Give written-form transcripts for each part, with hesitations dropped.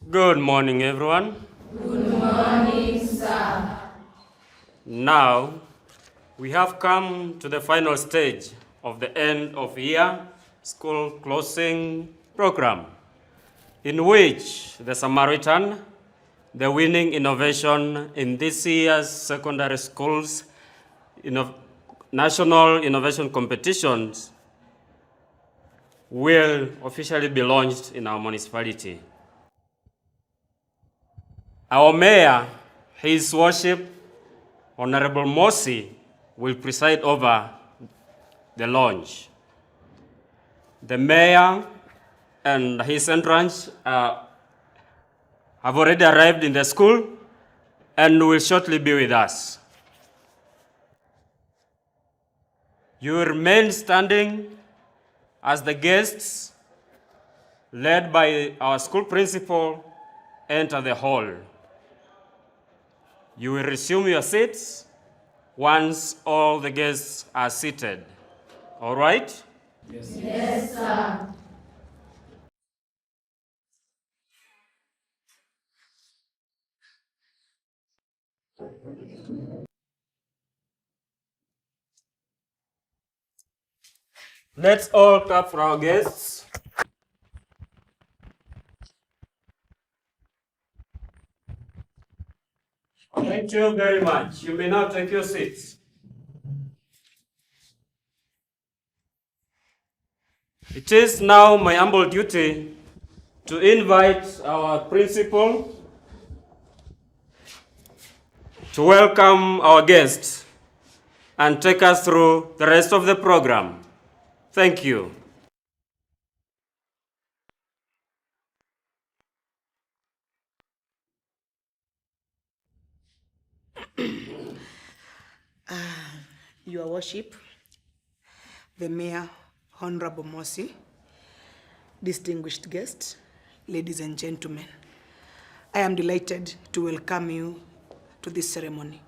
Good morning, everyone. Good morning, sir. Now, we have come to the final stage of the end of year school closing program, in which the Samaritan, the winning innovation in this year's secondary schools national innovation competitions, will officially be launched in our municipality. Our mayor, His Worship, Honorable Mosi, will preside over the launch. The mayor and his entourage have already arrived in the school and will shortly be with us. You will remain standing as the guests, led by our school principal, enter the hall. You will resume your seats once all the guests are seated. All right? Yes, yes, sir. Let's all clap for our guests. Thank you very much. You may now take your seats. It is now my humble duty to invite our principal to welcome our guests and take us through the rest of the program. Thank you. Your Worship, the Mayor, Honorable Mosi, distinguished guests, ladies and gentlemen, I am delighted to welcome you to this ceremony,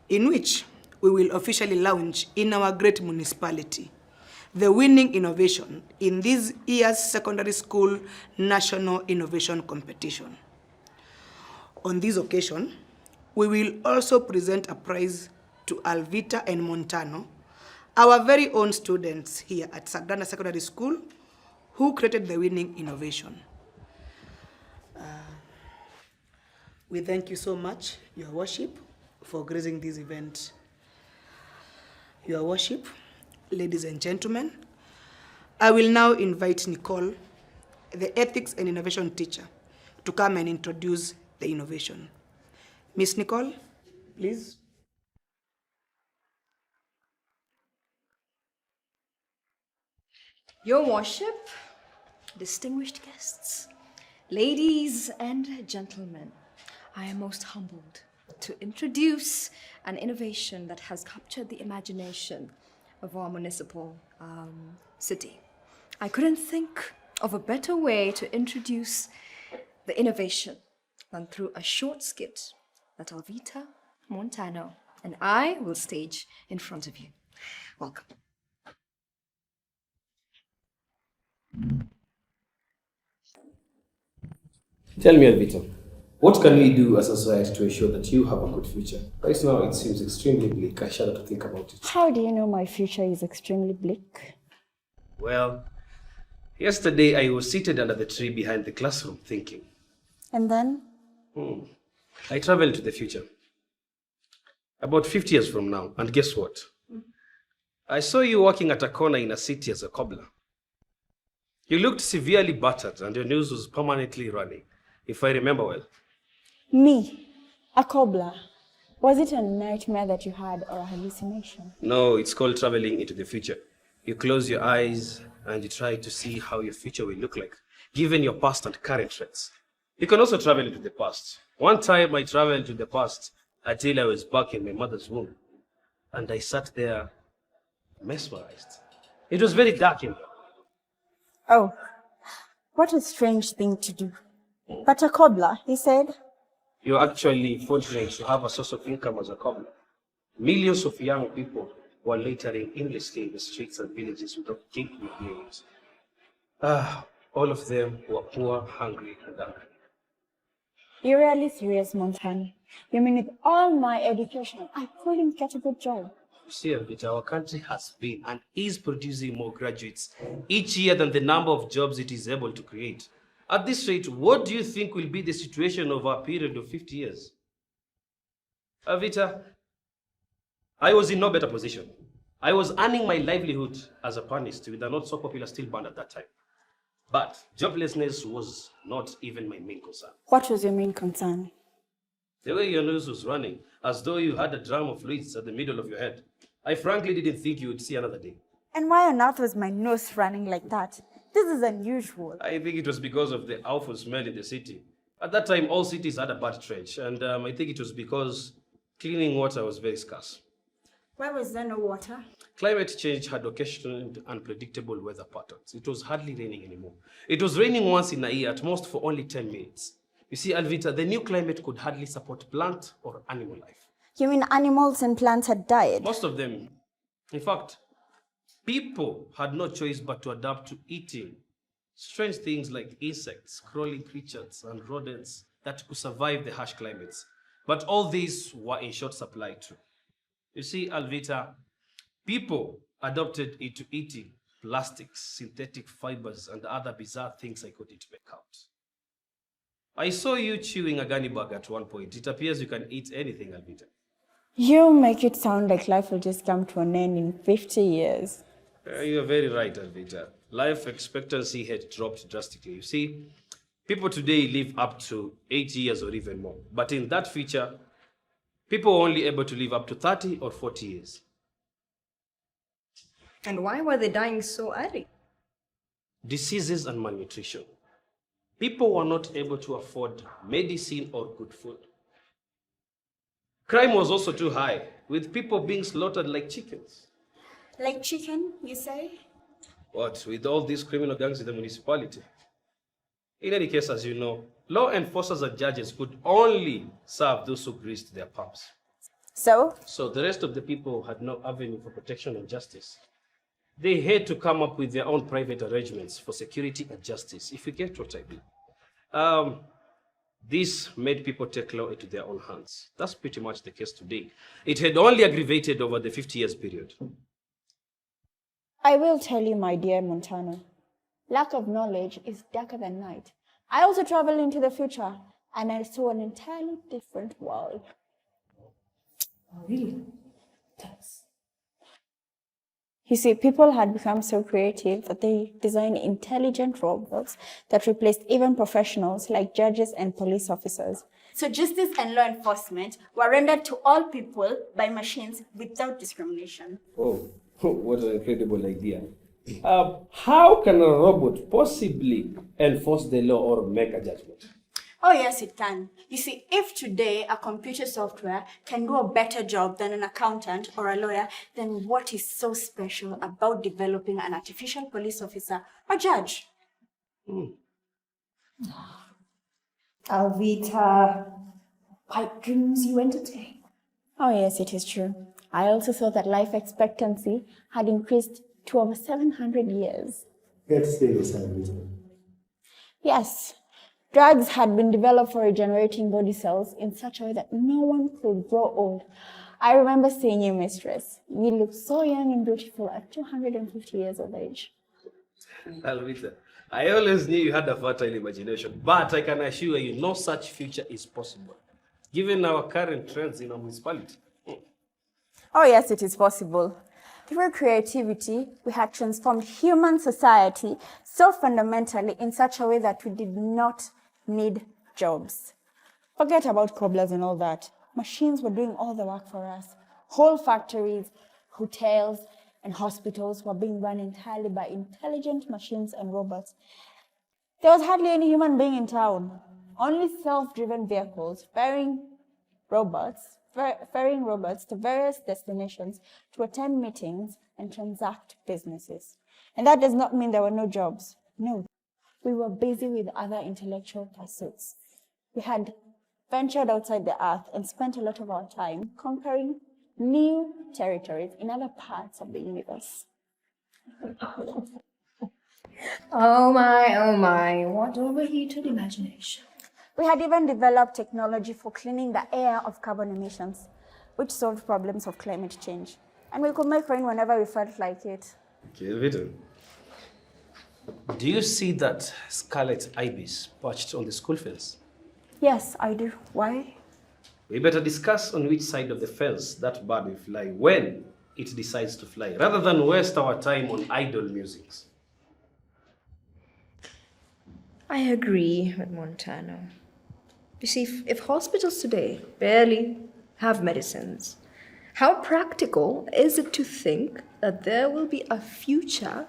in which we will officially launch in our great municipality the winning innovation in this year's secondary school national innovation competition. On this occasion, we will also present a prize to Alvita and Montano, our very own students here at Sagrada Secondary School, who created the winning innovation. We thank you so much, Your Worship, for gracing this event. Your Worship, ladies and gentlemen, I will now invite Nicole, the ethics and innovation teacher, to come and introduce the innovation. Miss Nicole, please. Your Worship, distinguished guests, ladies and gentlemen, I am most humbled to introduce an innovation that has captured the imagination of our municipal city. I couldn't think of a better way to introduce the innovation than through a short skit that Alvita, Montano, and I will stage in front of you. Welcome. Tell me, Alvito, what can we do as a society to ensure that you have a good future? Right now, it seems extremely bleak. I shudder to think about it. How do you know my future is extremely bleak? Well, yesterday I was seated under the tree behind the classroom thinking. And then? I traveled to the future. About 50 years from now, and guess what? I saw you working at a corner in a city as a cobbler. You looked severely battered and your nose was permanently running, if I remember well. Me? A cobbler? Was it a nightmare that you had or a hallucination? No, it's called traveling into the future. You close your eyes and you try to see how your future will look like, given your past and current traits. You can also travel into the past. One time I traveled to the past until I was back in my mother's womb, and I sat there mesmerized. It was very dark in there. Oh, what a strange thing to do. But a cobbler, he said? You're actually fortunate to have a source of income as a cobbler. Millions of young people were littering aimlessly in the streets and villages without gainful names. All of them were poor, hungry, and angry. You're really serious, Montana. You mean with all my education, I couldn't get a good job? See, Alvita, our country has been and is producing more graduates each year than the number of jobs it is able to create. At this rate, what do you think will be the situation of our period of 50 years? Alvita, I was in no better position. I was earning my livelihood as a pianist with a not so popular steel band at that time. But joblessness was not even my main concern. What was your main concern? The way your nose was running, as though you had a drum of fluids at the middle of your head. I frankly didn't think you would see another day. And why on earth was my nose running like that? This is unusual. I think it was because of the awful smell in the city. At that time, all cities had a bad trench, and I think it was because cleaning water was very scarce. Why was there no water? Climate change had occasional unpredictable weather patterns. It was hardly raining anymore. It was raining once in a year, at most for only 10 minutes. You see, Alvita, the new climate could hardly support plant or animal life. You mean animals and plants had died? Most of them. In fact, people had no choice but to adapt to eating strange things like insects, crawling creatures, and rodents that could survive the harsh climates. But all these were in short supply too. You see, Alvita, people adopted into eating plastics, synthetic fibers, and other bizarre things I couldn't make out. I saw you chewing a gunny bug at one point. It appears you can eat anything, Alvita. You make it sound like life will just come to an end in 50 years. You're very right, Alvita. Life expectancy had dropped drastically. You see, people today live up to 80 years or even more. But in that future, people were only able to live up to 30 or 40 years. And why were they dying so early? Diseases and malnutrition. People were not able to afford medicine or good food. Crime was also too high, with people being slaughtered like chickens. Like chicken, you say? What, with all these criminal gangs in the municipality? In any case, as you know, law enforcers and judges could only serve those who greased their pumps. So the rest of the people had no avenue for protection and justice. They had to come up with their own private arrangements for security and justice, if you get what I mean. This made people take law into their own hands. That's pretty much the case today. It had only aggravated over the 50 years period. I will tell you, my dear Montano, lack of knowledge is darker than night. I also traveled into the future, and I saw an entirely different world. Oh, really? Thanks. You see, people had become so creative that they designed intelligent robots that replaced even professionals like judges and police officers. So justice and law enforcement were rendered to all people by machines without discrimination. Oh, what an incredible idea. How can a robot possibly enforce the law or make a judgment? Oh, yes, it can. You see, if today a computer software can do a better job than an accountant or a lawyer, then what is so special about developing an artificial police officer or judge? Alvita, pipe dreams you entertain. Oh, yes, it is true. I also saw that life expectancy had increased to over 700 years. Let's say this, Alvita. Yes. Drugs had been developed for regenerating body cells in such a way that no one could grow old. I remember seeing you, mistress. You look so young and beautiful at 250 years of age. Alvita, I always knew you had a fertile imagination, but I can assure you no such future is possible, given our current trends in our municipality. Oh, yes, it is possible. Through creativity, we had transformed human society so fundamentally in such a way that we did not need jobs. Forget about cobblers and all that. Machines were doing all the work for us. Whole factories, hotels, and hospitals were being run entirely by intelligent machines and robots. There was hardly any human being in town. Only self-driven vehicles ferrying robots to various destinations to attend meetings and transact businesses. And that does not mean there were no jobs. No. We were busy with other intellectual pursuits. We had ventured outside the earth and spent a lot of our time conquering new territories in other parts of the universe. Oh my, what overheated imagination. We had even developed technology for cleaning the air of carbon emissions, which solved problems of climate change. And we could make rain whenever we felt like it. Okay, Vito. Do you see that scarlet ibis perched on the school fence? Yes, I do. Why? We better discuss on which side of the fence that bird will fly when it decides to fly, rather than waste our time on idle musings. I agree with Montano. You see, if hospitals today barely have medicines, how practical is it to think that there will be a future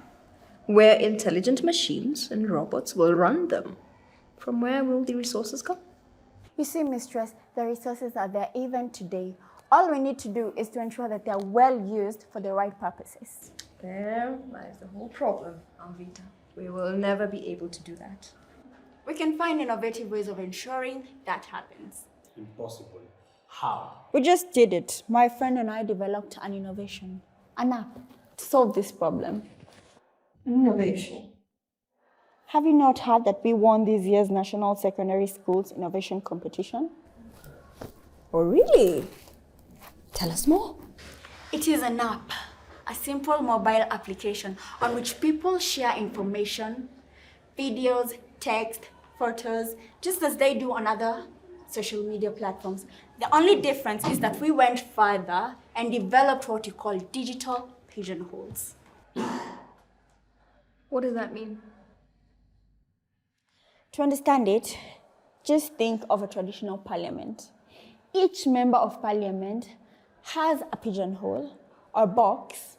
where intelligent machines and robots will run them? From where will the resources come? You see, Mistress, the resources are there even today. All we need to do is to ensure that they're well used for the right purposes. There lies the whole problem, Alvita. We will never be able to do that. We can find innovative ways of ensuring that happens. Impossible. How? We just did it. My friend and I developed an innovation, an app, to solve this problem. Innovation. Have you not heard that we won this year's National Secondary Schools Innovation Competition? Oh, really? Tell us more. It is an app, a simple mobile application on which people share information, videos, text, photos, just as they do on other social media platforms. The only difference is that we went further and developed what you call digital pigeonholes. What does that mean? To understand it, just think of a traditional parliament. Each member of parliament has a pigeonhole or box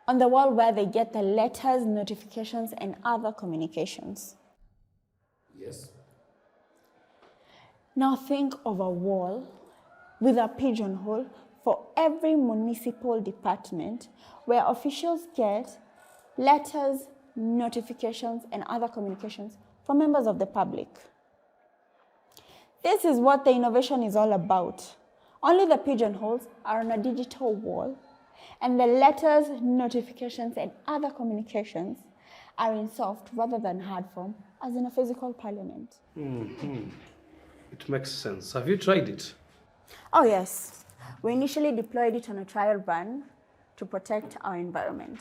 on the wall where they get the letters, notifications, and other communications. Yes. Now think of a wall with a pigeonhole for every municipal department where officials get letters, notifications, and other communications from members of the public. This is what the innovation is all about. Only the pigeonholes are on a digital wall, and the letters, notifications, and other communications are in soft rather than hard form, as in a physical parliament. It makes sense. Have you tried it? Oh yes, we initially deployed it on a trial run to protect our environment.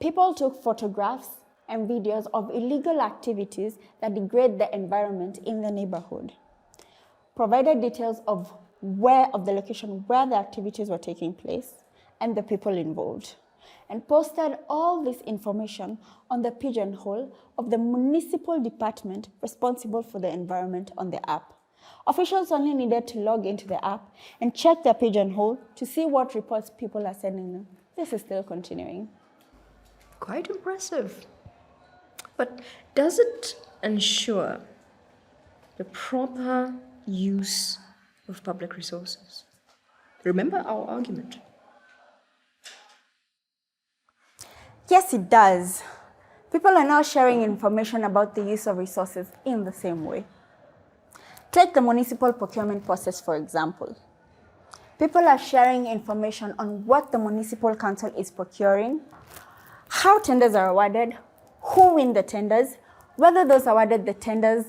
People took photographs and videos of illegal activities that degrade the environment in the neighborhood, provided details of the location where the activities were taking place and the people involved, and posted all this information on the pigeonhole of the municipal department responsible for the environment on the app. Officials only needed to log into the app and check their pigeonhole to see what reports people are sending them. This is still continuing. Quite impressive. But does it ensure the proper use of public resources? Remember our argument. Yes, it does. People are now sharing information about the use of resources in the same way. Take the municipal procurement process, for example. People are sharing information on what the municipal council is procuring, how tenders are awarded, who win the tenders, whether those awarded the tenders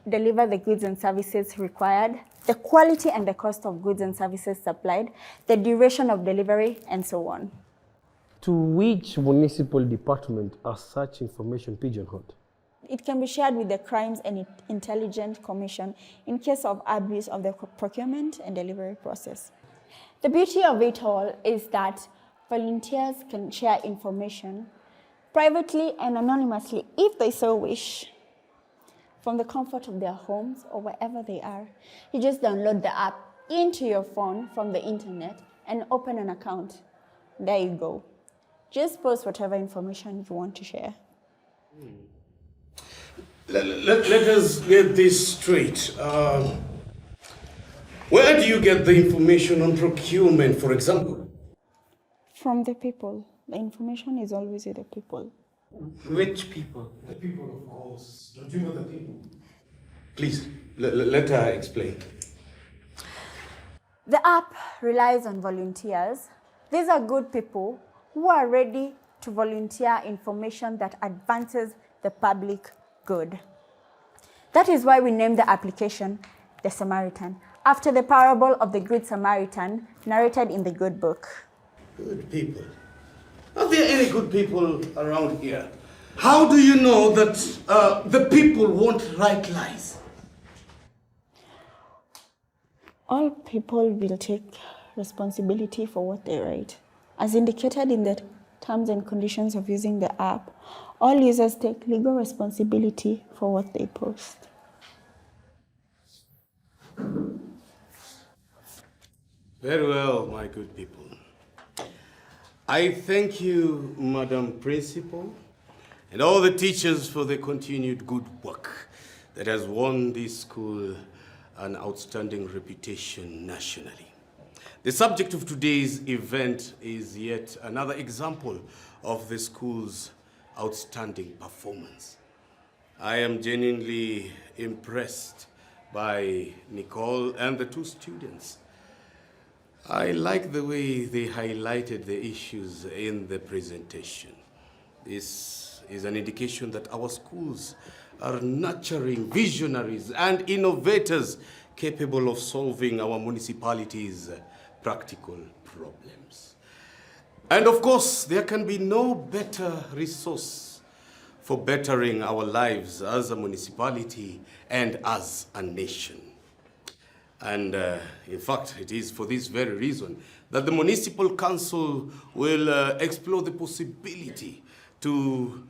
deliver the goods and services required, the quality and the cost of goods and services supplied, the duration of delivery, and so on. To which municipal department are such information pigeonholed? It can be shared with the Crimes and Intelligence Commission in case of abuse of the procurement and delivery process. The beauty of it all is that volunteers can share information privately and anonymously if they so wish, from the comfort of their homes or wherever they are. You just download the app into your phone from the internet and open an account. There you go. Just post whatever information you want to share. Let us get this straight. Where do you get the information on procurement, for example? From the people. The information is always with the people. Which people? The people, of course. Don't you know the people? Please, let her explain. The app relies on volunteers. These are good people who are ready to volunteer information that advances the public good. That is why we named the application The Samaritan, after the parable of the Good Samaritan narrated in the Good Book. Good people. Are there any good people around here? How do you know that the people won't write lies? All people will take responsibility for what they write. As indicated in the terms and conditions of using the app, all users take legal responsibility for what they post. Very well, my good people. I thank you, Madam Principal, and all the teachers for the continued good work that has won this school an outstanding reputation nationally. The subject of today's event is yet another example of the school's outstanding performance. I am genuinely impressed by Nicole and the two students. I like the way they highlighted the issues in the presentation. This is an indication that our schools are nurturing visionaries and innovators capable of solving our municipalities' practical problems. And of course, there can be no better resource for bettering our lives as a municipality and as a nation. And in fact, it is for this very reason that the Municipal Council will explore the possibility to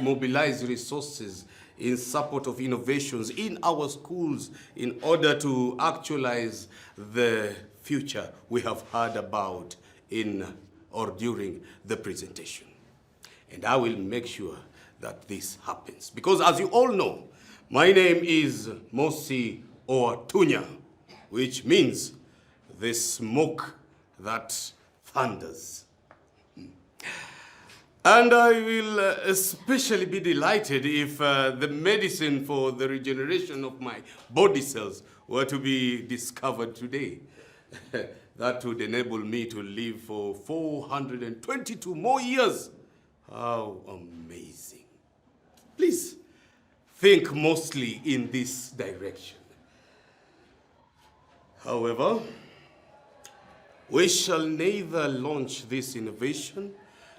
mobilize resources in support of innovations in our schools in order to actualize the future we have heard about in or during the presentation. And I will make sure that this happens. Because as you all know, my name is Mosi Oatunya, which means the smoke that thunders. And I will especially be delighted if the medicine for the regeneration of my body cells were to be discovered today. That would enable me to live for 422 more years. How amazing. Please think mostly in this direction. However, we shall neither launch this innovation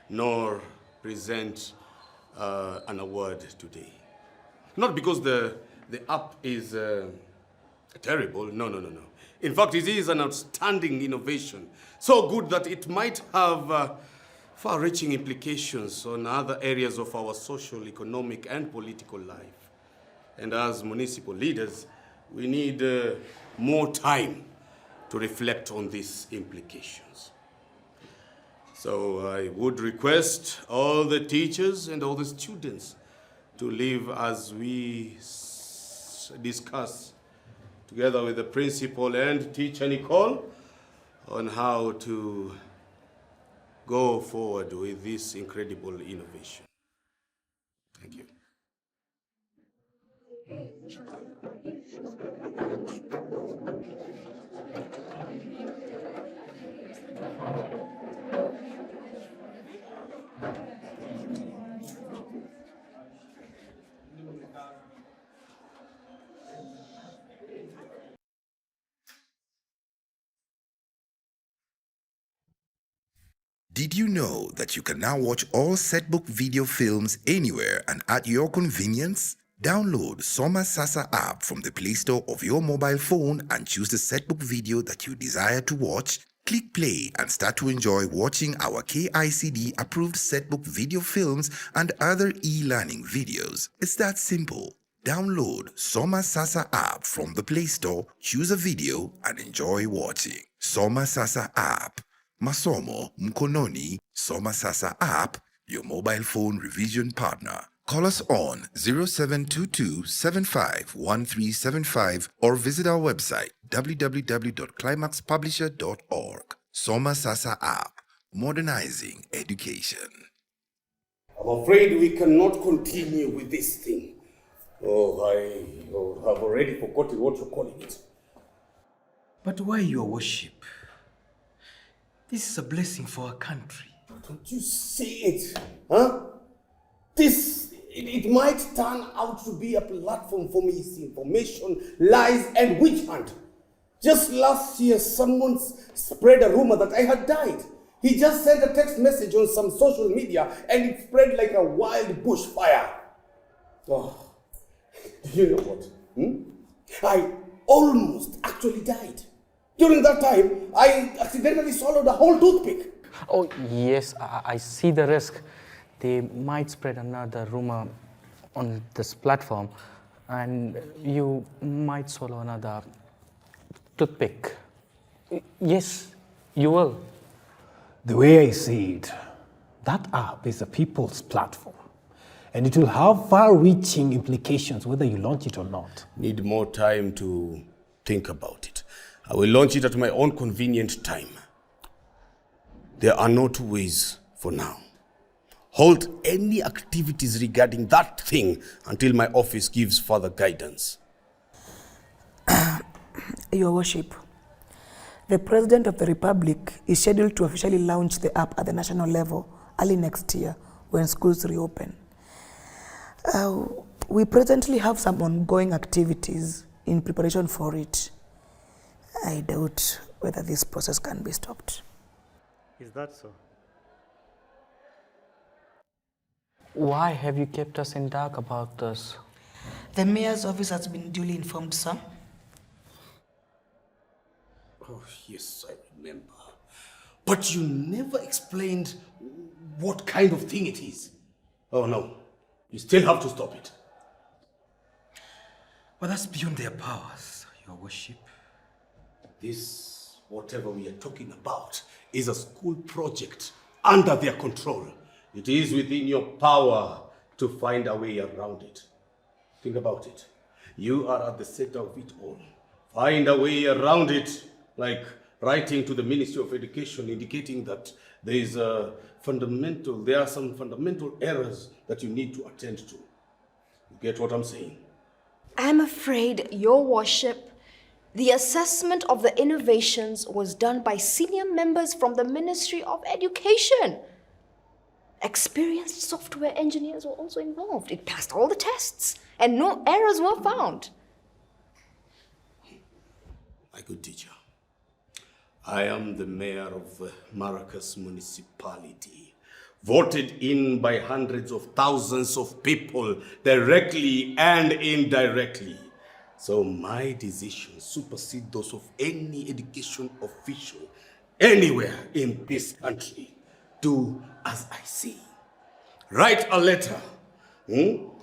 nor present an award today. Not because the app is terrible, no. In fact, it is an outstanding innovation, so good that it might have far-reaching implications on other areas of our social, economic, and political life. And as municipal leaders, we need more time to reflect on these implications. So I would request all the teachers and all the students to leave as we discuss together with the principal and teacher Nicole on how to go forward with this incredible innovation. Thank you. Did you know that you can now watch all Setbook video films anywhere and at your convenience? Download Soma Sasa app from the Play Store of your mobile phone and choose the Setbook video that you desire to watch. Click play and start to enjoy watching our KICD approved Setbook video films and other e-learning videos. It's that simple. Download Soma Sasa app from the Play Store, choose a video and enjoy watching. Soma Sasa app. Masomo Mkononi. Soma Sasa app, your mobile phone revision partner. Call us on 0722-751375 or visit our website www.climaxpublisher.org. Soma Sasa app, modernizing education. I'm afraid we cannot continue with this thing. I have already forgotten what you're calling it. But why your worship? This is a blessing for our country. Don't you see it? Huh? This It might turn out to be a platform for misinformation, lies, and witch hunt. Just last year, someone spread a rumor that I had died. He just sent a text message on some social media and it spread like a wild bushfire. Oh, do you know what? I almost actually died. During that time, I accidentally swallowed a whole toothpick. Oh, yes, I see the risk. They might spread another rumor on this platform, and you might swallow another toothpick. Yes, you will. The way I see it, that app is a people's platform, and it will have far-reaching implications whether you launch it or not. Need more time to think about it. I will launch it at my own convenient time. There are no two ways for now. Hold any activities regarding that thing until my office gives further guidance. Your Worship, the President of the Republic is scheduled to officially launch the app at the national level early next year when schools reopen. We presently have some ongoing activities in preparation for it. I doubt whether this process can be stopped. Is that so? Why have you kept us in dark about this? The Mayor's office has been duly informed, sir. Oh, yes, I remember. But you never explained what kind of thing it is. Oh, no. You still have to stop it. But that's beyond their powers, Your Worship. This, whatever we are talking about, is a school project under their control. It is within your power to find a way around it. Think about it. You are at the center of it all. Find a way around it, like writing to the Ministry of Education indicating that there are some fundamental errors that you need to attend to. You get what I'm saying? I'm afraid, Your Worship, the assessment of the innovations was done by senior members from the Ministry of Education. Experienced software engineers were also involved. It passed all the tests and no errors were found. My good teacher, I am the mayor of Maracas Municipality, voted in by hundreds of thousands of people, directly and indirectly. So my decisions supersede those of any education official anywhere in this country. Do as I say. Write a letter.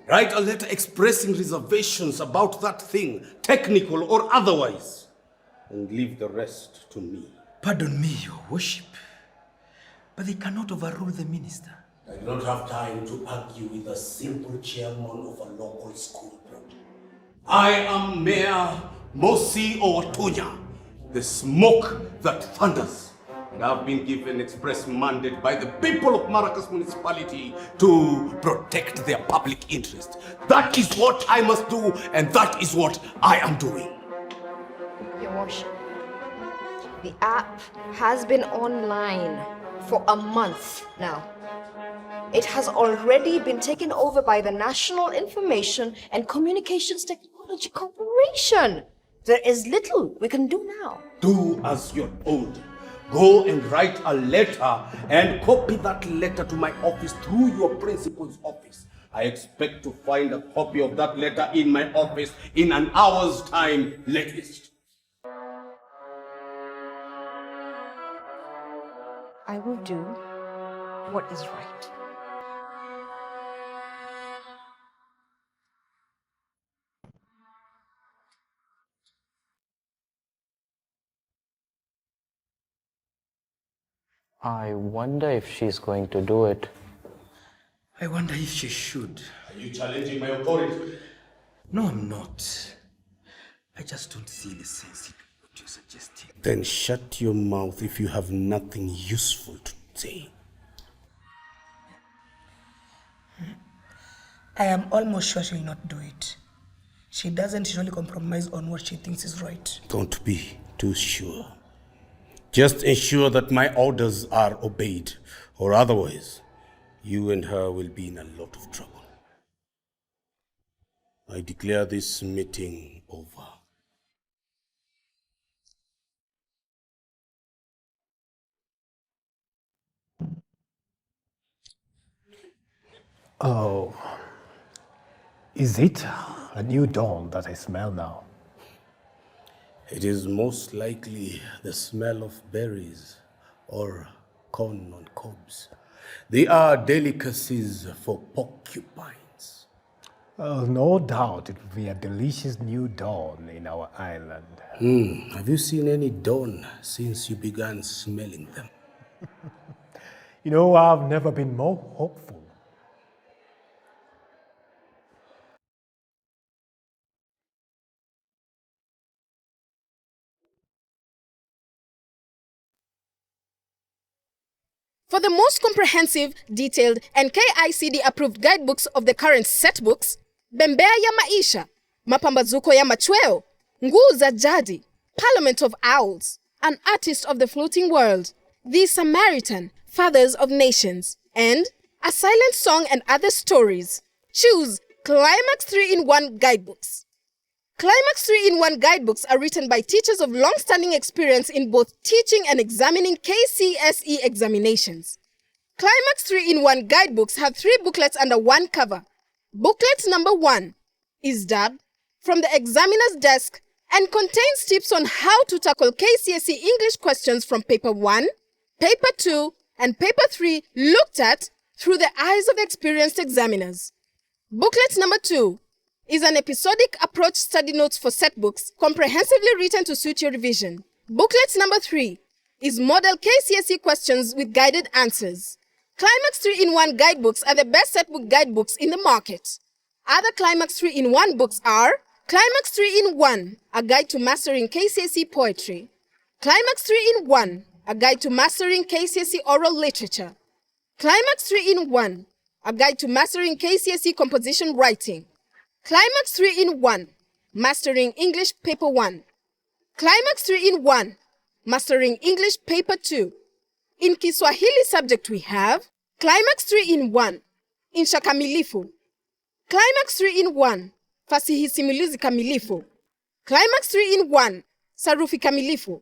Write a letter expressing reservations about that thing, technical or otherwise, and leave the rest to me. Pardon me, Your Worship, but they cannot overrule the minister. I do not have time to argue with a simple chairman of a local school board. I am Mayor Mosi Owatunya, the smoke that thunders. And I've been given express mandate by the people of Maracas Municipality to protect their public interest. That is what I must do, and that is what I am doing. Your Worship, the app has been online for a month now. It has already been taken over by the National Information and Communications Technology Corporation. There is little we can do now. Do as you're told. Go and write a letter and copy that letter to my office through your principal's office. I expect to find a copy of that letter in my office in an hour's time latest. I will do what is right. I wonder if she's going to do it. I wonder if she should. Are you challenging my authority? No, I'm not. I just don't see the sense in what you're suggesting. Then shut your mouth if you have nothing useful to say. I am almost sure she will not do it. She doesn't usually compromise on what she thinks is right. Don't be too sure. Just ensure that my orders are obeyed, or otherwise, you and her will be in a lot of trouble. I declare this meeting over. Oh, is it a new dawn that I smell now? It is most likely the smell of berries or corn on cobs. They are delicacies for porcupines. No doubt it will be a delicious new dawn in our island. Have you seen any dawn since you began smelling them? You know, I've never been more hopeful. For the most comprehensive, detailed, and KICD approved guidebooks of the current set books, Bembea ya Maisha, Mapambazuko ya Machweo, Nguu za Jadi, Parliament of Owls, An Artist of the Floating World, The Samaritan, Fathers of Nations, and A Silent Song and Other Stories, choose Climax 3-in-1 guidebooks. Climax 3-in-1 guidebooks are written by teachers of long-standing experience in both teaching and examining KCSE examinations. Climax 3-in-1 guidebooks have 3 booklets under one cover. Booklet number 1 is dubbed From the Examiner's Desk and contains tips on how to tackle KCSE English questions from Paper 1, Paper 2, and Paper 3 looked at through the eyes of experienced examiners. Booklet number 2 is an episodic approach study notes for set books, comprehensively written to suit your revision. Booklet number 3 is model KCSE questions with guided answers. Climax 3-in-1 guidebooks are the best set book guidebooks in the market. Other Climax 3-in-1 books are Climax 3-in-1, a guide to mastering KCSE poetry. Climax 3-in-1, a guide to mastering KCSE oral literature. Climax 3-in-1, a guide to mastering KCSE composition writing. Climax 3-in-1, Mastering English Paper 1. Climax 3-in-1, Mastering English Paper 2. In Kiswahili subject we have Climax 3-in-1, Insha Kamilifu. Climax 3-in-1, Fasihi Simulizi Kamilifu. Climax 3-in-1, Sarufi Kamilifu.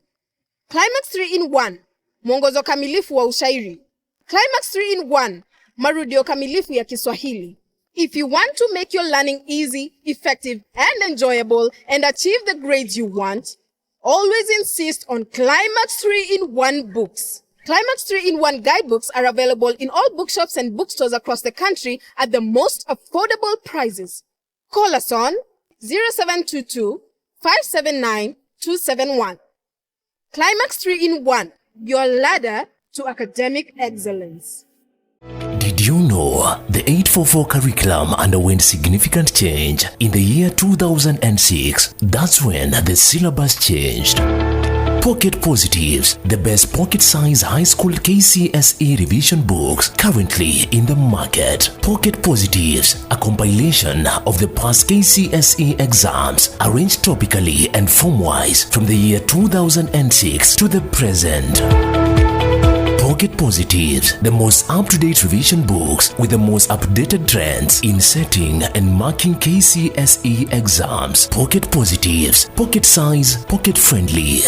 Climax 3-in-1, Mwongozo Kamilifu wa Ushairi. Climax 3-in-1, Marudio Kamilifu ya Kiswahili. If you want to make your learning easy, effective, and enjoyable and achieve the grades you want, always insist on Climax 3-in-1 books. Climax 3-in-1 guidebooks are available in all bookshops and bookstores across the country at the most affordable prices. Call us on 0722 579 271. Climax 3-in-1, your ladder to academic excellence. Did you know the 844 curriculum underwent significant change in the year 2006? That's when the syllabus changed. Pocket Positives, the best pocket-size high school KCSE revision books currently in the market. Pocket Positives, a compilation of the past KCSE exams arranged topically and form-wise from the year 2006 to the present. Pocket Positives, the most up-to-date revision books with the most updated trends in setting and marking KCSE exams. Pocket Positives, pocket size, pocket friendly.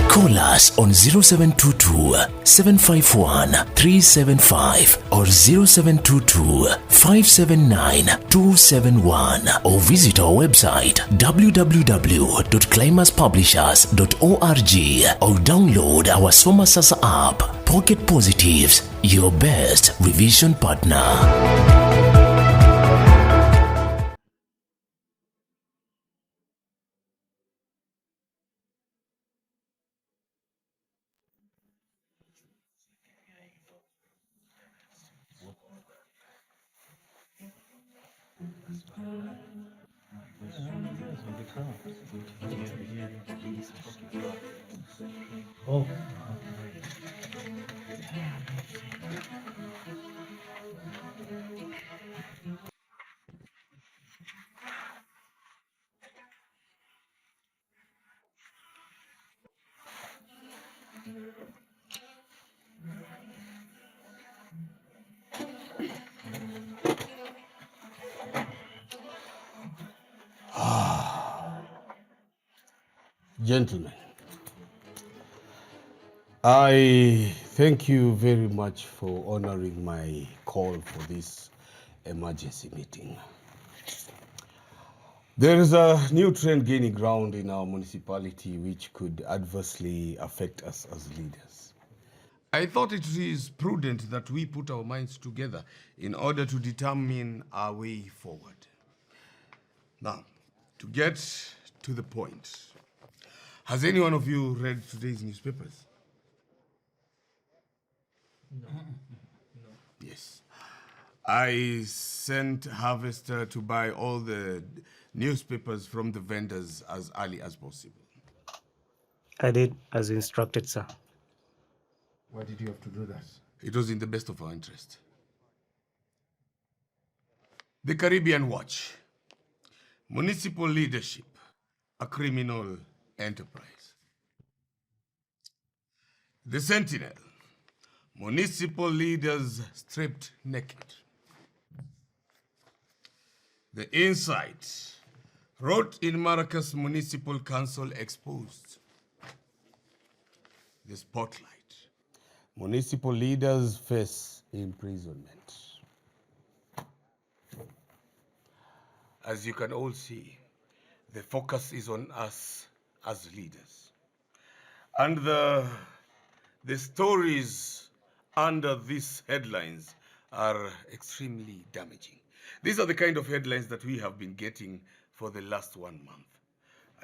Call us on 0722 751 375 or 0722 579 271 or visit our website www.climaxpublishers.org or download our Soma Sasa app. Pocket Positives, your best revision partner. Oh. Gentlemen, I thank you very much for honoring my call for this emergency meeting. There is a new trend gaining ground in our municipality which could adversely affect us as leaders. I thought it is prudent that we put our minds together in order to determine our way forward. Now, to get to the point, has any one of you read today's newspapers? No. Yes. I sent Harvester to buy all the newspapers from the vendors as early as possible. I did as instructed, sir. Why did you have to do that? It was in the best of our interest. The Caribbean Watch. Municipal leadership, a criminal enterprise. The Sentinel. Municipal leaders stripped naked. The Insight. Rot in Maracas Municipal Council exposed. The Spotlight. Municipal leaders face imprisonment. As you can all see, the focus is on us as leaders. And the stories under these headlines are extremely damaging. These are the kind of headlines that we have been getting for the last 1 month.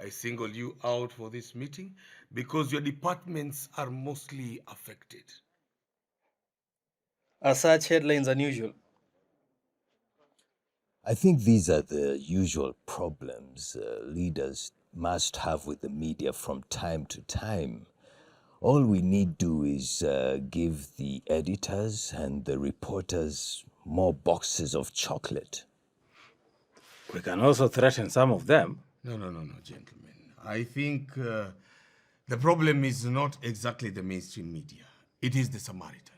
I singled you out for this meeting because your departments are mostly affected. Are such headlines unusual? I think these are the usual problems leaders must have with the media from time to time. All we need do is give the editors and the reporters more boxes of chocolate. We can also threaten some of them. No, gentlemen. I think the problem is not exactly the mainstream media. It is the Samaritan.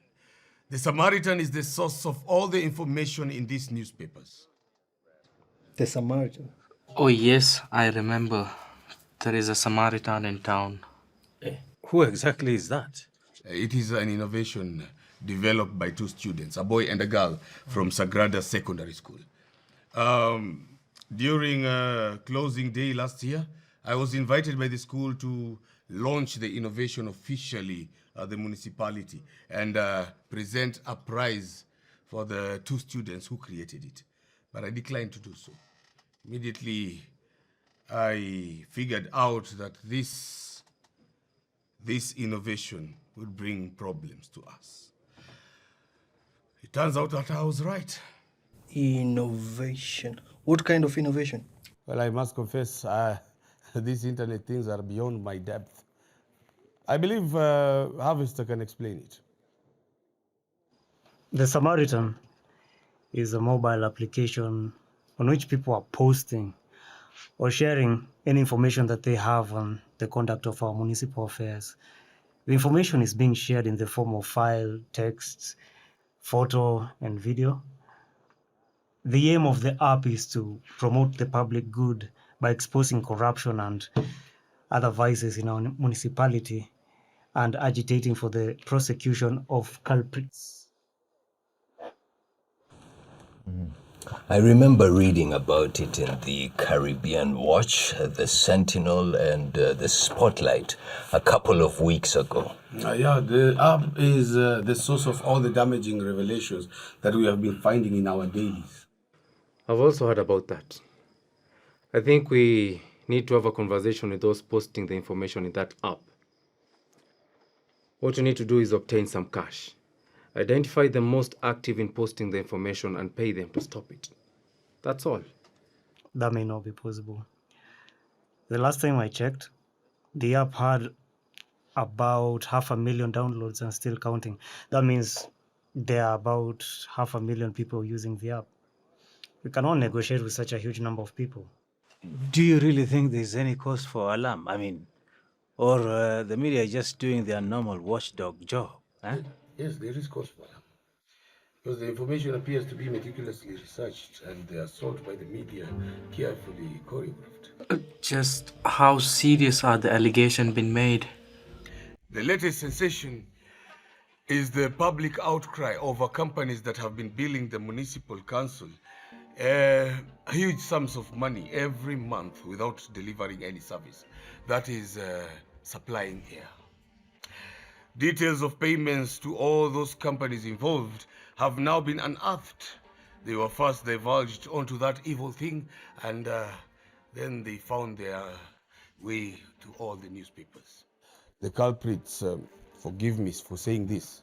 The Samaritan is the source of all the information in these newspapers. The Samaritan? Oh, yes, I remember. There is a Samaritan in town. Who exactly is that? It is an innovation developed by 2 students, a boy and a girl, from Sagrada Secondary School. During closing day last year, I was invited by the school to launch the innovation officially at the municipality and present a prize for the 2 students who created it. But I declined to do so. Immediately, I figured out that this innovation would bring problems to us. It turns out that I was right. Innovation? What kind of innovation? Well, I must confess, these internet things are beyond my depth. I believe Harvester can explain it. The Samaritan is a mobile application on which people are posting or sharing any information that they have on the conduct of our municipal affairs. The information is being shared in the form of file, text, photo, and video. The aim of the app is to promote the public good by exposing corruption and other vices in our municipality and agitating for the prosecution of culprits. I remember reading about it in the Caribbean Watch, the Sentinel, and the Spotlight a couple of weeks ago. The app is the source of all the damaging revelations that we have been finding in our dailies. I've also heard about that. I think we need to have a conversation with those posting the information in that app. What you need to do is obtain some cash. Identify the most active in posting the information and pay them to stop it. That's all. That may not be possible. The last time I checked, the app had about 500,000 downloads and still counting. That means there are about 500,000 people using the app. We cannot negotiate with such a huge number of people. Do you really think there's any cause for alarm? Or the media is just doing their normal watchdog job? Yes, there is cause for alarm. Because the information appears to be meticulously researched and the assault by the media carefully choreographed. Just how serious are the allegations been made? The latest sensation is the public outcry over companies that have been billing the municipal council huge sums of money every month without delivering any service. That is supplying air. Details of payments to all those companies involved have now been unearthed. They were first divulged onto that evil thing, and then they found their way to all the newspapers. The culprits, forgive me for saying this,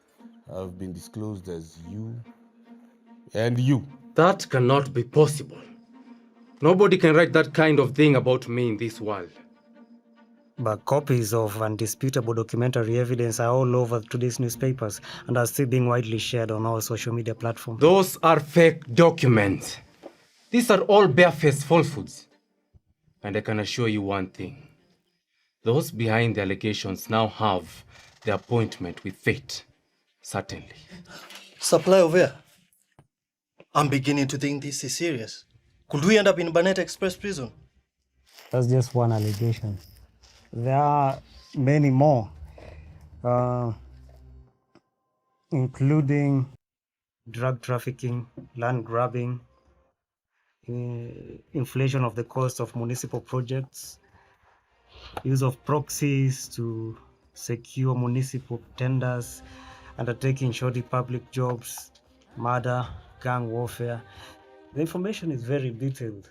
have been disclosed as you and you. That cannot be possible. Nobody can write that kind of thing about me in this world. But copies of undisputable documentary evidence are all over today's newspapers and are still being widely shared on all social media platforms. Those are fake documents. These are all barefaced falsehoods. And I can assure you one thing. Those behind the allegations now have the appointment with fate. Certainly. Supply of air? I'm beginning to think this is serious. Could we end up in Barnett Express prison? That's just one allegation. There are many more, including drug trafficking, land grabbing, inflation of the cost of municipal projects, use of proxies to secure municipal tenders, undertaking shoddy public jobs, murder, gang warfare. The information is very detailed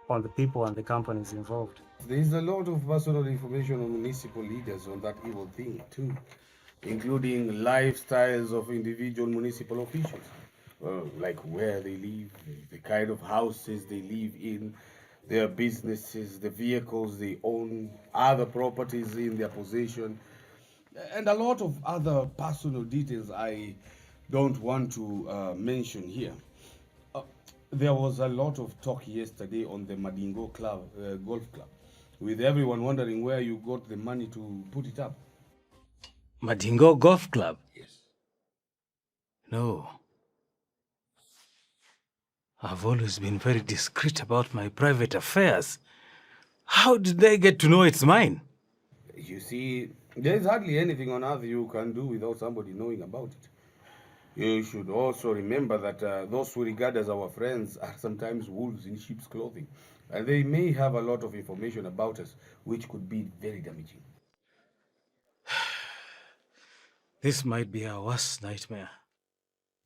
on the people and the companies involved. There is a lot of personal information on municipal leaders on that evil thing too, including lifestyles of individual municipal officials, like where they live, the kind of houses they live in, their businesses, the vehicles they own, other properties in their possession, and a lot of other personal details I don't want to mention here. There was a lot of talk yesterday on the Madingo Golf Club, with everyone wondering where you got the money to put it up. Madingo Golf Club? Yes. No. I've always been very discreet about my private affairs. How did they get to know it's mine? You see, there's hardly anything on earth you can do without somebody knowing about it. You should also remember that those who regard as our friends are sometimes wolves in sheep's clothing. And they may have a lot of information about us, which could be very damaging. This might be our worst nightmare.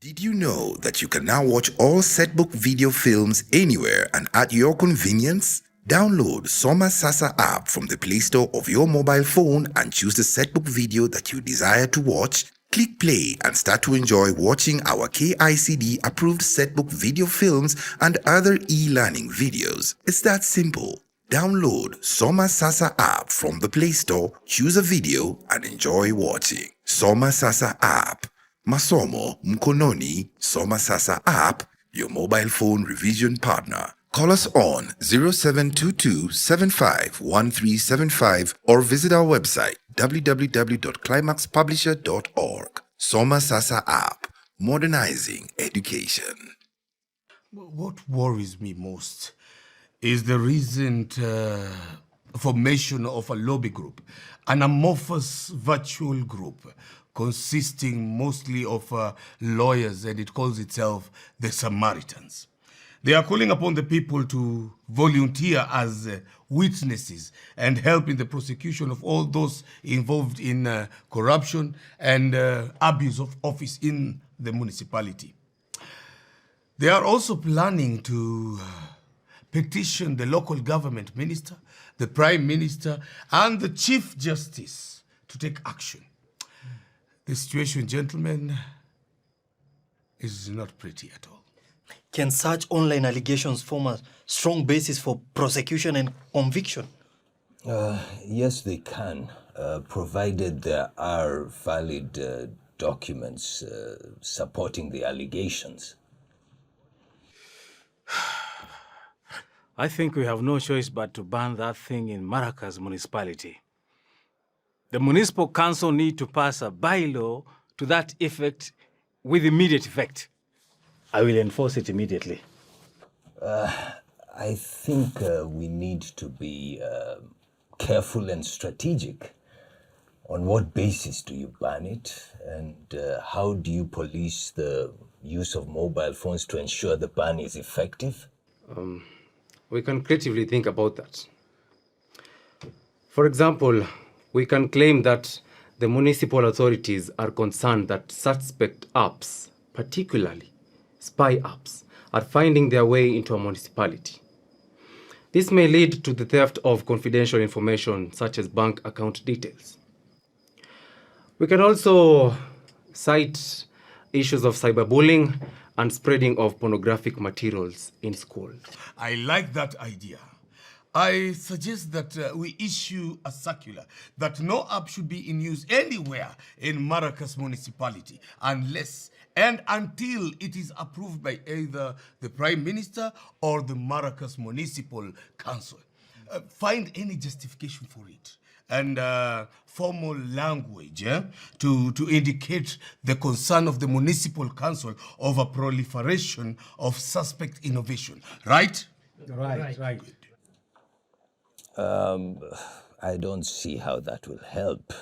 Did you know that you can now watch all Setbook video films anywhere and at your convenience? Download Soma Sasa app from the Play Store of your mobile phone and choose the Setbook video that you desire to watch. Click play and start to enjoy watching our KICD approved Setbook video films and other e-learning videos. It's that simple. Download Soma Sasa app from the Play Store, choose a video and enjoy watching. Soma Sasa app. Masomo Mkononi. Soma Sasa app, your mobile phone revision partner. Call us on 0722-751375 or visit our website www.climaxpublisher.org. Soma Sasa app, modernizing education. What worries me most is the recent formation of a lobby group, an amorphous virtual group consisting mostly of lawyers, and it calls itself the Samaritans. They are calling upon the people to volunteer as witnesses and help in the prosecution of all those involved in corruption and abuse of office in the municipality. They are also planning to petition the local government minister, the prime minister, and the chief justice to take action. The situation, gentlemen, is not pretty at all. Can such online allegations form a strong basis for prosecution and conviction? Yes, they can, provided there are valid documents supporting the allegations. I think we have no choice but to ban that thing in Maracas municipality. The municipal council need to pass a bylaw to that effect with immediate effect. I will enforce it immediately. I think we need to be careful and strategic. On what basis do you ban it? And how do you police the use of mobile phones to ensure the ban is effective? We can creatively think about that. For example, we can claim that the municipal authorities are concerned that suspect apps, particularly spy apps, are finding their way into a municipality. This may lead to the theft of confidential information such as bank account details. We can also cite issues of cyberbullying and spreading of pornographic materials in schools. I like that idea. I suggest that we issue a circular that no app should be in use anywhere in Maracas municipality unless and until it is approved by either the Prime Minister or the Maracas Municipal Council. Find any justification for it and formal language to indicate the concern of the Municipal Council over proliferation of suspect innovation. Right? Right. I don't see how that will help.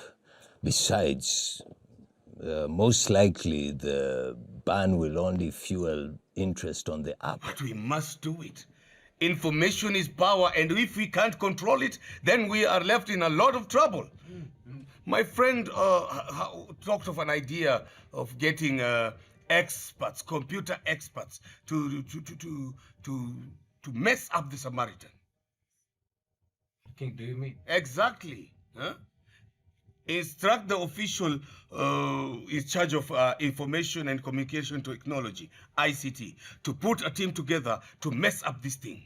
Besides, most likely the ban will only fuel interest on the app. But we must do it. Information is power, and if we can't control it, then we are left in a lot of trouble. My friend talked of an idea of getting experts, computer experts, to mess up the Samaritan. King, do you mean? Exactly. Instruct the official in charge of information and communication technology, ICT, to put a team together to mess up this thing.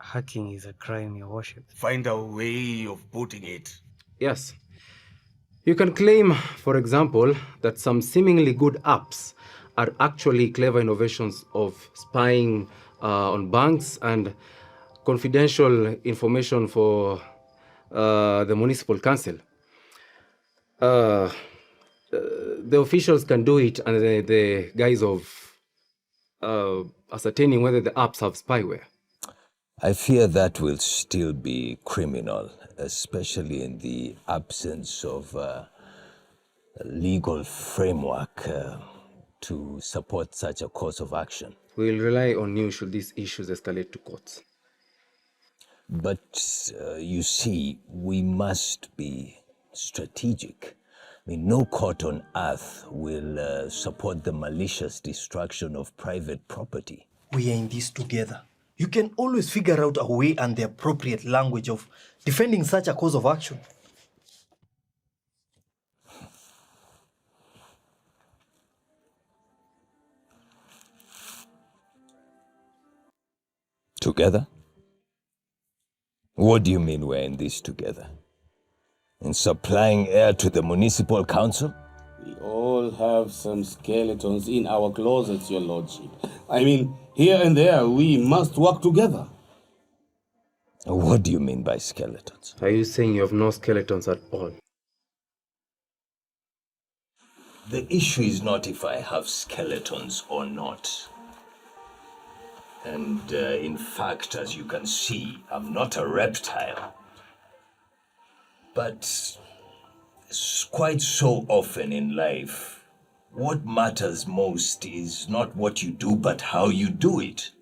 Hacking is a crime, Your Worship. Find a way of putting it. Yes. You can claim, for example, that some seemingly good apps are actually clever innovations of spying on banks and confidential information for the municipal council. The officials can do it under the guise of ascertaining whether the apps have spyware. I fear that will still be criminal, especially in the absence of a legal framework to support such a course of action. We'll rely on you should these issues escalate to courts. But you see, we must be strategic. I mean, no court on earth will support the malicious destruction of private property. We are in this together. You can always figure out a way and the appropriate language of defending such a course of action. Together? What do you mean we're in this together? In supplying air to the municipal council? We all have some skeletons in our closets, Your Lordship. I mean, here and there, we must work together. What do you mean by skeletons? Are you saying you have no skeletons at all? The issue is not if I have skeletons or not. And in fact, as you can see, I'm not a reptile. But quite so often in life, what matters most is not what you do, but how you do it.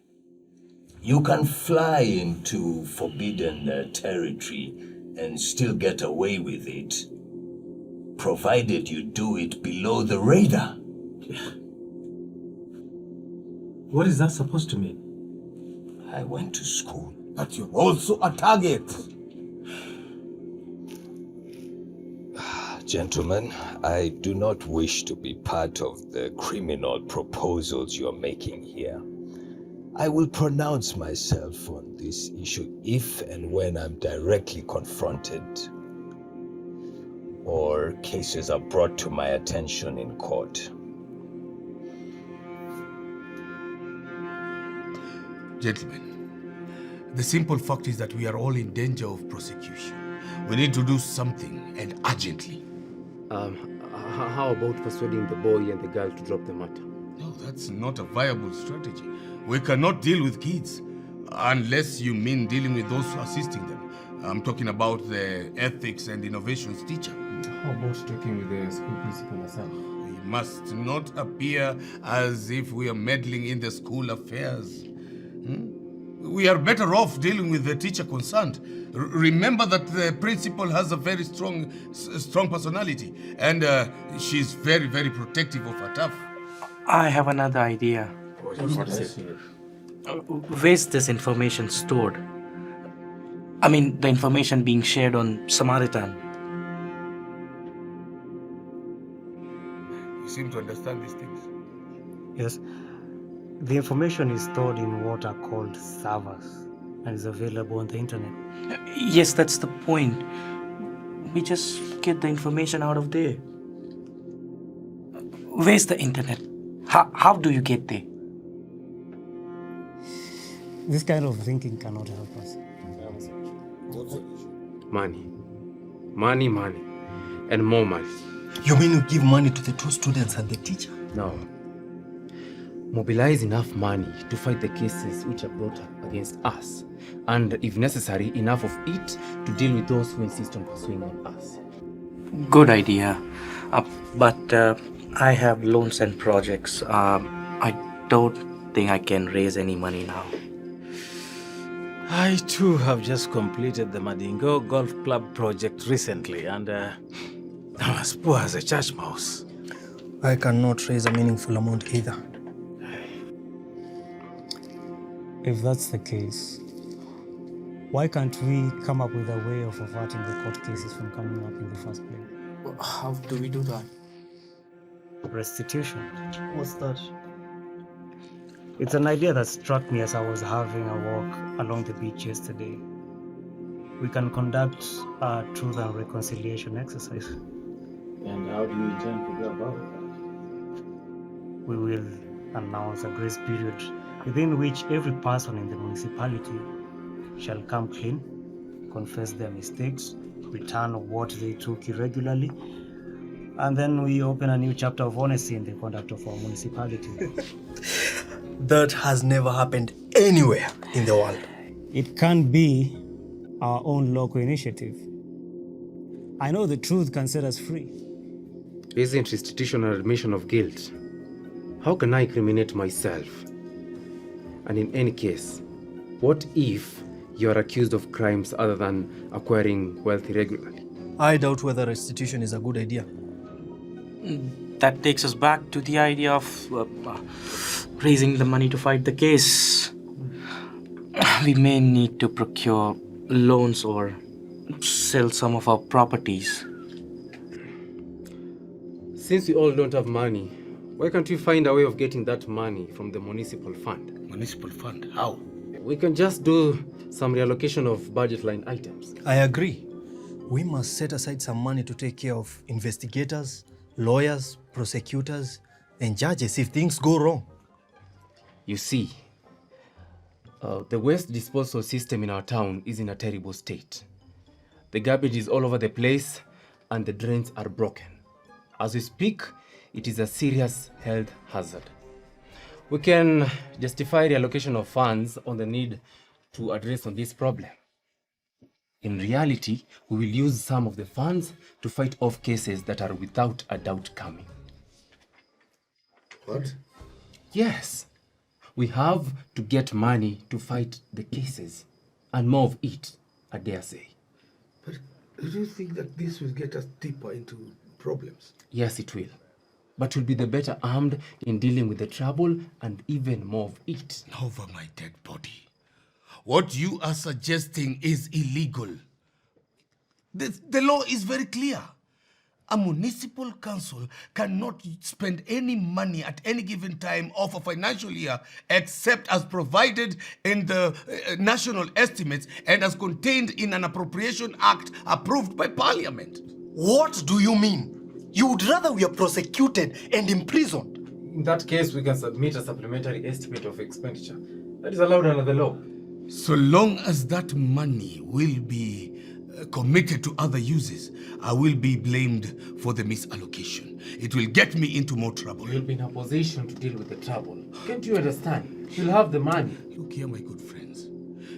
You can fly into forbidden territory and still get away with it, provided you do it below the radar. What is that supposed to mean? I went to school. But you're also a target. Gentlemen, I do not wish to be part of the criminal proposals you're making here. I will pronounce myself on this issue if and when I'm directly confronted or cases are brought to my attention in court. Gentlemen, the simple fact is that we are all in danger of prosecution. We need to do something, and urgently. How about persuading the boy and the girl to drop the matter? No, that's not a viable strategy. We cannot deal with kids unless you mean dealing with those assisting them. I'm talking about the ethics and innovations teacher. How about talking with the school principal herself? We must not appear as if we are meddling in the school affairs. We are better off dealing with the teacher concerned. Remember that the principal has a very strong personality, and she's very, very protective of her staff. I have another idea. What is it? Where's this information stored? I mean, the information being shared on Samaritan. You seem to understand these things. Yes. The information is stored in what are called servers and is available on the internet. Yes, that's the point. We just get the information out of there. Where's the internet? How do you get there? This kind of thinking cannot help us. Money. Money, money. And more money. You mean you give money to the two students and the teacher? No. Mobilize enough money to fight the cases which are brought up against us. And if necessary, enough of it to deal with those who insist on pursuing on us. Good idea. But I have loans and projects. I don't think I can raise any money now. I too have just completed the Madingo Golf Club project recently, and I'm as poor as a church mouse. I cannot raise a meaningful amount either. If that's the case, why can't we come up with a way of averting the court cases from coming up in the first place? How do we do that? Restitution. What's that? It's an idea that struck me as I was having a walk along the beach yesterday. We can conduct a truth and reconciliation exercise. And how do you intend to go about that? We will announce a grace period within which every person in the municipality shall come clean, confess their mistakes, return what they took irregularly, and then we open a new chapter of honesty in the conduct of our municipality. That has never happened anywhere in the world. It can be our own local initiative. I know the truth can set us free. Isn't restitution an admission of guilt? How can I criminate myself? And in any case, what if you are accused of crimes other than acquiring wealth irregularly? I doubt whether restitution is a good idea. That takes us back to the idea of raising the money to fight the case. We may need to procure loans or sell some of our properties. Since we all don't have money, why can't we find a way of getting that money from the municipal fund? Municipal fund? How? We can just do some reallocation of budget line items. I agree. We must set aside some money to take care of investigators, lawyers, prosecutors, and judges if things go wrong. You see, the waste disposal system in our town is in a terrible state. The garbage is all over the place and the drains are broken. As we speak, it is a serious health hazard. We can justify the allocation of funds on the need to address on this problem. In reality, we will use some of the funds to fight off cases that are without a doubt coming. What? Yes. We have to get money to fight the cases, and more of it, I dare say. But do you think that this will get us deeper into problems? Yes, it will. But we'll be the better armed in dealing with the trouble and even more of it. Over my dead body. What you are suggesting is illegal. The law is very clear. A municipal council cannot spend any money at any given time of a financial year except as provided in the national estimates and as contained in an appropriation act approved by Parliament. What do you mean? You would rather we are prosecuted and imprisoned? In that case, we can submit a supplementary estimate of expenditure. That is allowed under the law. So long as that money will be committed to other uses, I will be blamed for the misallocation. It will get me into more trouble. You'll be in a position to deal with the trouble. Can't you understand? You'll have the money. Look here, my good friends.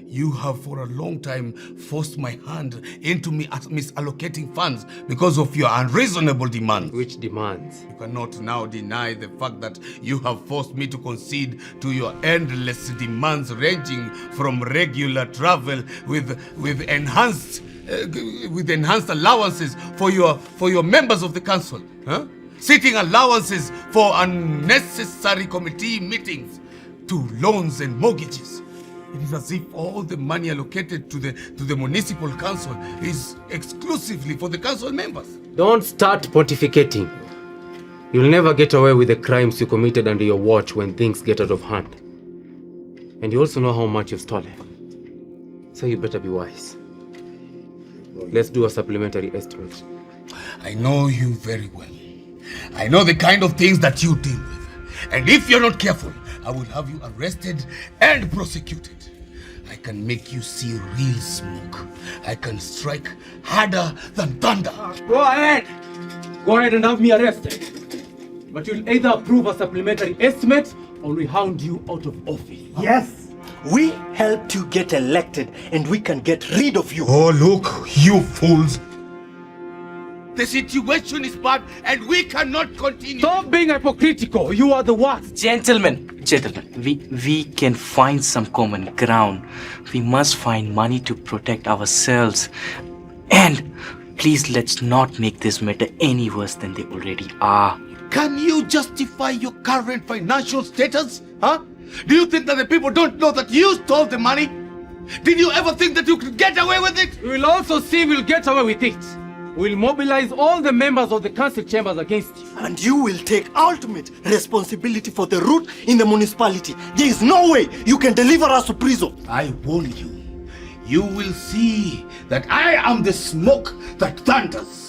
You have for a long time forced my hand into misallocating funds because of your unreasonable demands. Which demands? You cannot now deny the fact that you have forced me to concede to your endless demands, ranging from regular travel with enhanced allowances for your members of the council, sitting allowances for unnecessary committee meetings, to loans and mortgages. It is as if all the money allocated to the municipal council is exclusively for the council members. Don't start pontificating. You'll never get away with the crimes you committed under your watch when things get out of hand. And you also know how much you've stolen. So you better be wise. Let's do a supplementary estimate. I know you very well. I know the kind of things that you deal with. And if you're not careful, I will have you arrested and prosecuted. I can make you see real smoke. I can strike harder than thunder. Go ahead! Go ahead and have me arrested. But you'll either approve a supplementary estimate or we hound you out of office. Yes, we helped you get elected and we can get rid of you. Oh, look, you fools. The situation is bad and we cannot continue. Stop being hypocritical. You are the worst. Gentlemen, we can find some common ground. We must find money to protect ourselves. And please, let's not make this matter any worse than they already are. Can you justify your current financial status? Do you think that the people don't know that you stole the money? Did you ever think that you could get away with it? We'll also see we'll get away with it. We'll mobilize all the members of the council chambers against you. And you will take ultimate responsibility for the route in the municipality. There is no way you can deliver us to prison. I warn you, you will see that I am the smoke that thunders.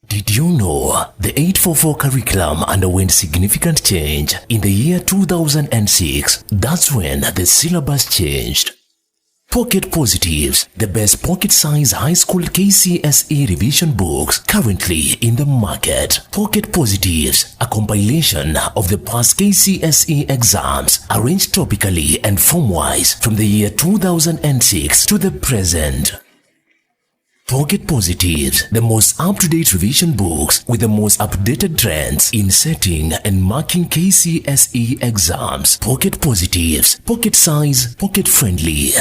Did you know the 844 curriculum underwent significant change in the year 2006? That's when the syllabus changed. Pocket Positives, the best pocket-size high school KCSE revision books currently in the market. Pocket Positives, a compilation of the past KCSE exams arranged topically and form-wise from the year 2006 to the present. Pocket Positives, the most up-to-date revision books with the most updated trends in setting and marking KCSE exams. Pocket Positives, pocket size, pocket friendly.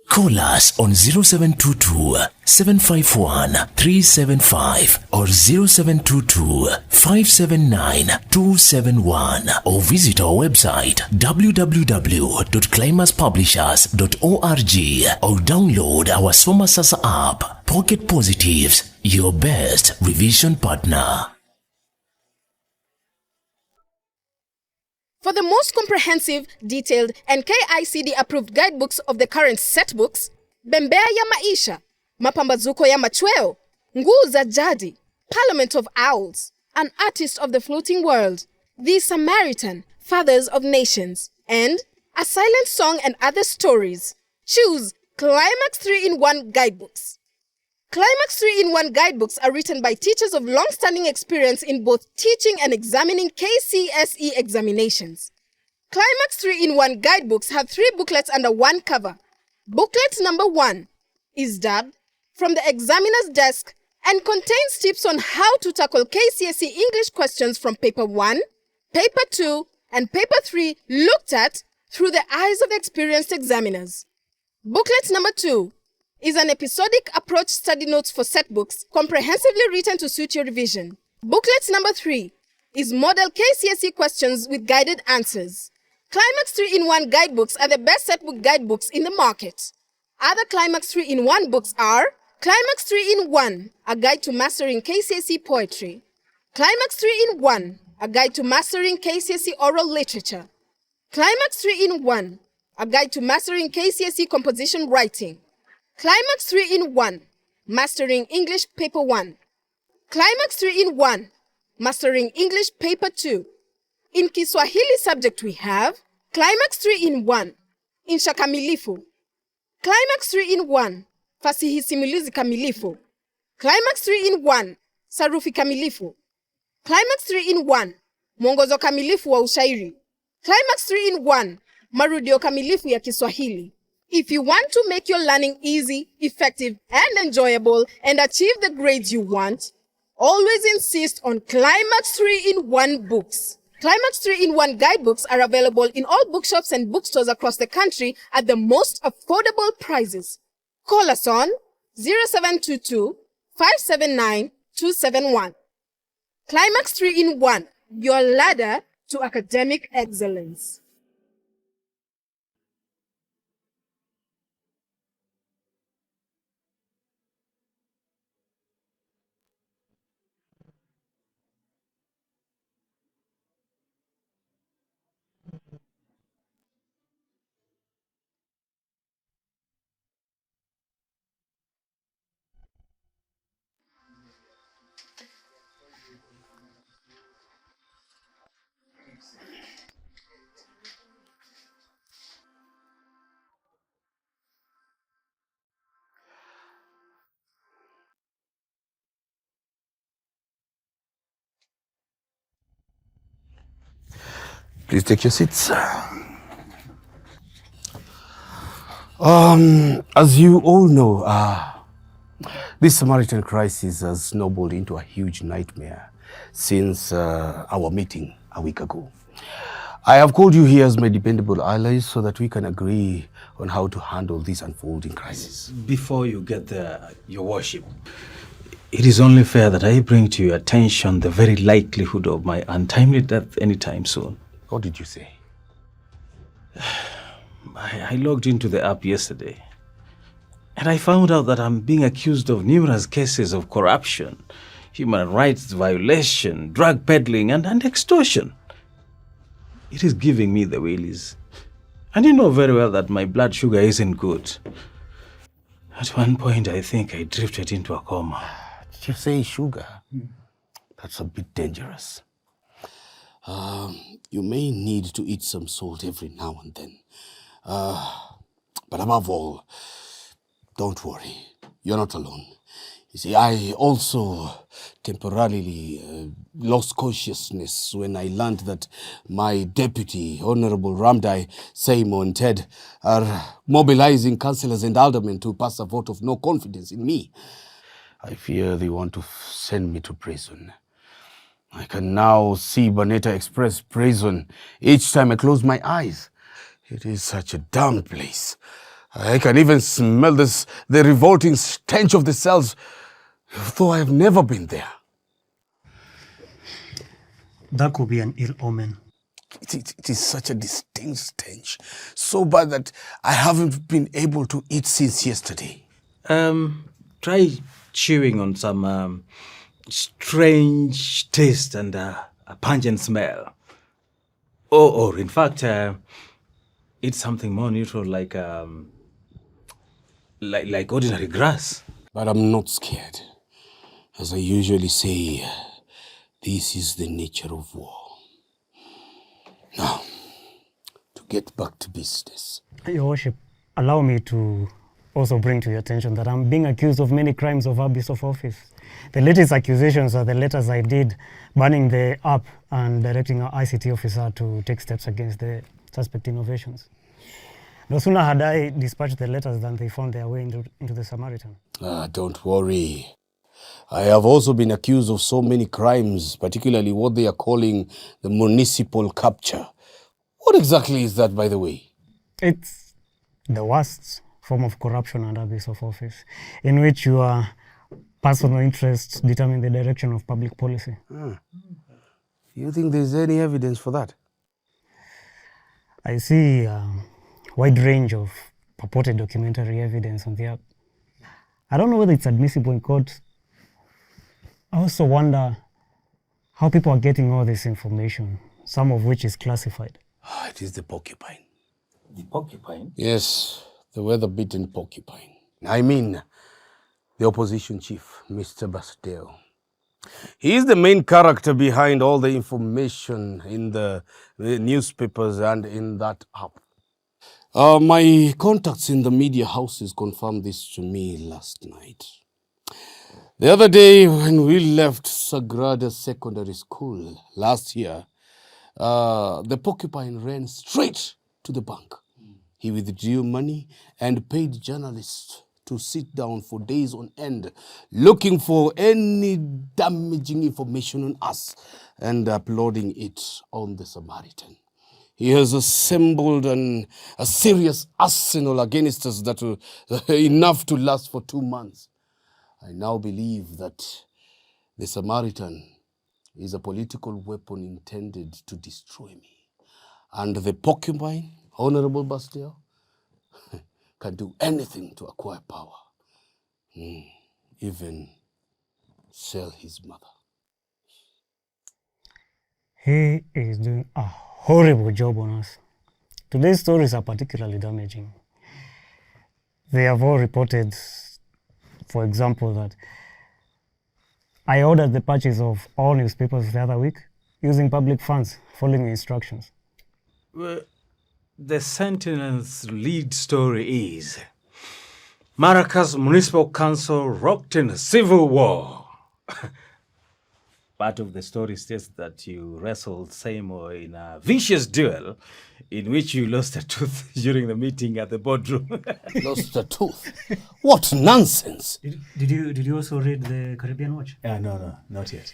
Call us on 0722-751-375 or 0722-579-271 or visit our website www.climaxpublishers.org or download our Soma Sasa app. Pocket Positives, your best revision partner. For the most comprehensive, detailed, and KICD-approved guidebooks of the current set books, Bembea ya Maisha, Mapambazuko ya Machweo, Nguu za Jadi, Parliament of Owls, An Artist of the Floating World, The Samaritan, Fathers of Nations, and A Silent Song and Other Stories, choose Climax 3-in-1 Guidebooks. Climax 3-in-1 Guidebooks are written by teachers of long-standing experience in both teaching and examining KCSE examinations. Climax 3-in-1 Guidebooks have 3 booklets under one cover. Booklet number 1 is dubbed From the Examiner's Desk and contains tips on how to tackle KCSE English questions from Paper 1, Paper 2, and Paper 3 looked at through the eyes of experienced examiners. Booklet number 2 is an episodic approach study notes for set books, comprehensively written to suit your revision. Booklet number 3 is model KCSE questions with guided answers. Climax 3-in-1 guidebooks are the best set book guidebooks in the market. Other Climax 3-in-1 books are Climax 3-in-1, a guide to mastering KCSE poetry. Climax 3-in-1, a guide to mastering KCSE oral literature. Climax 3-in-1, a guide to mastering KCSE composition writing. Climax 3-in-1, mastering English Paper 1. Climax 3-in-1, mastering English Paper 2. In Kiswahili subject we have Climax 3-in-1, insha kamilifu. Climax 3-in-1, fasihi simulizi kamilifu. Climax 3-in-1, sarufi kamilifu. Climax 3-in-1, mwongozo kamilifu wa ushairi. Climax 3-in-1, marudio kamilifu ya Kiswahili. If you want to make your learning easy, effective, and enjoyable and achieve the grades you want, always insist on Climax 3-in-1 books. Climax 3-in-1 guidebooks are available in all bookshops and bookstores across the country at the most affordable prices. Call us on 0722 579 271. Climax 3-in-1, your ladder to academic excellence. Please take your seats. As you all know, this Samaritan crisis has snowballed into a huge nightmare since our meeting a week ago. I have called you here as my dependable allies so that we can agree on how to handle this unfolding crisis. Before you get there, Your Worship, it is only fair that I bring to your attention the very likelihood of my untimely death anytime soon. What did you say? I logged into the app yesterday, and I found out that I'm being accused of numerous cases of corruption, human rights violation, drug peddling, and extortion. It is giving me the willies. And you know very well that my blood sugar isn't good. At one point, I think I drifted into a coma. Did you say sugar? That's a bit dangerous. You may need to eat some salt every now and then. But above all, don't worry. You're not alone. You see, I also temporarily lost consciousness when I learned that my deputy, Honorable Ramdai, Seimo and Ted are mobilizing councillors and aldermen to pass a vote of no confidence in me. I fear they want to send me to prison. I can now see Baneta Express prison each time I close my eyes. It is such a damn place. I can even smell the revolting stench of the cells, though I have never been there. That could be an ill omen. It is such a distinct stench, so bad that I haven't been able to eat since yesterday. Try chewing on some strange taste and a pungent smell. Or in fact, eat something more neutral like ordinary grass. But I'm not scared. As I usually say, this is the nature of war. Now, to get back to business. Your Worship, allow me to also bring to your attention that I'm being accused of many crimes of abuse of office. The latest accusations are the letters I did banning the app and directing our ICT officer to take steps against the suspect innovations. No sooner had I dispatched the letters than they found their way into the Samaritan. Don't worry. I have also been accused of so many crimes, particularly what they are calling the municipal capture. What exactly is that, by the way? It's the worst form of corruption and abuse of office, in which your personal interests determine the direction of public policy. You think there's any evidence for that? I see a wide range of purported documentary evidence on the app. I don't know whether it's admissible in court. I also wonder how people are getting all this information, some of which is classified. It is the porcupine. The porcupine? Yes, the weather-beaten porcupine. I mean, the opposition chief, Mr. Basdeo. He is the main character behind all the information in the newspapers and in that app. My contacts in the media houses confirmed this to me last night. The other day when we left Sagrada Secondary School last year, the porcupine ran straight to the bank. He withdrew money and paid journalists to sit down for days on end, looking for any damaging information on us and uploading it on the Samaritan. He has assembled a serious arsenal against us that will enough to last for 2 months. I now believe that the Samaritan is a political weapon intended to destroy me. And the porcupine, Honorable Basdeo, can do anything to acquire power. Even sell his mother. He is doing a horrible job on us. Today's stories are particularly damaging. They have all reported, for example, that I ordered the purchase of all newspapers the other week using public funds, following instructions. Well, the Sentinel's lead story is Maracas Municipal Council rocked in a civil war. Part of the story states that you wrestled Seymour in a vicious duel in which you lost a tooth during the meeting at the boardroom. Lost a tooth? What nonsense! Did you also read the Caribbean Watch? No, not yet.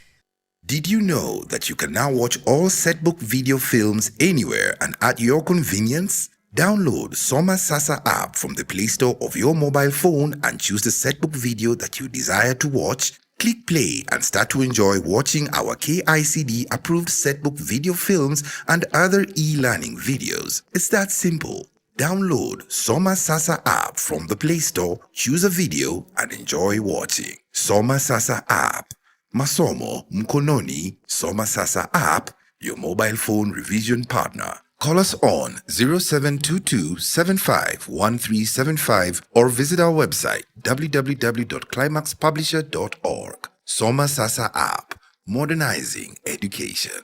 Did you know that you can now watch all setbook video films anywhere and at your convenience? Download Soma Sasa app from the Play Store of your mobile phone and choose the setbook video that you desire to watch. Click play and start to enjoy watching our KICD approved setbook video films and other e-learning videos. It's that simple. Download Soma Sasa app from the Play Store, choose a video and enjoy watching. Soma Sasa app. Masomo Mkononi. Soma Sasa app, your mobile phone revision partner. Call us on 0722-751375 or visit our website www.climaxpublisher.org. Soma Sasa app, modernizing education.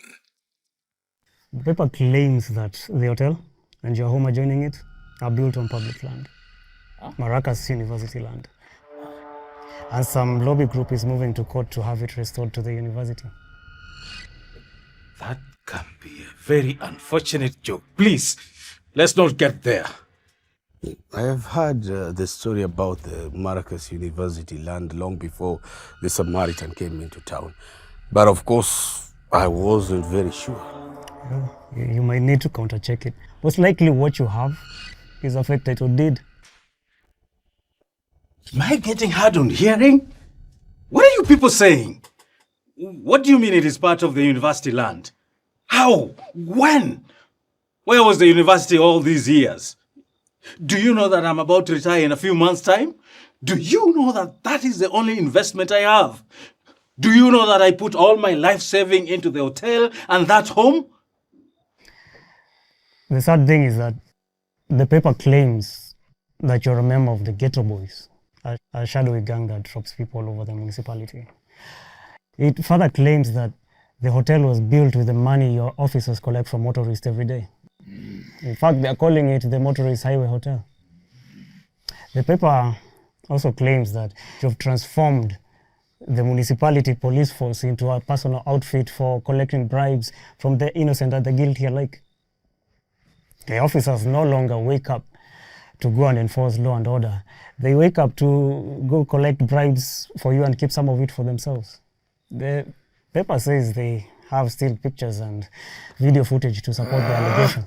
The paper claims that the hotel and your home adjoining it are built on public land, Maracas University land. And some lobby group is moving to court to have it restored to the university. That can be a very unfortunate joke. Please, let's not get there. I have heard the story about the Maracas University land long before the Samaritan came into town. But of course, I wasn't very sure. Well, you might need to counter-check it. Most likely what you have is affected or did. Am I getting hard on hearing? What are you people saying? What do you mean it is part of the university land? How? When? Where was the university all these years? Do you know that I'm about to retire in a few months' time? Do you know that that is the only investment I have? Do you know that I put all my life saving into the hotel and that home? The sad thing is that the paper claims that you're a member of the Ghetto Boys, a shadowy gang that drops people all over the municipality. It further claims that the hotel was built with the money your officers collect from motorists every day. In fact, they are calling it the Motorist Highway Hotel. The paper also claims that you've transformed the municipality police force into a personal outfit for collecting bribes from the innocent and the guilty alike. The officers no longer wake up to go and enforce law and order. They wake up to go collect bribes for you and keep some of it for themselves. The paper says they have still pictures and video footage to support the allegation.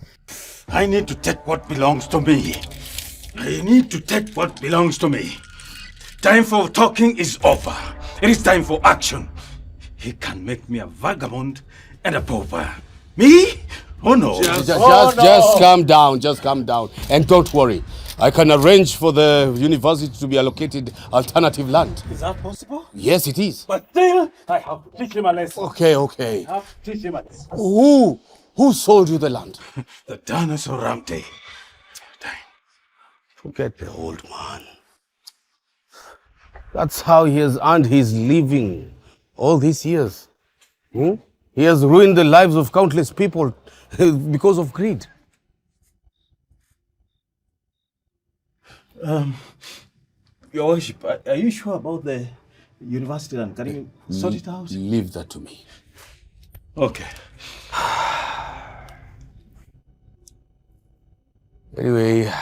I need to take what belongs to me. I need to take what belongs to me. Time for talking is over. It is time for action. He can make me a vagabond and a pauper. Me? Oh no. Just calm down, just calm down. And don't worry. I can arrange for the university to be allocated alternative land. Is that possible? Yes, it is. But still, I have to teach him a lesson. Okay. I have to teach him a lesson. Who Who sold you the land? The dinosaur Ramte. Forget the old man. That's how he has earned his living all these years. He has ruined the lives of countless people because of greed. Your Worship, are you sure about the university land? Can you sort it out? Leave that to me. Okay. Anyway,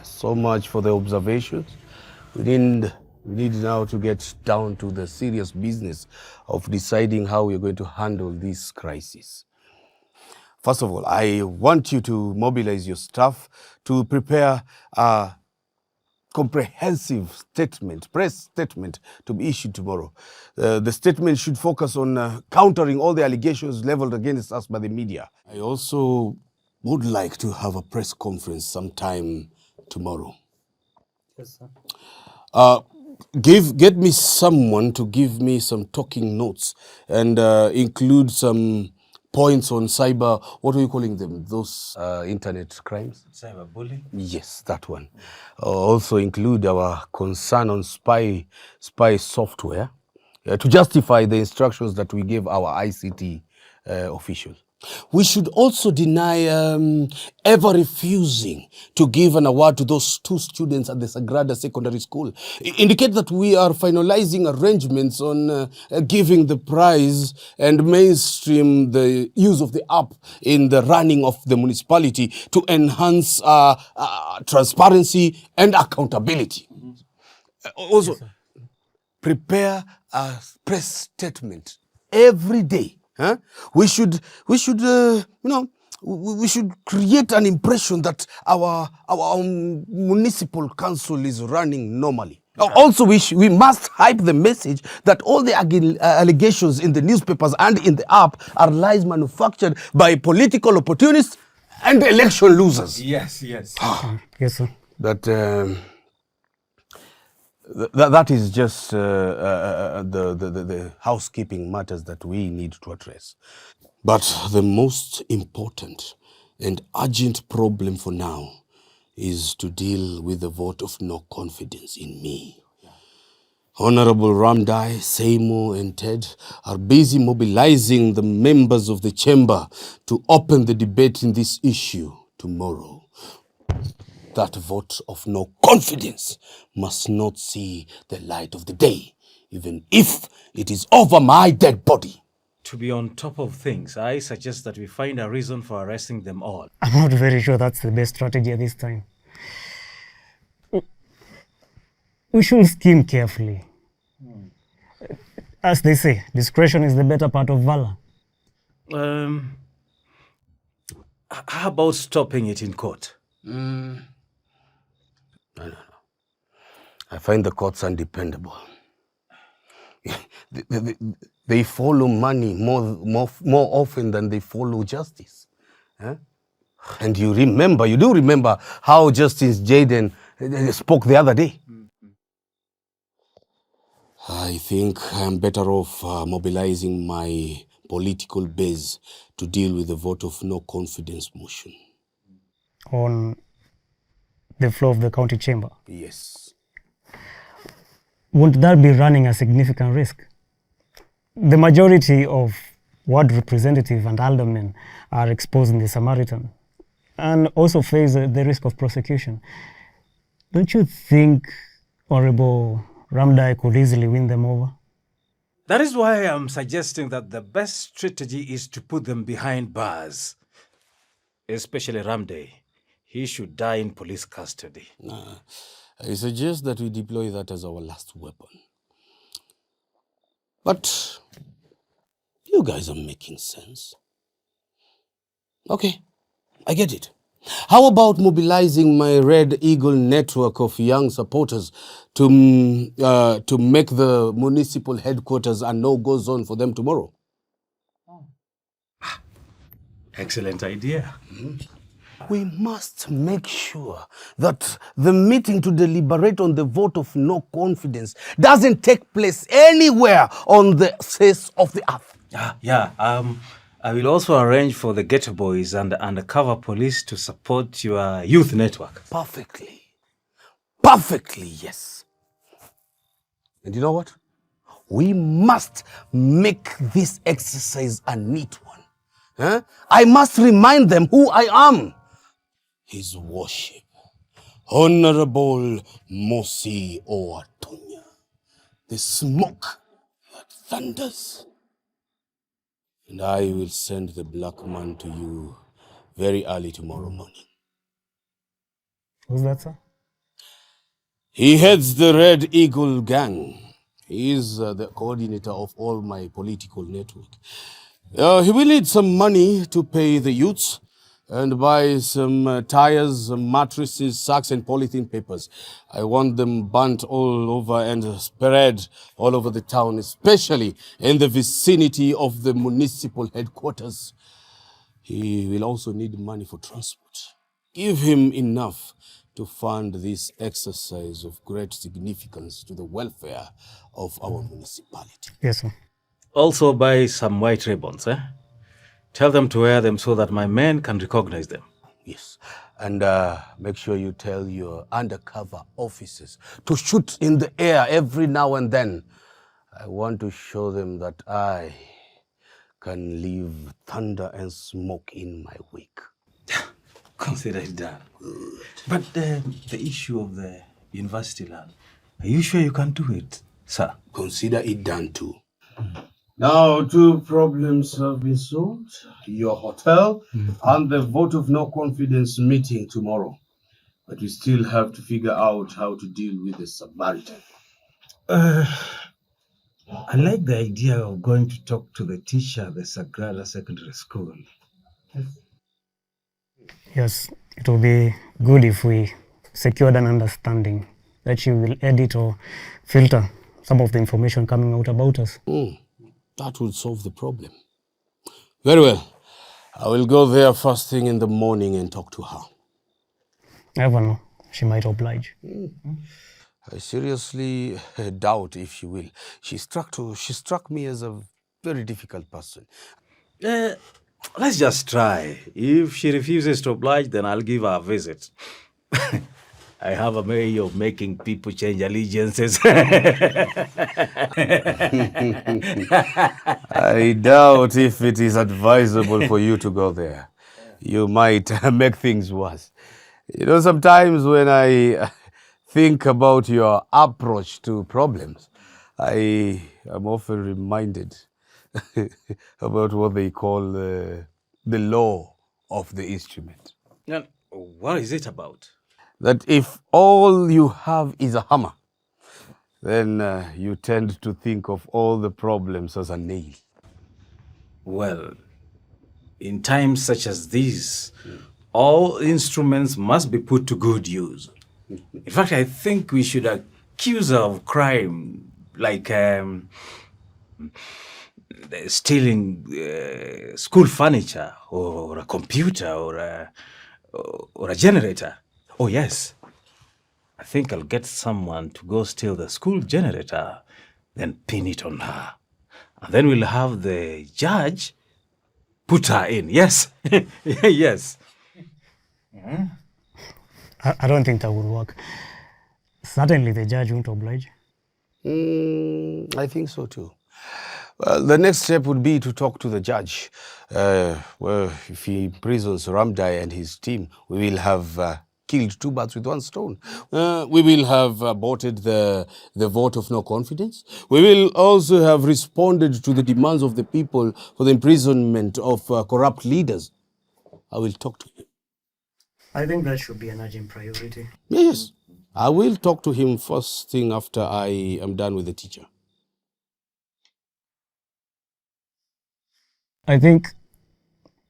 so much for the observations. We need now to get down to the serious business of deciding how we're going to handle this crisis. First of all, I want you to mobilize your staff to prepare a comprehensive statement, press statement, to be issued tomorrow. The statement should focus on countering all the allegations leveled against us by the media. I also would like to have a press conference sometime tomorrow. Yes, sir. Get me someone to give me some talking notes and include some points on cyber, what are you calling them? Those internet crimes? Cyberbullying? Yes, that one. Also include our concern on spy software to justify the instructions that we gave our ICT officials. We should also deny ever refusing to give an award to those 2 students at the Sagrada Secondary School. Indicate that we are finalizing arrangements on giving the prize and mainstream the use of the app in the running of the municipality to enhance transparency and accountability. Also, prepare a press statement every day. We should create an impression that our municipal council is running normally. Also, we must hype the message that all the allegations in the newspapers and in the app are lies manufactured by political opportunists and election losers. Yes. Yes, sir. That is just the housekeeping matters that we need to address. But the most important and urgent problem for now is to deal with the vote of no confidence in me. Honorable Ramdai, Seymour and Ted are busy mobilizing the members of the chamber to open the debate in this issue tomorrow. That vote of no confidence must not see the light of the day, even if it is over my dead body. To be on top of things, I suggest that we find a reason for arresting them all. I'm not very sure that's the best strategy at this time. We should scheme carefully. As they say, discretion is the better part of valor. How about stopping it in court? No. I find the courts undependable. They follow money more often than they follow justice. And you do remember how Justice Jaden spoke the other day. I think I'm better off mobilizing my political base to deal with the vote of no confidence motion. On the floor of the county chamber? Yes. Won't that be running a significant risk? The majority of ward representatives and aldermen are exposed in the Samaritan and also face the risk of prosecution. Don't you think Honorable Ramdai could easily win them over? That is why I'm suggesting that the best strategy is to put them behind bars, especially Ramdai. He should die in police custody. I suggest that we deploy that as our last weapon. But you guys are making sense. Okay, I get it. How about mobilizing my Red Eagle network of young supporters to make the municipal headquarters a no-go zone for them tomorrow? Excellent idea. We must make sure that the meeting to deliberate on the vote of no confidence doesn't take place anywhere on the face of the earth. I will also arrange for the ghetto boys and the undercover police to support your youth network. Perfectly. Perfectly, yes. And you know what? We must make this exercise a neat one. Huh? I must remind them who I am. His worship, Honorable Mosi Oatonya, the smoke that thunders. And I will send the black man to you very early tomorrow morning. Who's that, sir? He heads the Red Eagle Gang. He is the coordinator of all my political network. He will need some money to pay the youths and buy some tires, some mattresses, sacks, and polythene papers. I want them burnt all over and spread all over the town, especially in the vicinity of the municipal headquarters. He will also need money for transport. Give him enough to fund this exercise of great significance to the welfare of our municipality. Yes, sir. Also buy some white ribbons, eh? Tell them to wear them so that my men can recognize them. Yes. And make sure you tell your undercover officers to shoot in the air every now and then. I want to show them that I can leave thunder and smoke in my wake. Consider it done. But the issue of the university land, are you sure you can do it, sir? Consider it done too. Now, 2 problems have been solved. Your hotel and the vote of no confidence meeting tomorrow. But we still have to figure out how to deal with the Samaritan. I like the idea of going to talk to the teacher at the Sagrada Secondary School. Yes, it will be good if we secured an understanding that she will edit or filter some of the information coming out about us. That would solve the problem. Very well. I will go there first thing in the morning and talk to her. I never know. She might oblige. I seriously doubt if she will. She struck me as a very difficult person. Let's just try. If she refuses to oblige, then I'll give her a visit. I have a way of making people change allegiances. I doubt if it is advisable for you to go there. You might make things worse. You know, sometimes when I think about your approach to problems, I am often reminded about what they call the law of the instrument. And what is it about? That if all you have is a hammer, then you tend to think of all the problems as a nail. Well, in times such as these, all instruments must be put to good use. In fact, I think we should accuse her of crime, like stealing school furniture, or a computer, or a generator. Oh yes, I think I'll get someone to go steal the school generator, then pin it on her. And then we'll have the judge put her in. Yes, yes. I don't think that would work. Certainly the judge won't oblige. I think so too. Well, the next step would be to talk to the judge. Well, if he imprisons Ramdai and his team, we will have killed 2 birds with 1 stone. We will have aborted the vote of no confidence. We will also have responded to the demands of the people for the imprisonment of corrupt leaders. I will talk to him. I think that should be an urgent priority. Yes, I will talk to him first thing after I am done with the teacher. I think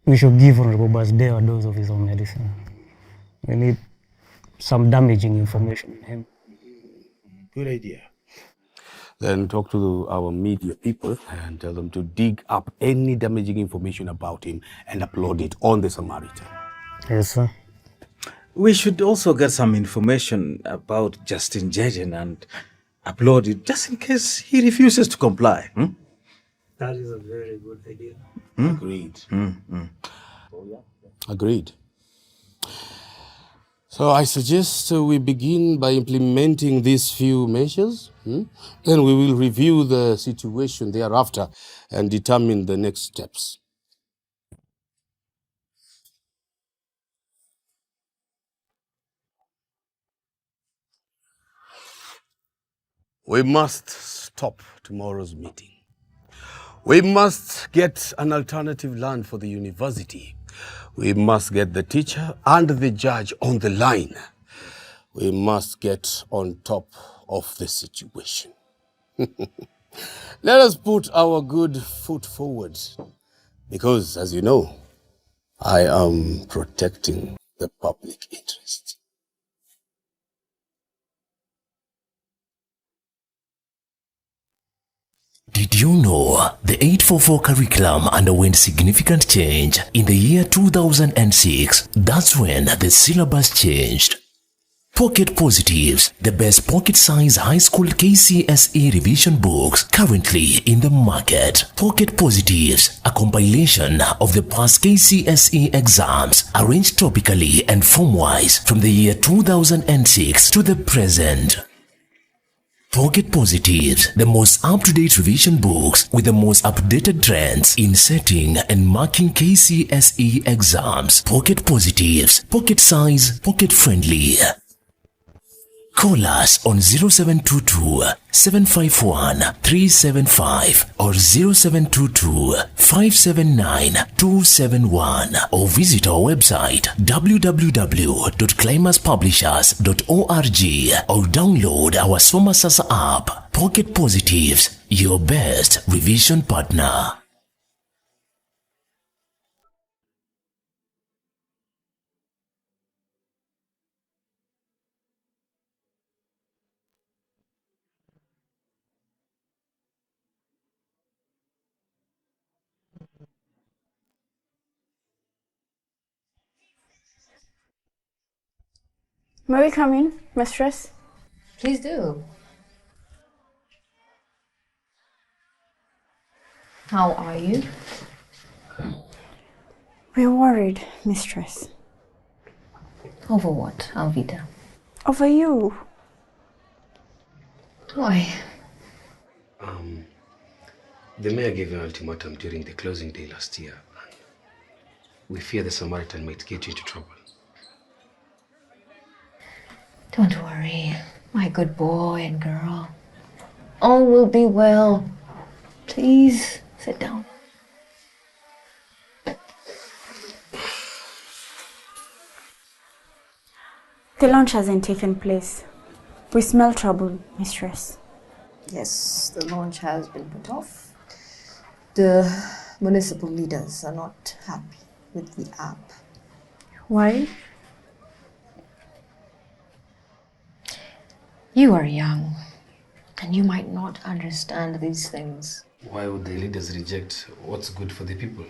we should give Honorable Basdeo a dose of his own medicine. We need some damaging information in him. Good idea. Then talk to our media people and tell them to dig up any damaging information about him and upload it on the Samaritan. Yes, sir. We should also get some information about Justin Jaden and upload it just in case he refuses to comply. That is a very good idea. Agreed. Agreed. So I suggest we begin by implementing these few measures. Then we will review the situation thereafter and determine the next steps. We must stop tomorrow's meeting. We must get an alternative land for the university. We must get the teacher and the judge on the line. We must get on top of the situation. Let us put our good foot forward because, as you know, I am protecting the public interest. Did you know the 844 curriculum underwent significant change in the year 2006? That's when the syllabus changed. Pocket Positives, the best pocket-size high school KCSE revision books currently in the market. Pocket Positives, a compilation of the past KCSE exams arranged topically and form-wise from the year 2006 to the present. Pocket Positives, the most up-to-date revision books with the most updated trends in setting and marking KCSE exams. Pocket Positives, pocket size, pocket friendly. Call us on 0722-751-375 or 0722-579-271 or visit our website www.climaxpublishers.org or download our Soma Sasa app. Pocket Positives, your best revision partner. May we come in, mistress? Please do. How are you? We're worried, mistress. Over what, Alvida? Over you. Why? The mayor gave an ultimatum during the closing day last year. We fear the Samaritan might get you into trouble. Don't worry, my good boy and girl. All will be well. Please sit down. The launch hasn't taken place. We smell trouble, mistress. Yes, the launch has been put off. The municipal leaders are not happy with the app. Why? You are young, and you might not understand these things. Why would the leaders reject what's good for the people?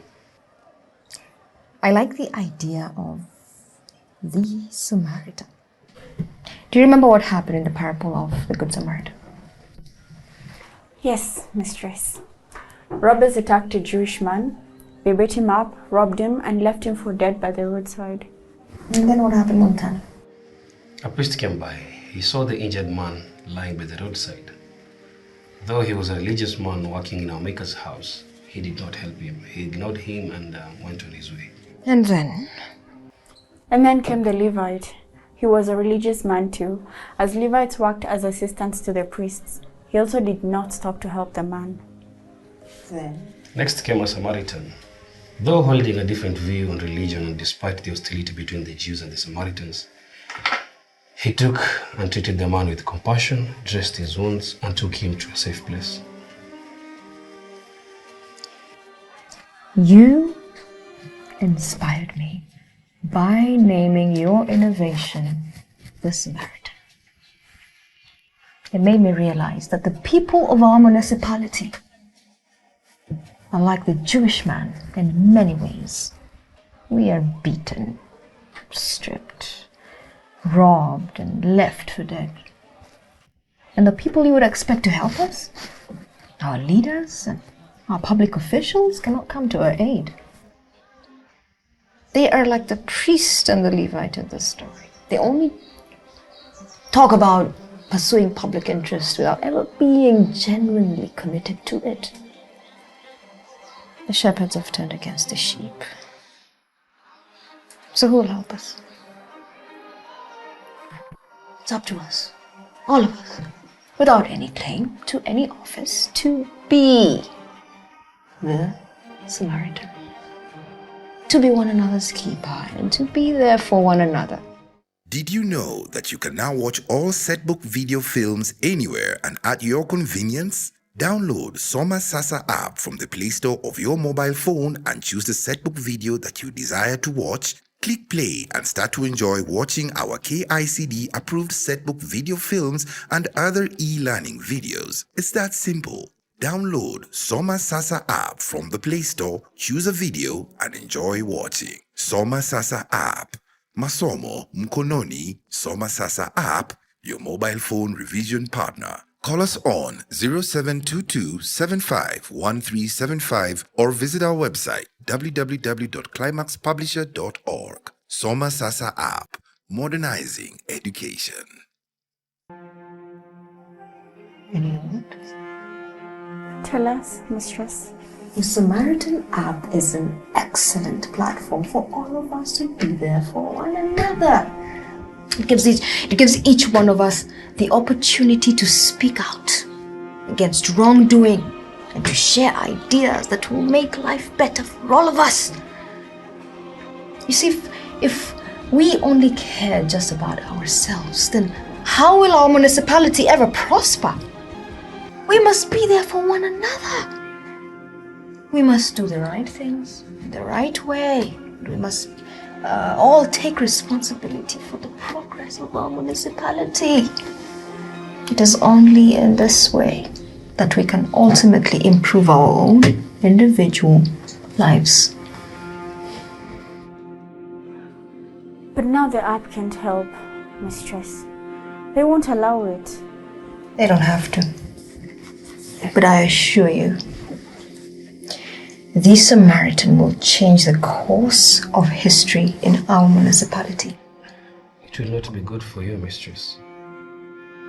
I like the idea of the Samaritan. Do you remember what happened in the parable of the Good Samaritan? Yes, mistress. Robbers attacked a Jewish man. They beat him up, robbed him, and left him for dead by the roadside. And then what happened, Montana? A priest came by. He saw the injured man lying by the roadside. Though he was a religious man working in our maker's house, he did not help him. He ignored him and went on his way. And then? And then came the Levite. He was a religious man too, as Levites worked as assistants to the priests. He also did not stop to help the man. Then? Next came a Samaritan. Though holding a different view on religion and despite the hostility between the Jews and the Samaritans, he took and treated the man with compassion, dressed his wounds, and took him to a safe place. You inspired me by naming your innovation the Samaritan. It made me realize that the people of our municipality are like the Jewish man in many ways. We are beaten, stripped, robbed, and left for dead. And the people you would expect to help us, our leaders and Our public officials cannot come to our aid. They are like the priest and the Levite in this story. They only talk about pursuing public interest without ever being genuinely committed to it. The shepherds have turned against the sheep. So who will help us? It's up to us, all of us, without any claim to any office, to be the Samaritan, to be one another's keeper, and to be there for one another. Did you know that you can now watch all setbook video films anywhere and at your convenience? Download Soma Sasa app from the Play Store of your mobile phone and choose the setbook video that you desire to watch. Click play and start to enjoy watching our KICD approved setbook video films and other e-learning videos. It's that simple. Download Soma Sasa app from the Play Store, choose a video and enjoy watching. Soma Sasa app. Masomo Mkononi. Soma Sasa app, your mobile phone revision partner. Call us on 0722-751375 or visit our website www.climaxpublisher.org. Soma Sasa app, modernizing education. Tell us, Mistress. The Samaritan app is an excellent platform for all of us to be there for one another. It gives each one of us the opportunity to speak out against wrongdoing and to share ideas that will make life better for all of us. You see, if we only care just about ourselves, then how will our municipality ever prosper? We must be there for one another. We must do the right things the right way. We must all take responsibility for the progress of our municipality. It is only in this way that we can ultimately improve our own individual lives. But now the app can't help, Mistress. They won't allow it. They don't have to. But I assure you, the Samaritan will change the course of history in our municipality. It will not be good for you, Mistress.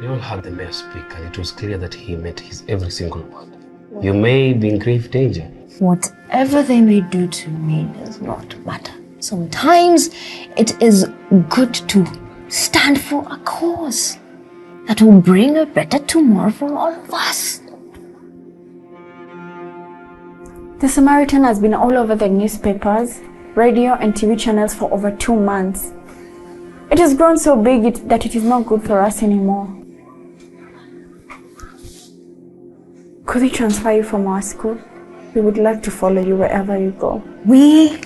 You all heard the mayor speak, and it was clear that he meant his every single word. You may be in grave danger. Whatever they may do to me does not matter. Sometimes it is good to stand for a cause that will bring a better tomorrow for all of us. The Samaritan has been all over the newspapers, radio and TV channels for over 2 months. It has grown so big that it is not good for us anymore. Could we transfer you from our school? We would like to follow you wherever you go. We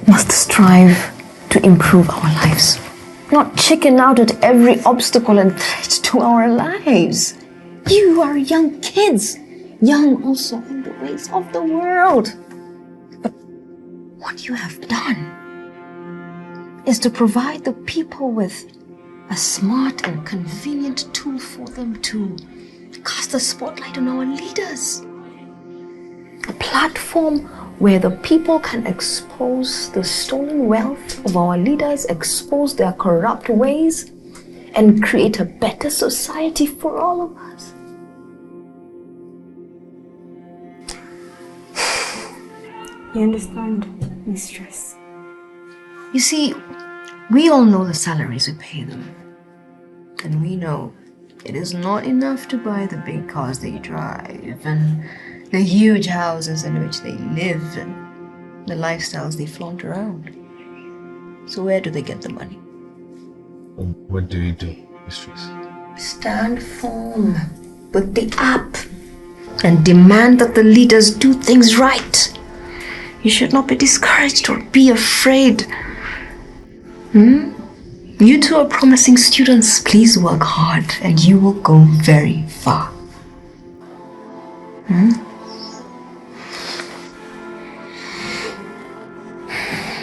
must strive to improve our lives, not chicken out at every obstacle and threat to our lives. You are young kids, young also in the ways of the world. But what you have done is to provide the people with a smart and convenient tool for them to cast a spotlight on our leaders. A platform where the people can expose the stolen wealth of our leaders, expose their corrupt ways, and create a better society for all of us. You understand, Mistress? You see, we all know the salaries we pay them. And we know it is not enough to buy the big cars they drive and the huge houses in which they live and the lifestyles they flaunt around. So where do they get the money? What do you do, Mistress? Stand firm with the app and demand that the leaders do things right. You should not be discouraged or be afraid. You two are promising students. Please work hard and you will go very far.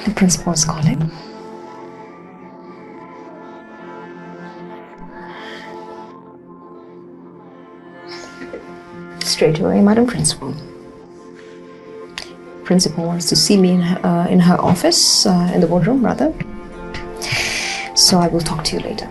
The principal is calling. Straight away, Madam Principal. principal wants to see me in her office, in the boardroom, rather. So I will talk to you later.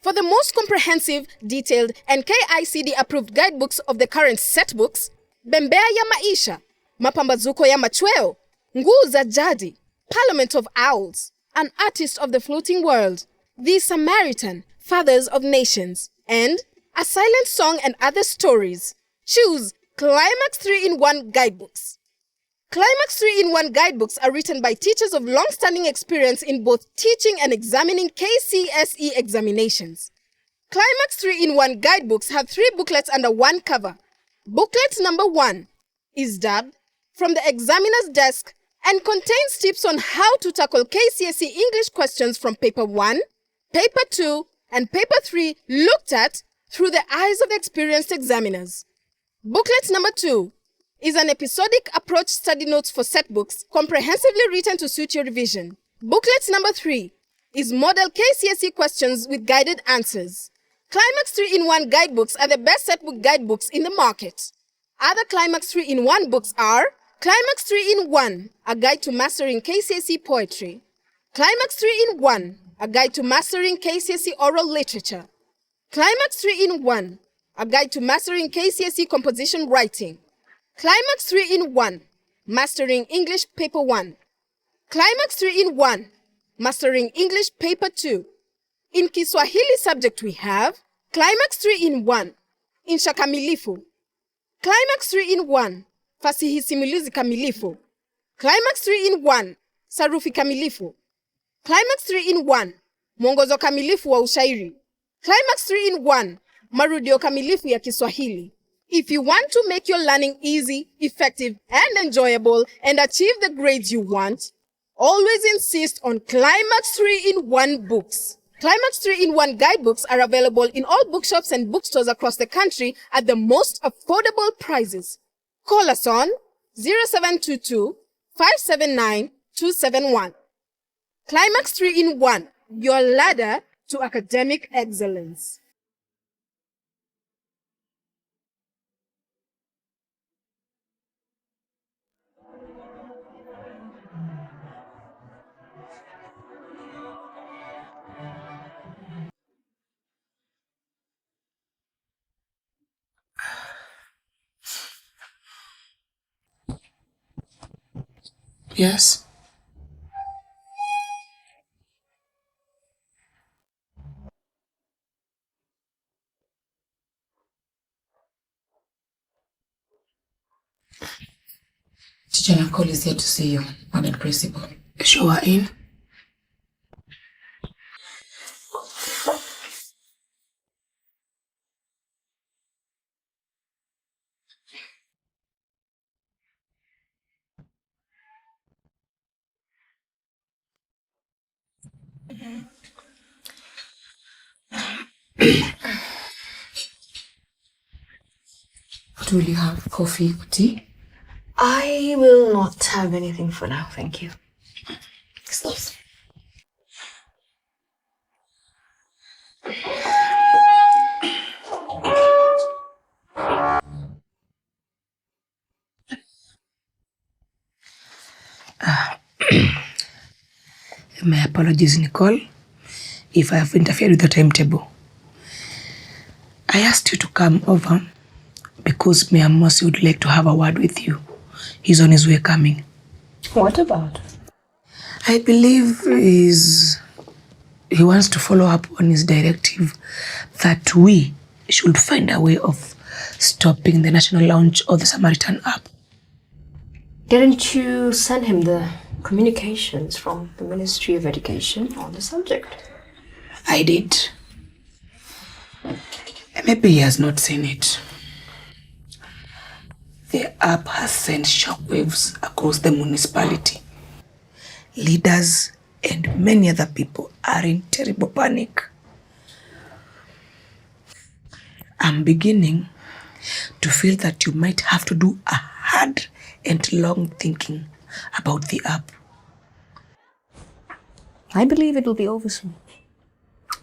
For the most comprehensive, detailed, and KICD-approved guidebooks of the current set books, Bembea ya Maisha, Mapambazuko ya Machweo, Nguu za Jadi, Parliament of Owls, An Artist of the Floating World, The Samaritan, Fathers of Nations, and A Silent Song and Other Stories, choose Climax 3-in-1 Guidebooks. Climax 3-in-1 guidebooks are written by teachers of long-standing experience in both teaching and examining KCSE examinations. Climax 3-in-1 guidebooks have 3 booklets under one cover. Booklet number 1 is dubbed From the Examiner's Desk and contains tips on how to tackle KCSE English questions from Paper 1, Paper 2, and Paper 3 looked at through the eyes of experienced examiners. Booklet number 2 is an episodic approach study notes for set books, comprehensively written to suit your revision. Booklet number 3 is model KCSE questions with guided answers. Climax 3-in-1 guidebooks are the best set book guidebooks in the market. Other Climax 3-in-1 books are Climax 3-in-1, a guide to mastering KCSE poetry. Climax 3-in-1, a guide to mastering KCSE oral literature. Climax 3-in-1, a guide to mastering KCSE composition writing. Climax 3-in-1, Mastering English Paper 1. Climax 3-in-1, Mastering English Paper 2. In Kiswahili subject we have Climax 3-in-1, Insha Kamilifu. Climax 3-in-1, Fasihi Simulizi Kamilifu. Climax 3-in-1, Sarufi Kamilifu. Climax 3-in-1, Mwongozo Kamilifu wa Ushairi. Climax 3-in-1, Marudio Kamilifu ya Kiswahili. If you want to make your learning easy, effective, and enjoyable and achieve the grades you want, always insist on Climax 3-in-1 books. Climax 3-in-1 guidebooks are available in all bookshops and bookstores across the country at the most affordable prices. Call us on 0722 579 271. Climax 3-in-1, your ladder to academic excellence. Yes? Teacher Nicole is here to see you, Madam Principal. Show her in. What will you have? Coffee, tea? I will not have anything for now, thank you. Excuse. My apologies, Nicole, if I have interfered with the timetable. I asked you to come over because Mayor Mosi would like to have a word with you. He's on his way coming. What about? I believe he wants to follow up on his directive that we should find a way of stopping the national launch of the Samaritan app. Didn't you send him the communications from the Ministry of Education on the subject? I did. Maybe he has not seen it. The app has sent shockwaves across the municipality. Leaders and many other people are in terrible panic. I'm beginning to feel that you might have to do a hard and long thinking about the app. I believe it will be over soon.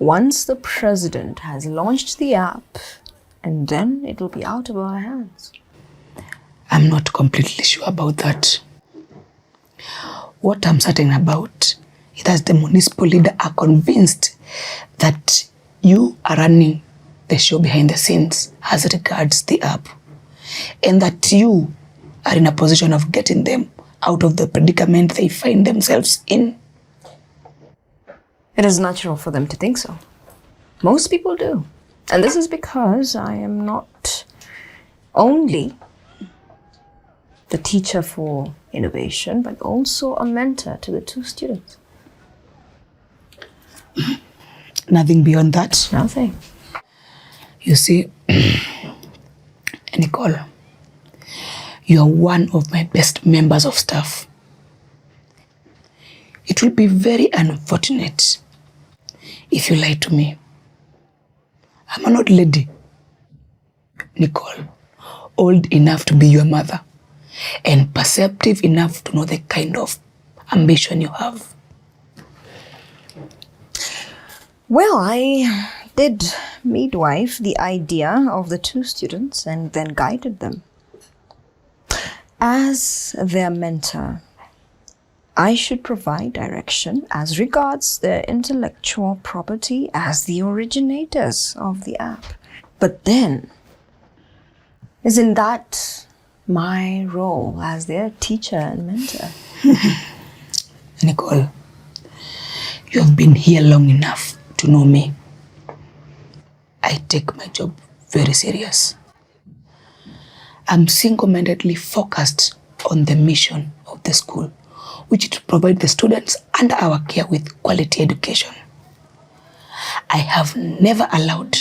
once the president has launched the app, and then it'll be out of our hands. I'm not completely sure about that. What I'm certain about is that the municipal leader are convinced that you are running the show behind the scenes as regards the app, and that you are in a position of getting them out of the predicament they find themselves in. It is natural for them to think so. Most people do. And this is because I am not only the teacher for innovation, but also a mentor to the two students. Nothing beyond that? Nothing. You see, Nicole, you are one of my best members of staff. It will be very unfortunate if you lie to me. I'm an old lady, Nicole, old enough to be your mother and perceptive enough to know the kind of ambition you have. Well, I did midwife the idea of the two students and then guided them. As their mentor, I should provide direction as regards their intellectual property as the originators of the app. But then, isn't that my role as their teacher and mentor? Nicole, you have been here long enough to know me. I take my job very serious. I'm single-mindedly focused on the mission of the school, which is to provide the students under our care with quality education. I have never allowed,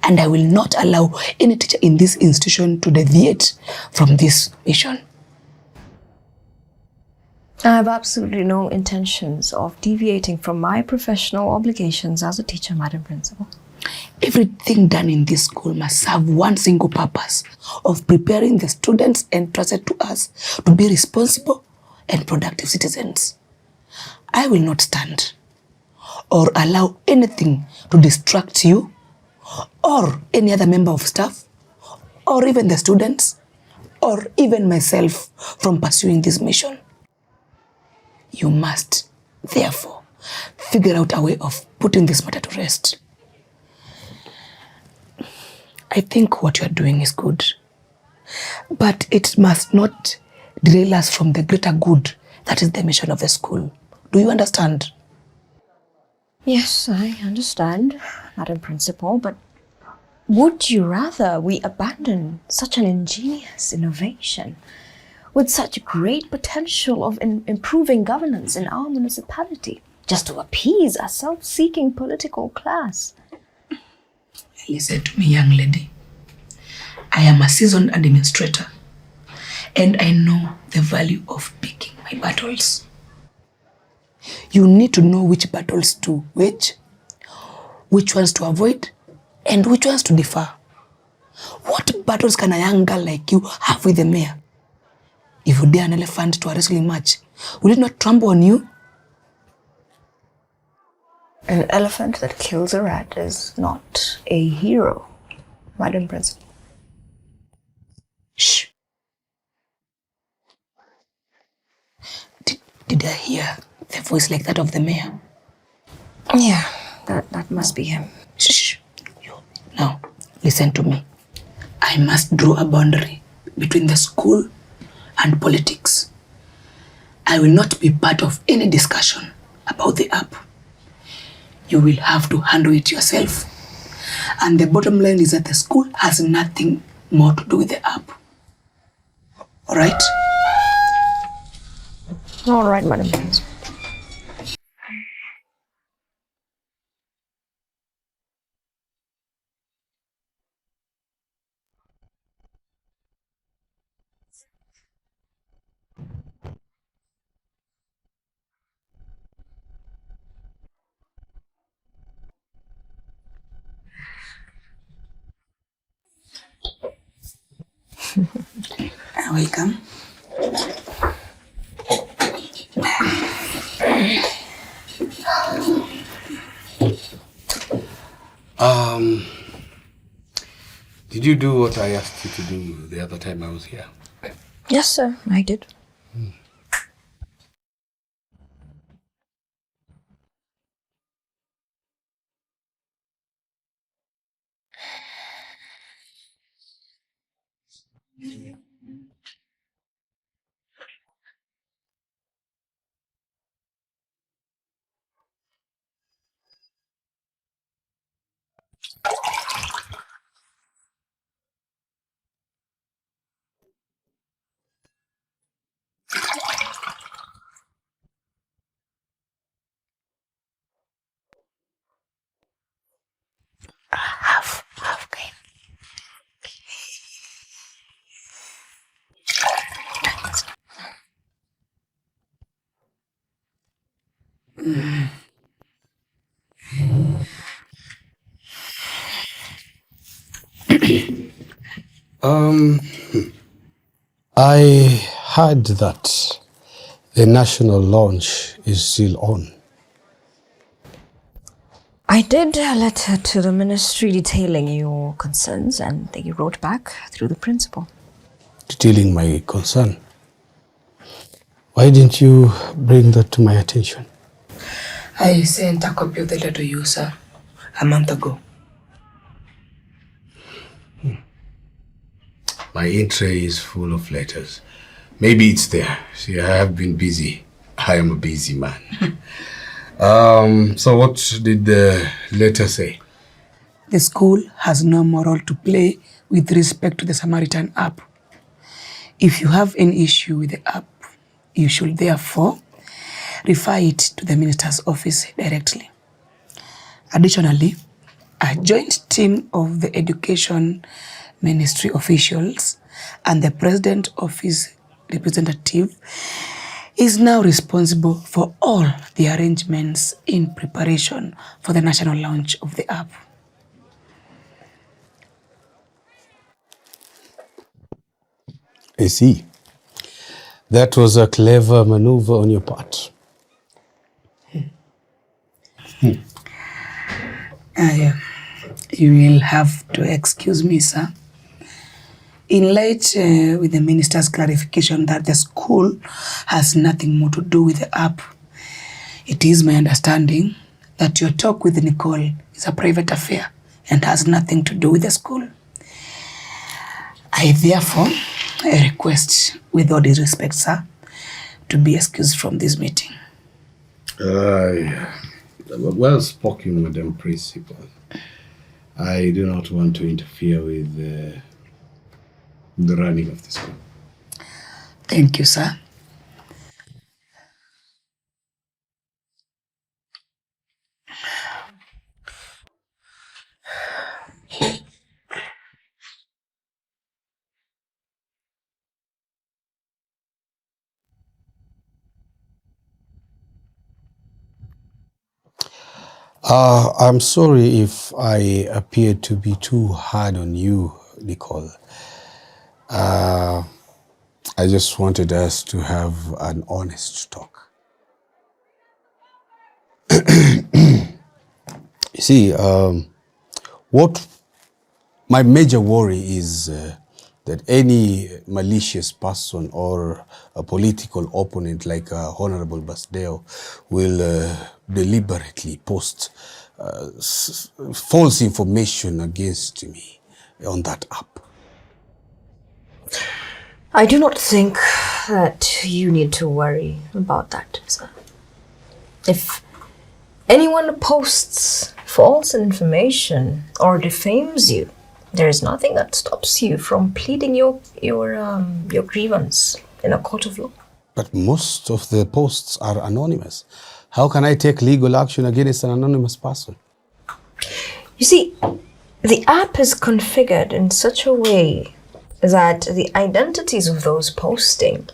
and I will not allow any teacher in this institution to deviate from this mission. I have absolutely no intentions of deviating from my professional obligations as a teacher, Madam Principal. Everything done in this school must serve one single purpose of preparing the students entrusted to us to be responsible and productive citizens. I will not stand or allow anything to distract you or any other member of staff or even the students or even myself from pursuing this mission. You must, therefore, figure out a way of putting this matter to rest. I think what you are doing is good, but it must not derail us from the greater good that is the mission of the school. Do you understand? Yes, I understand, Madam Principal, but would you rather we abandon such an ingenious innovation with such great potential of improving governance in our municipality just to appease a self-seeking political class? Listen to me, young lady. I am a seasoned administrator, and I know the value of picking my battles. You need to know which battles to wage, which ones to avoid, and which ones to defer. What battles can a young girl like you have with the mayor? If you dare an elephant to a wrestling match, will it not trample on you? An elephant that kills a rat is not a hero, Madam Principal. Shh. Did I hear the voice like that of the mayor? Yeah, that must be him. Shh. Now, listen to me. I must draw a boundary between the school and politics. I will not be part of any discussion about the app. You will have to handle it yourself. And the bottom line is that the school has nothing more to do with the app. All right? All right, Madam Principal. Welcome. Did you do what I asked you to do the other time I was here? Yes, sir, I did. I heard that the national launch is still on. I did a letter to the ministry detailing your concerns, and they wrote back through the principal. Detailing my concern. Why didn't you bring that to my attention? I sent a copy of the letter to you, sir, a month ago. My in-tray is full of letters. Maybe it's there. See, I have been busy. I am a busy man. So what did the letter say? The school has no more role to play with respect to the Samaritan app. If you have any issue with the app, you should therefore refer it to the minister's office directly. Additionally, a joint team of the education ministry officials and the president office representative is now responsible for all the arrangements in preparation for the national launch of the app. I see. That was a clever maneuver on your part. You will have to excuse me, sir. In light with the minister's clarification that the school has nothing more to do with the app, it is my understanding that your talk with Nicole is a private affair and has nothing to do with the school. I therefore request, with all due respect, sir, to be excused from this meeting. Well spoken, Madam Principal. I do not want to interfere with the running of the school. Thank you, sir. I'm sorry if I appeared to be too hard on you, Nicole. I just wanted us to have an honest talk. You see, what my major worry is that any malicious person or a political opponent like Honorable Basdeo will deliberately post false information against me on that app. I do not think that you need to worry about that, sir. If anyone posts false information or defames you, there is nothing that stops you from pleading your grievance in a court of law. But most of the posts are anonymous. How can I take legal action against an anonymous person? You see, the app is configured in such a way that the identities of those posting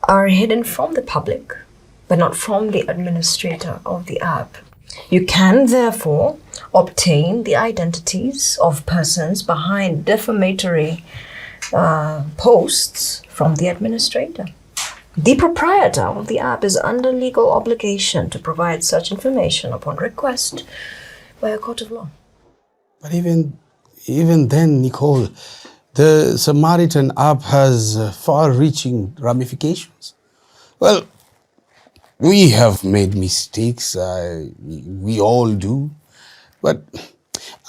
are hidden from the public, but not from the administrator of the app. You can therefore obtain the identities of persons behind defamatory posts from the administrator. The proprietor of the app is under legal obligation to provide such information upon request by a court of law. But even then, Nicole, the Samaritan app has far-reaching ramifications. Well, we have made mistakes, we all do, but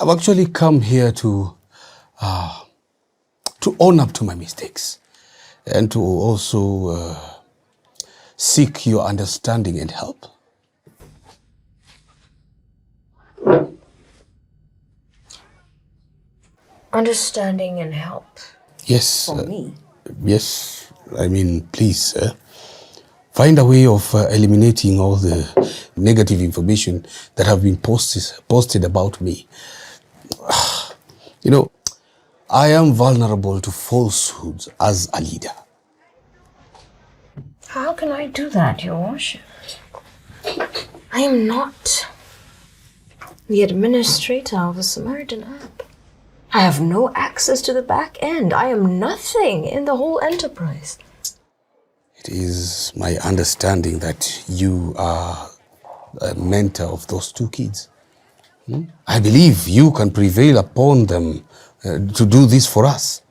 I've actually come here to own up to my mistakes and to also seek your understanding and help. Understanding and help. Yes. For me. Yes. I mean, please, find a way of eliminating all the negative information that have been posted about me. You know, I am vulnerable to falsehoods as a leader. How can I do that, Your Worship? I am not the administrator of the Samaritan app. I have no access to the back end. I am nothing in the whole enterprise. It is my understanding that you are a mentor of those two kids. I believe you can prevail upon them to do this for us.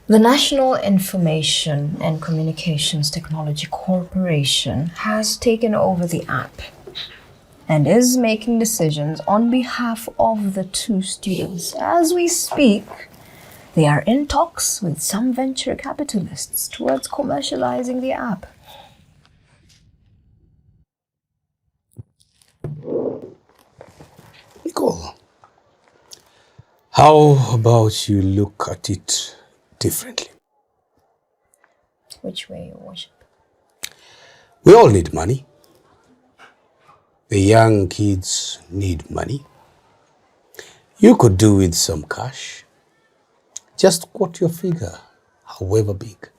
The National Information and Communications Technology Corporation has taken over the app and is making decisions on behalf of the two students. As we speak, they are in talks with some venture capitalists towards commercializing the app. Nicole, how about you look at it differently? Which way, Your Worship? We all need money. The young kids need money. You could do with some cash. Just quote your figure, however big.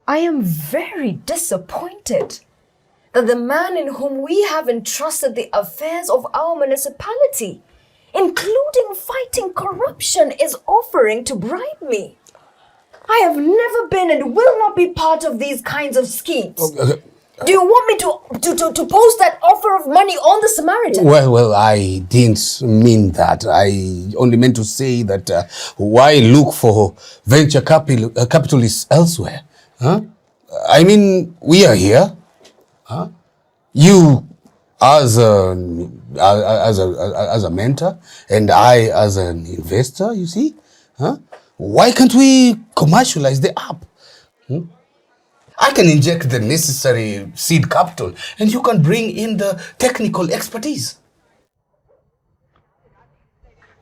I am very disappointed that the man in whom we have entrusted the affairs of our municipality, including fighting corruption, is offering to bribe me. I have never been and will not be part of these kinds of schemes. Okay. Do you want me to post that offer of money on the Samaritan? Well, I didn't mean that. I only meant to say that why look for venture capitalists elsewhere? Huh? I mean, we are here. Huh? You as a mentor and I as an investor, you see? Huh? Why can't we commercialize the app? I can inject the necessary seed capital and you can bring in the technical expertise.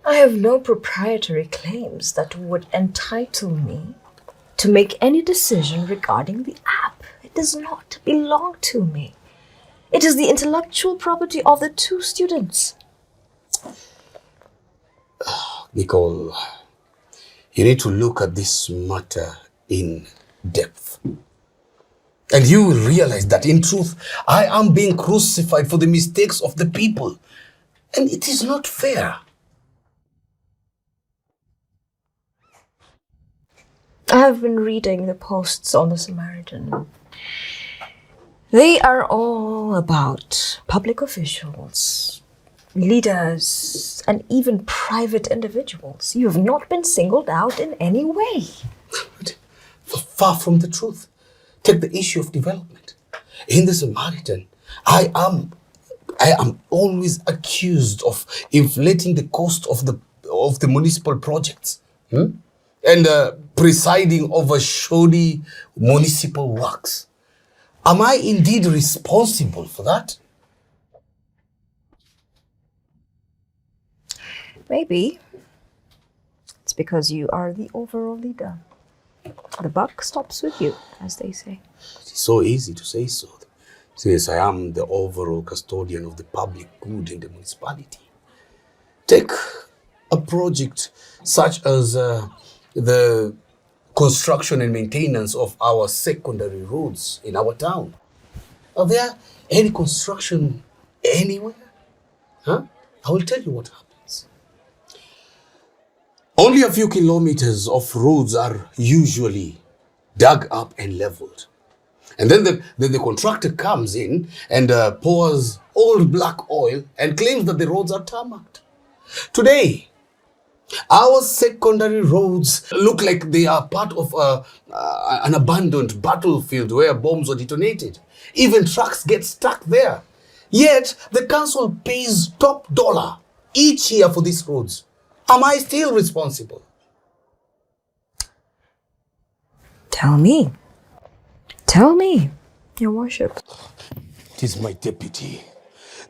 I have no proprietary claims that would entitle me to make any decision regarding the app. It does not belong to me. It is the intellectual property of the two students. Nicole, you need to look at this matter in depth. And you will realize that in truth, I am being crucified for the mistakes of the people. And it is not fair. I have been reading the posts on the Samaritan. They are all about public officials, leaders, and even private individuals. You have not been singled out in any way. Far from the truth. Take the issue of development. In the Samaritan, I am always accused of inflating the cost of the municipal projects and presiding over shoddy municipal works. Am I indeed responsible for that? Maybe. It's because you are the overall leader. The buck stops with you, as they say. It's so easy to say so, since I am the overall custodian of the public good in the municipality. Take a project such as the construction and maintenance of our secondary roads in our town. Are there any construction anywhere? Huh? I will tell you what happens. Only a few kilometers of roads are usually dug up and leveled. And then the contractor comes in and pours old black oil and claims that the roads are tarmacked. Today, our secondary roads look like they are part of an abandoned battlefield where bombs were detonated. Even trucks get stuck there. Yet, the council pays top dollar each year for these roads. Am I still responsible? Tell me. Tell me, Your Worship. It is my deputy,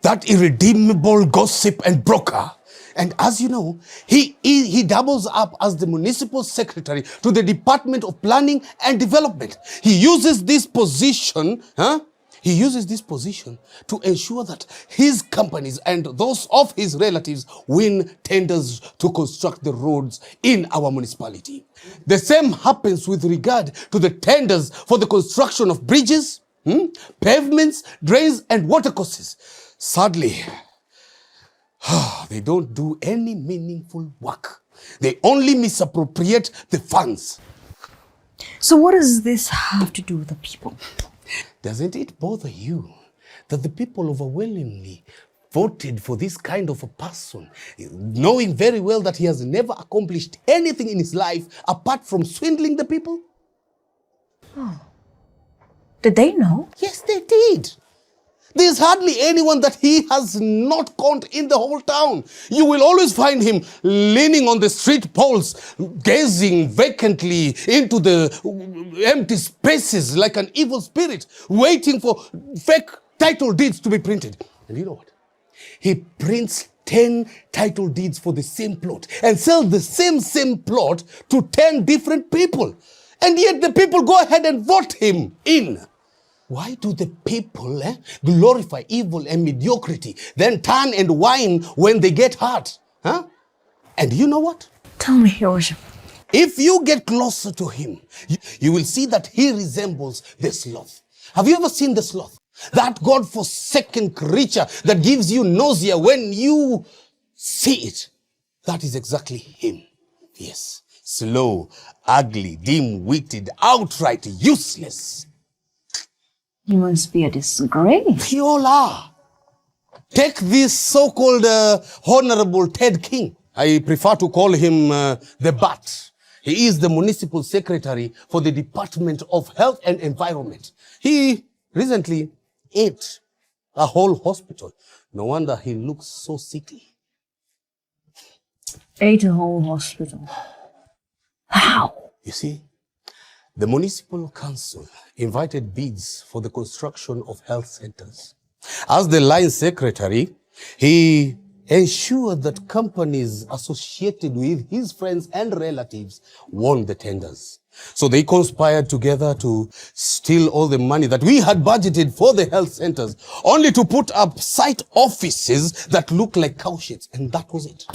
that irredeemable gossip and broker. And as you know, he doubles up as the municipal secretary to the Department of Planning and Development. He uses this position, to ensure that his companies and those of his relatives win tenders to construct the roads in our municipality. The same happens with regard to the tenders for the construction of bridges, pavements, drains, and watercourses. Sadly, they don't do any meaningful work. They only misappropriate the funds. So what does this have to do with the people? Doesn't it bother you that the people overwhelmingly voted for this kind of a person, knowing very well that he has never accomplished anything in his life apart from swindling the people? Oh. Did they know? Yes, they did. There's hardly anyone that he has not conned in the whole town. You will always find him leaning on the street poles, gazing vacantly into the empty spaces like an evil spirit, waiting for fake title deeds to be printed. And you know what? He prints 10 title deeds for the same plot and sells the same plot to 10 different people. And yet the people go ahead and vote him in. Why do the people glorify evil and mediocrity, then turn and whine when they get hurt? And you know what? Tell me, Your Worship. If you get closer to him, you will see that he resembles the sloth. Have you ever seen the sloth? That God-forsaken creature that gives you nausea when you see it. That is exactly him. Yes, slow, ugly, dim-witted, outright useless. He must be a disgrace. We all are. Take this so-called Honorable Ted King. I prefer to call him the Bat. He is the municipal secretary for the Department of Health and Environment. He recently ate a whole hospital. No wonder he looks so sickly. Ate a whole hospital? How? You see, the municipal council invited bids for the construction of health centers. As the line secretary, he ensured that companies associated with his friends and relatives won the tenders. So they conspired together to steal all the money that we had budgeted for the health centers, only to put up site offices that look like cow sheds, and that was it.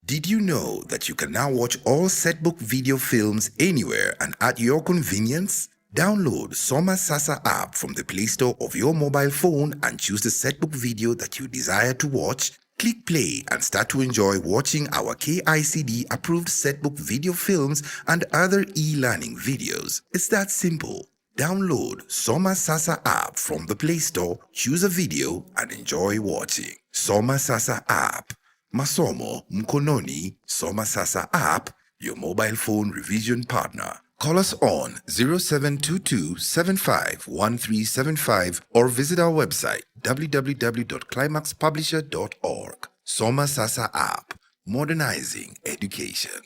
Did you know that you can now watch all Setbook video films anywhere and at your convenience? Download Soma Sasa app from the Play Store of your mobile phone and choose the Setbook video that you desire to watch. Click play and start to enjoy watching our KICD approved Setbook video films and other e-learning videos. It's that simple. Download Soma Sasa app from the Play Store, choose a video and enjoy watching. Soma Sasa app. Masomo Mkononi. Soma Sasa app, your mobile phone revision partner. Call us on 0722-751375 or visit our website www.climaxpublisher.org. Soma Sasa app, modernizing education.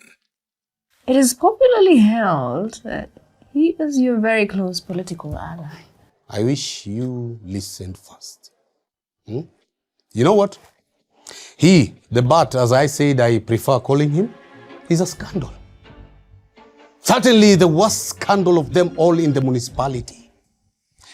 It is popularly held that he is your very close political ally. I wish you listened first. You know what? He, the Bat, as I said, I prefer calling him, is a scandal. Certainly the worst scandal of them all in the municipality.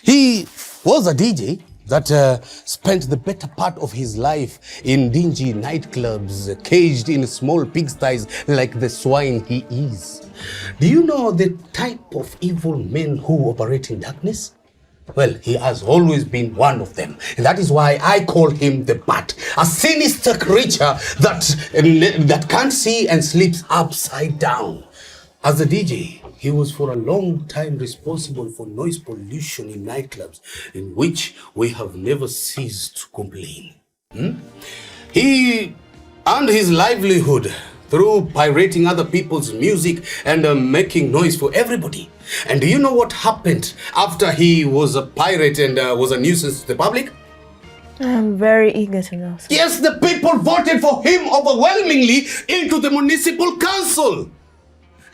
He was a DJ that spent the better part of his life in dingy nightclubs, caged in small pigsties like the swine he is. Do you know the type of evil men who operate in darkness? Well, he has always been one of them. And that is why I call him the Bat, a sinister creature that can't see and sleeps upside down. As a DJ, he was for a long time responsible for noise pollution in nightclubs, in which we have never ceased to complain. He earned his livelihood through pirating other people's music and making noise for everybody. And do you know what happened after he was a pirate and was a nuisance to the public? I'm very eager to know. Yes, the people voted for him overwhelmingly into the municipal council.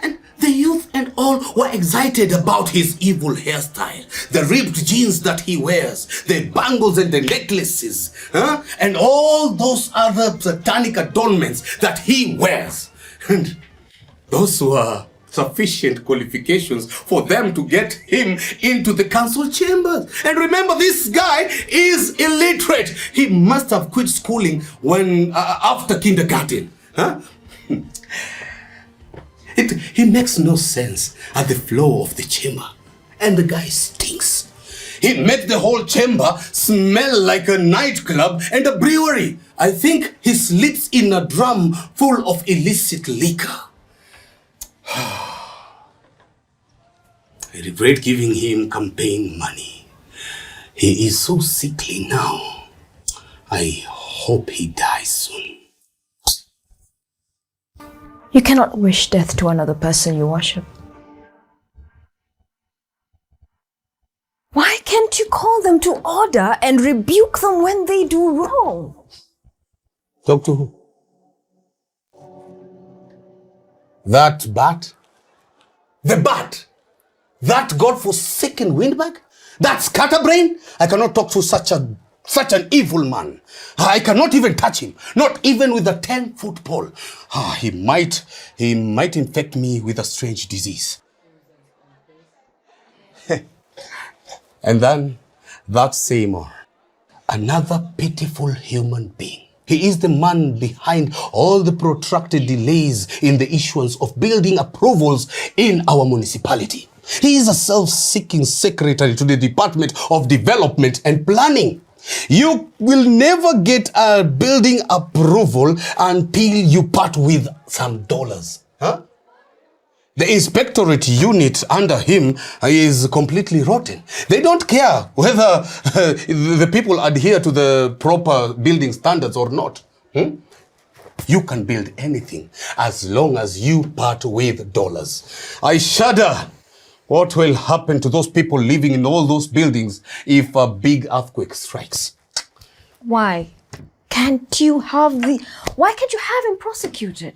And the youth and all were excited about his evil hairstyle, the ripped jeans that he wears, the bangles and the necklaces, and all those other satanic adornments that he wears. And those were sufficient qualifications for them to get him into the council chambers. And remember, this guy is illiterate. He must have quit schooling when after kindergarten. He makes no sense at the flow of the chamber. And the guy stinks. He made the whole chamber smell like a nightclub and a brewery. I think he sleeps in a drum full of illicit liquor. I regret giving him campaign money. He is so sickly now. I hope he dies soon. You cannot wish death to another person you worship. Why can't you call them to order and rebuke them when they do wrong? Talk to who? That bat? The bat? That God-forsaken windbag? That scatterbrain? I cannot talk to such an evil man. I cannot even touch him. Not even with a 10-foot pole. He might infect me with a strange disease. And then that Seymour, another pitiful human being. He is the man behind all the protracted delays in the issuance of building approvals in our municipality. He is a self-seeking secretary to the Department of Development and Planning. You will never get a building approval until you part with some dollars. The inspectorate unit under him is completely rotten. They don't care whether the people adhere to the proper building standards or not. You can build anything as long as you part with dollars. I shudder what will happen to those people living in all those buildings if a big earthquake strikes. Why can't you have him prosecuted?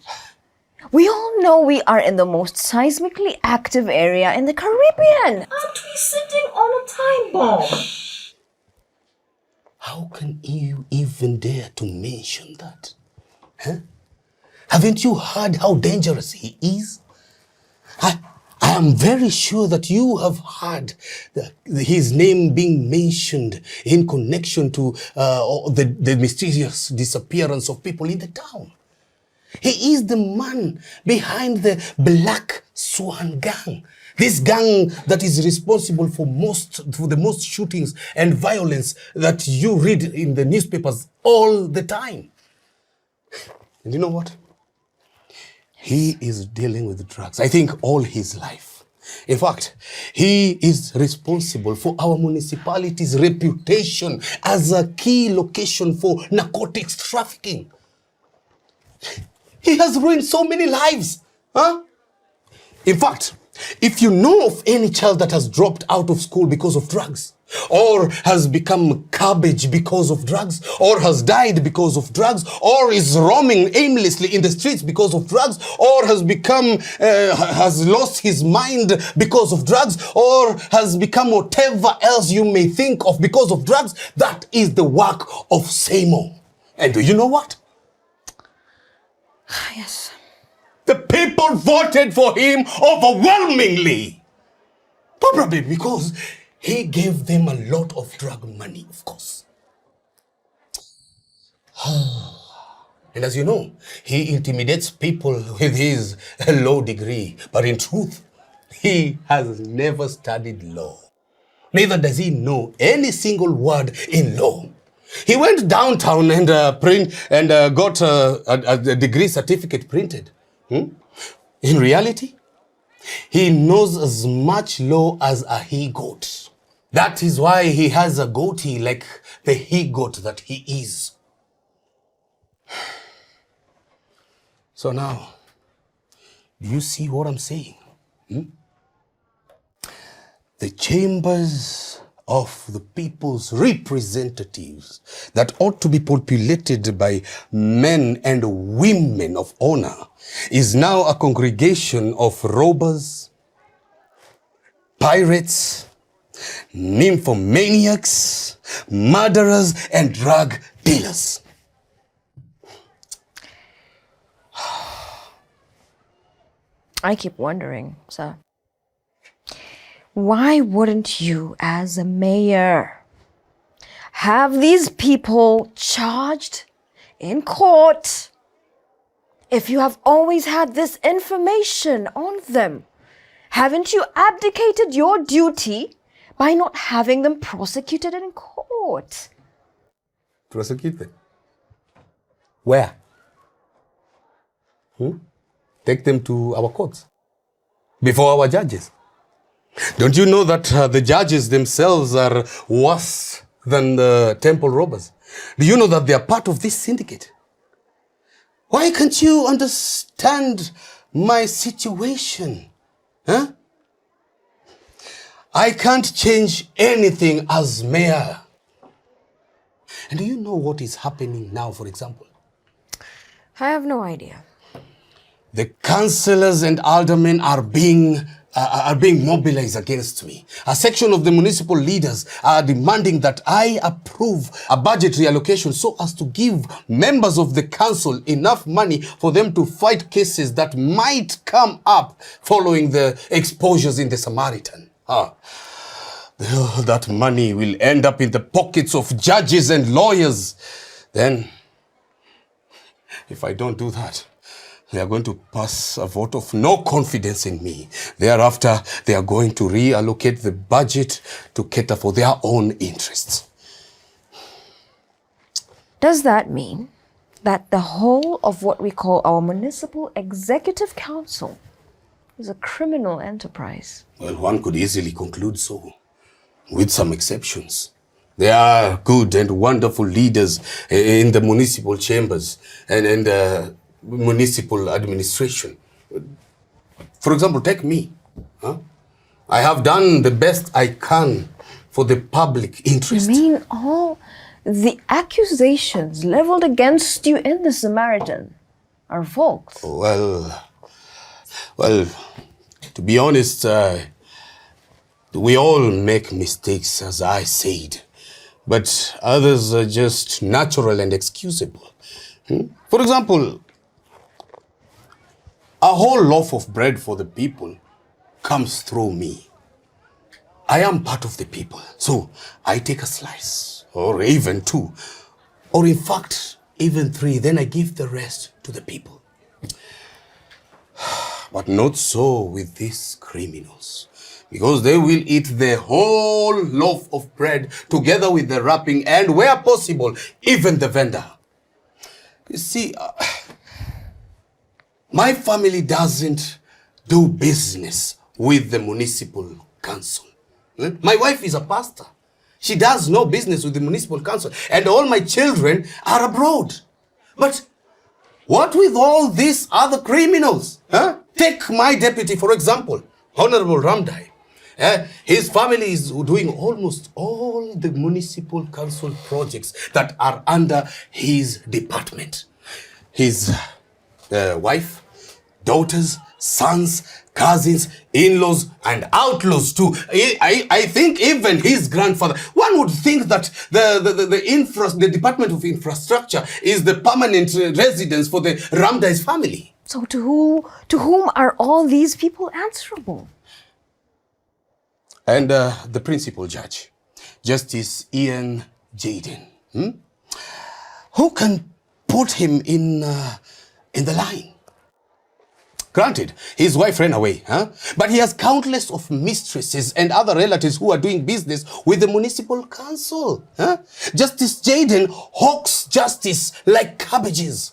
We all know we are in the most seismically active area in the Caribbean. Aren't we sitting on a time bomb? How can you even dare to mention that? Haven't you heard how dangerous he is? I am very sure that you have heard his name being mentioned in connection to the mysterious disappearance of people in the town. He is the man behind the Black Swan gang. This gang that is responsible for the most shootings and violence that you read in the newspapers all the time. And you know what? He is dealing with drugs, I think, all his life. In fact, he is responsible for our municipality's reputation as a key location for narcotics trafficking. He has ruined so many lives. In fact, if you know of any child that has dropped out of school because of drugs, or has become garbage because of drugs, or has died because of drugs, or is roaming aimlessly in the streets because of drugs, or has lost his mind because of drugs, or has become whatever else you may think of because of drugs, that is the work of Seymour. And do you know what? Yes. The people voted for him overwhelmingly. Probably because he gave them a lot of drug money, of course. And as you know, he intimidates people with his law degree. But in truth, he has never studied law. Neither does he know any single word in law. He went downtown and got a degree certificate printed. In reality, He knows as much law as a he-goat. That is why he has a goatee like the he-goat that he is. So now, do you see what I'm saying? The chambers of the people's representatives that ought to be populated by men and women of honor is now a congregation of robbers, pirates, nymphomaniacs, murderers, and drug dealers. I keep wondering, sir, why wouldn't you, as a mayor, have these people charged in court if you have always had this information on them? Haven't you abdicated your duty by not having them prosecuted in court? Prosecuted? Where? Take them to our courts, before our judges. Don't you know that the judges themselves are worse than the temple robbers? Do you know that they are part of this syndicate? Why can't you understand my situation? I can't change anything as mayor. And do you know what is happening now, for example? I have no idea. The councillors and aldermen are being mobilized against me. A section of the municipal leaders are demanding that I approve a budgetary allocation so as to give members of the council enough money for them to fight cases that might come up following the exposures in the Samaritan. That money will end up in the pockets of judges and lawyers. Then, if I don't do that, they are going to pass a vote of no confidence in me. Thereafter, they are going to reallocate the budget to cater for their own interests. Does that mean that the whole of what we call our municipal executive council is a criminal enterprise? Well, one could easily conclude so, with some exceptions. There are good and wonderful leaders in the municipal chambers and municipal administration. For example, take me. I have done the best I can for the public interest. You mean all the accusations leveled against you in the Samaritan are false? Well, to be honest, we all make mistakes, as I said, but others are just natural and excusable. For example, a whole loaf of bread for the people comes through me. I am part of the people, so I take a slice, or even two, or in fact, even three, then I give the rest to the people. But not so with these criminals, because they will eat the whole loaf of bread together with the wrapping and, where possible, even the vendor. You see, my family doesn't do business with the municipal council. My wife is a pastor. She does no business with the municipal council, and all my children are abroad. But what with all these other criminals? Take my deputy, for example, Honorable Ramdai. His family is doing almost all the municipal council projects that are under his department. His wife, daughters, sons, cousins, in-laws, and outlaws too. I think even his grandfather. One would think that the Department of Infrastructure is the permanent residence for the Ramdai's family. So to whom are all these people answerable? And the principal judge, Justice Ian Jaden. Who can put him in the line? Granted, his wife ran away, but he has countless of mistresses and other relatives who are doing business with the municipal council. Justice Jaden hawks justice like cabbages.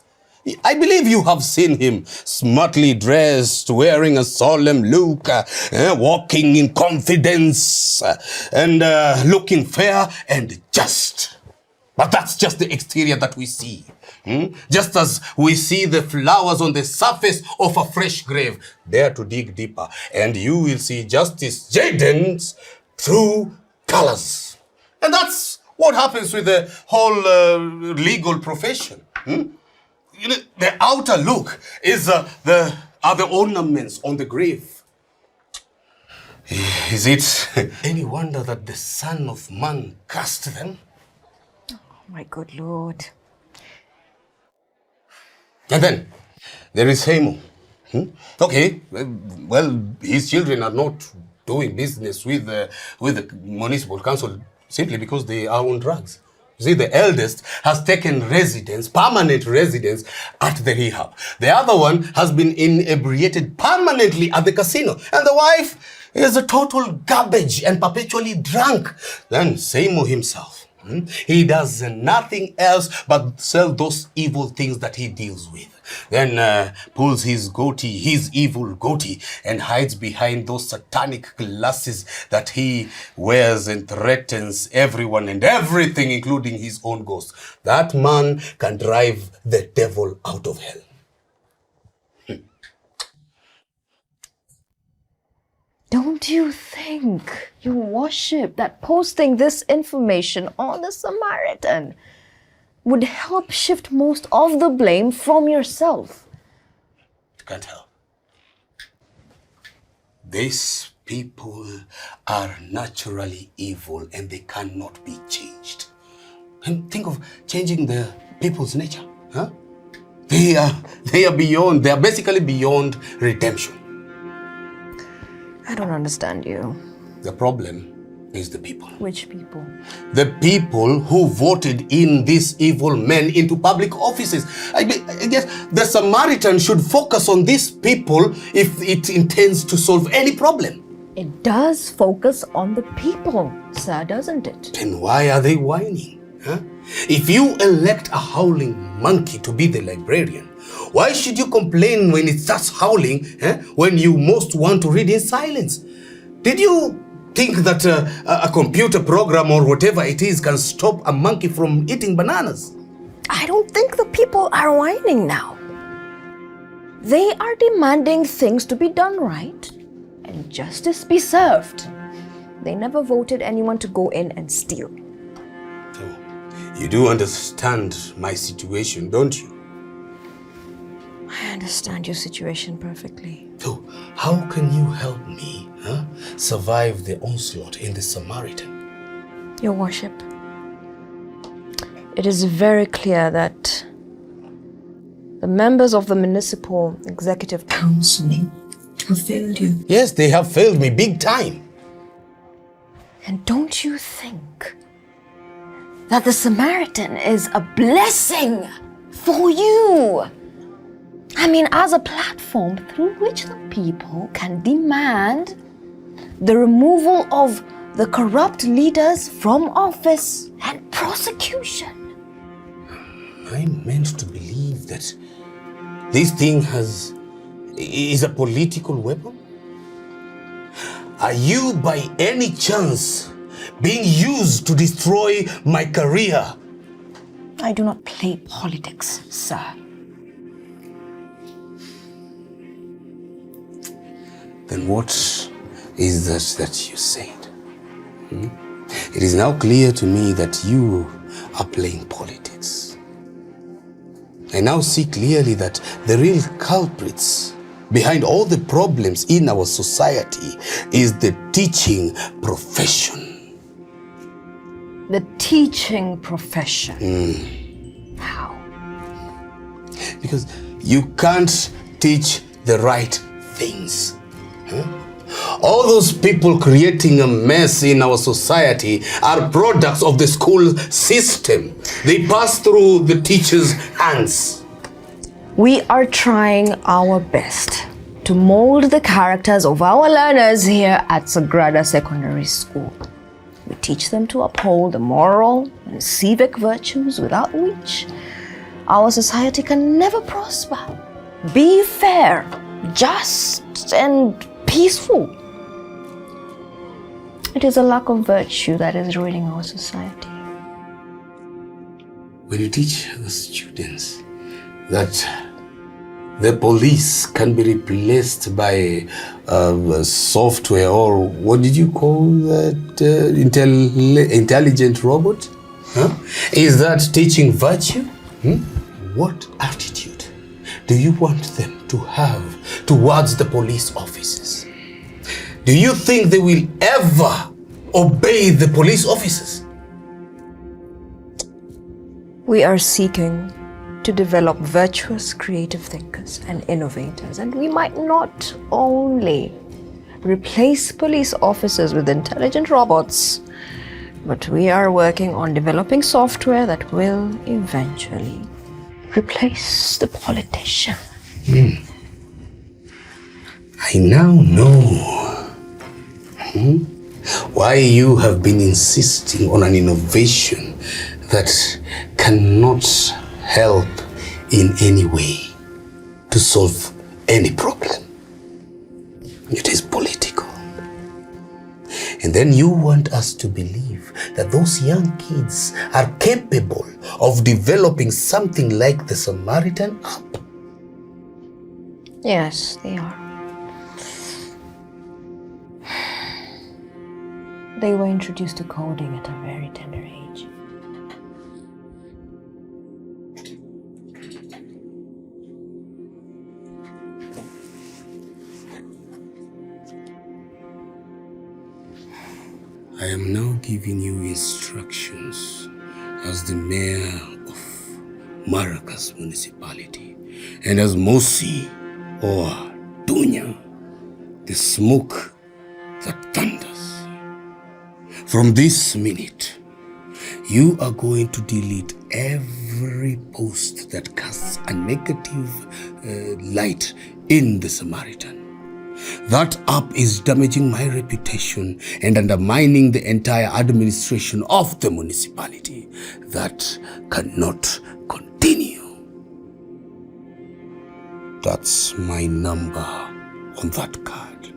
I believe you have seen him smartly dressed, wearing a solemn look, walking in confidence, and looking fair and just. But that's just the exterior that we see. Just as we see the flowers on the surface of a fresh grave. Dare to dig deeper, and you will see Justice Jaden's true colors. And that's what happens with the whole legal profession. You know, the outer look is the ornaments on the grave. Is it any wonder that the Son of Man cast them? Oh, my good Lord. And then there is Hamo. Okay, well, his children are not doing business with the municipal council simply because they are on drugs. You see, the eldest has taken permanent residence at the rehab. The other one has been inebriated permanently at the casino. And the wife is a total garbage and perpetually drunk. Then Samo himself, he does nothing else but sell those evil things that he deals with. Then pulls his evil goatee, and hides behind those satanic glasses that he wears and threatens everyone and everything, including his own ghost. That man can drive the devil out of hell. Don't you think, Your Worship, that posting this information on the Samaritan would help shift most of the blame from yourself? Can't help. These people are naturally evil and they cannot be changed. And think of changing the people's nature. Huh? They are basically beyond redemption. I don't understand you. The problem is the people. Which people? The people who voted in these evil men into public offices. I guess the Samaritan should focus on these people if it intends to solve any problem. It does focus on the people, sir, doesn't it? Then why are they whining? Huh? If you elect a howling monkey to be the librarian, why should you complain when it starts howling when you most want to read in silence? Did you think that a computer program or whatever it is can stop a monkey from eating bananas? I don't think the people are whining now. They are demanding things to be done right and justice be served. They never voted anyone to go in and steal. So, you do understand my situation, don't you? I understand your situation perfectly. So, how can you help me survive the onslaught in the Samaritan? Your Worship, it is very clear that the members of the Municipal Executive Council have failed you. Yes, they have failed me big time. And don't you think that the Samaritan is a blessing for you? I mean, as a platform through which the people can demand the removal of the corrupt leaders from office and prosecution. I'm meant to believe that this thing is a political weapon? Are you by any chance being used to destroy my career? I do not play politics, sir. Then what is that you said? It is now clear to me that you are playing politics. I now see clearly that the real culprits behind all the problems in our society is the teaching profession. The teaching profession. How? Because you can't teach the right things. All those people creating a mess in our society are products of the school system. They pass through the teachers' hands. We are trying our best to mold the characters of our learners here at Sagrada Secondary School. We teach them to uphold the moral and civic virtues without which our society can never prosper, be fair, just, and peaceful. It is a lack of virtue that is ruining our society. When you teach the students that the police can be replaced by software, or what did you call that, intelligent robot? Huh? Is that teaching virtue? What attitude do you want them to have towards the police officers? Do you think they will ever obey the police officers? We are seeking to develop virtuous creative thinkers and innovators, and we might not only replace police officers with intelligent robots, but we are working on developing software that will eventually replace the politician. I now know why you have been insisting on an innovation that cannot help in any way to solve any problem. It is political. And then you want us to believe that those young kids are capable of developing something like the Samaritan app. Yes, they are. They were introduced to coding at a very tender age. I am now giving you instructions as the mayor of Maracas municipality and as Mosi or Dunya, the smoke that thunders. From this minute, you are going to delete every post that casts a negative light in the Samaritan. That app is damaging my reputation and undermining the entire administration of the municipality. That cannot continue. That's my number on that card.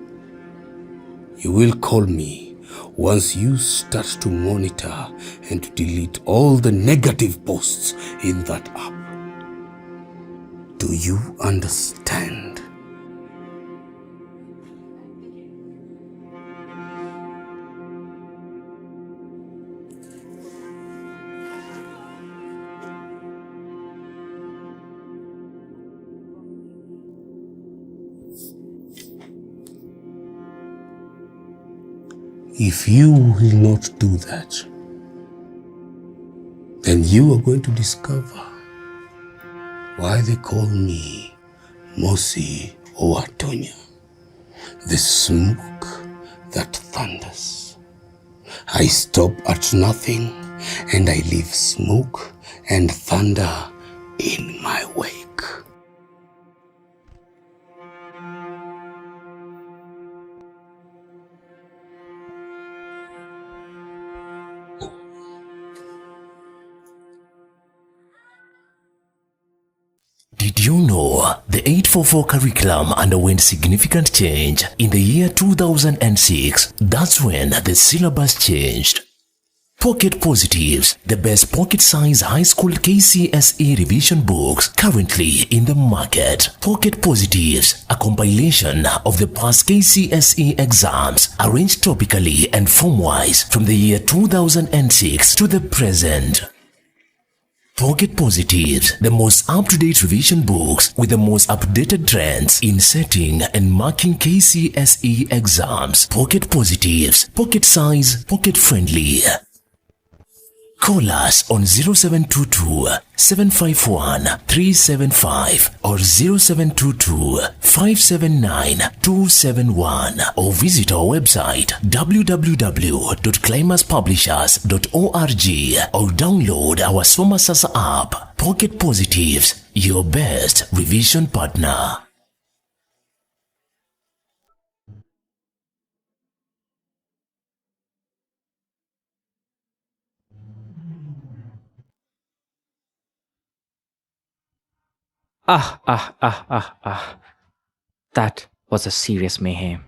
You will call me once you start to monitor and to delete all the negative posts in that app. Do you understand? If you will not do that, then you are going to discover why they call me Mosi or Atonia, the smoke that thunders. I stop at nothing and I leave smoke and thunder in my wake. Did you know the 844 curriculum underwent significant change in the year 2006? That's when the syllabus changed. Pocket Positives, the best pocket-size high school KCSE revision books currently in the market. Pocket Positives, a compilation of the past KCSE exams arranged topically and form-wise from the year 2006 to the present. Pocket Positives, the most up-to-date revision books with the most updated trends in setting and marking KCSE exams. Pocket Positives, pocket size, pocket friendly. Call us on 0722 751 375 or 0722 579 271 or visit our website www.climaxpublishers.org or download our Soma Sasa app. Pocket Positives, your best revision partner. That was a serious mayhem.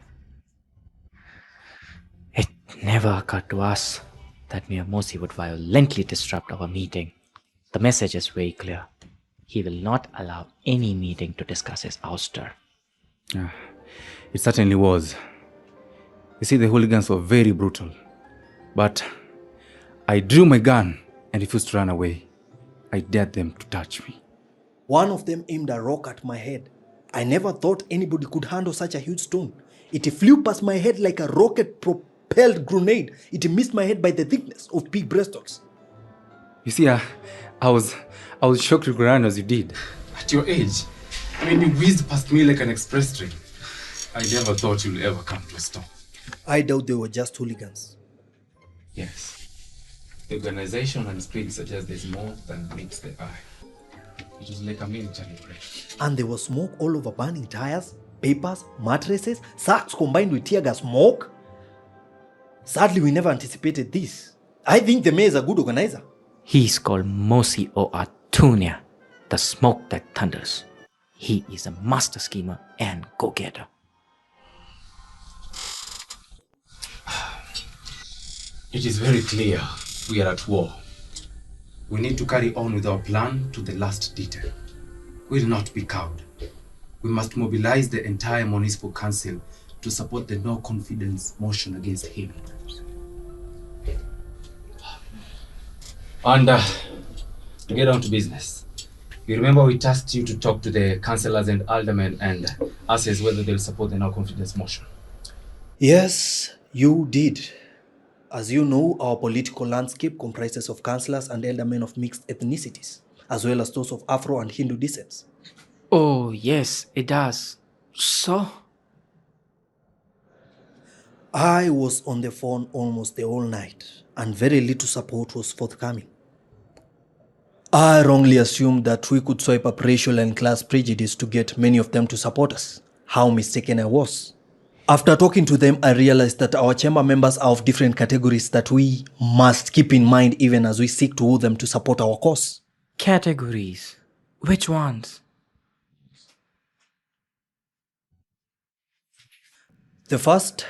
It never occurred to us that Mayor Mosi would violently disrupt our meeting. The message is very clear. He will not allow any meeting to discuss his ouster. It certainly was. You see, the hooligans were very brutal. But I drew my gun and refused to run away. I dared them to touch me. One of them aimed a rock at my head. I never thought anybody could handle such a huge stone. It flew past my head like a rocket-propelled grenade. It missed my head by the thickness of pig breasts. You see, I was shocked to run as you did. At your age, when you whizzed past me like an express train, I never thought you'd ever come to a stop. I doubt they were just hooligans. Yes. The organization and speed suggest there's more than meets the eye. It was like a military parade. And there was smoke all over, burning tires, papers, mattresses, sacks combined with tear gas smoke. Sadly, we never anticipated this. I think the mayor is a good organizer. He's called Mosi o Atunia, the smoke that thunders. He is a master schemer and go-getter. It is very clear we are at war. We need to carry on with our plan to the last detail. We'll not be cowed. We must mobilize the entire municipal council to support the no confidence motion against him. And to get down to business, you remember we tasked you to talk to the councillors and aldermen and assess whether they'll support the no confidence motion. Yes, you did. As you know, our political landscape comprises of councillors and aldermen of mixed ethnicities, as well as those of Afro and Hindu descents. Oh, yes, it does. So? I was on the phone almost the whole night, and very little support was forthcoming. I wrongly assumed that we could swipe up racial and class prejudice to get many of them to support us. How mistaken I was. After talking to them, I realized that our chamber members are of different categories that we must keep in mind even as we seek to woo them to support our cause. Categories? Which ones? The first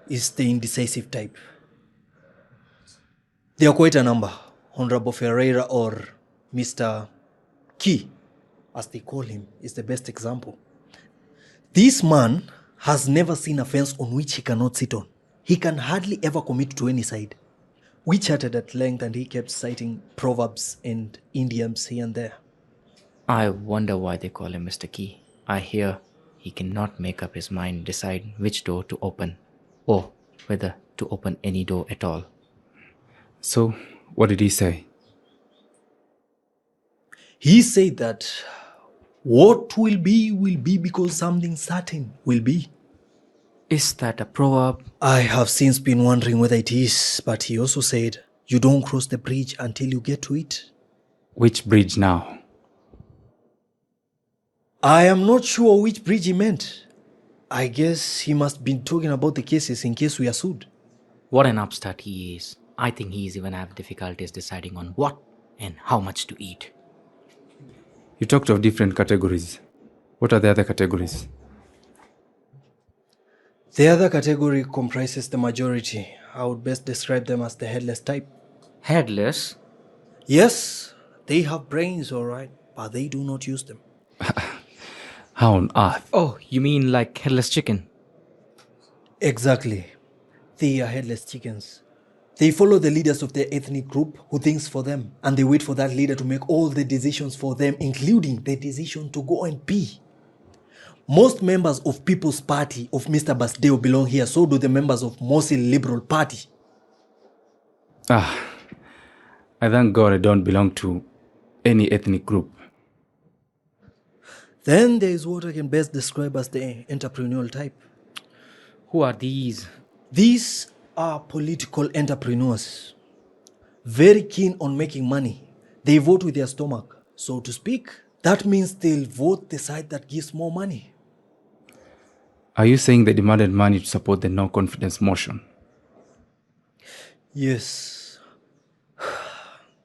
is the indecisive type. They are quite a number. Honorable Ferreira or Mr. Key, as they call him, is the best example. This man has never seen a fence on which he cannot sit on. He can hardly ever commit to any side. We chatted at length and he kept citing proverbs and idioms here and there. I wonder why they call him Mr. Key. I hear he cannot make up his mind, decide which door to open, or whether to open any door at all. So, what did he say? He said that what will be because something certain will be. Is that a proverb? I have since been wondering whether it is, but he also said, you don't cross the bridge until you get to it. Which bridge now? I am not sure which bridge he meant. I guess he must be talking about the cases in case we are sued. What an upstart he is. I think he's even have difficulties deciding on what and how much to eat. You talked of different categories. What are the other categories? The other category comprises the majority. I would best describe them as the headless type. Headless? Yes, they have brains, all right, but they do not use them. How on earth? Oh, you mean like headless chicken? Exactly. They are headless chickens. They follow the leaders of their ethnic group who thinks for them, and they wait for that leader to make all the decisions for them, including the decision to go and pee. Most members of People's Party of Mr. Basdeo belong here, so do the members of Mosi Liberal Party. I thank God I don't belong to any ethnic group. Then there is what I can best describe as the entrepreneurial type. Who are these? These are political entrepreneurs. Very keen on making money. They vote with their stomach, so to speak. That means they'll vote the side that gives more money. Are you saying they demanded money to support the no-confidence motion? Yes.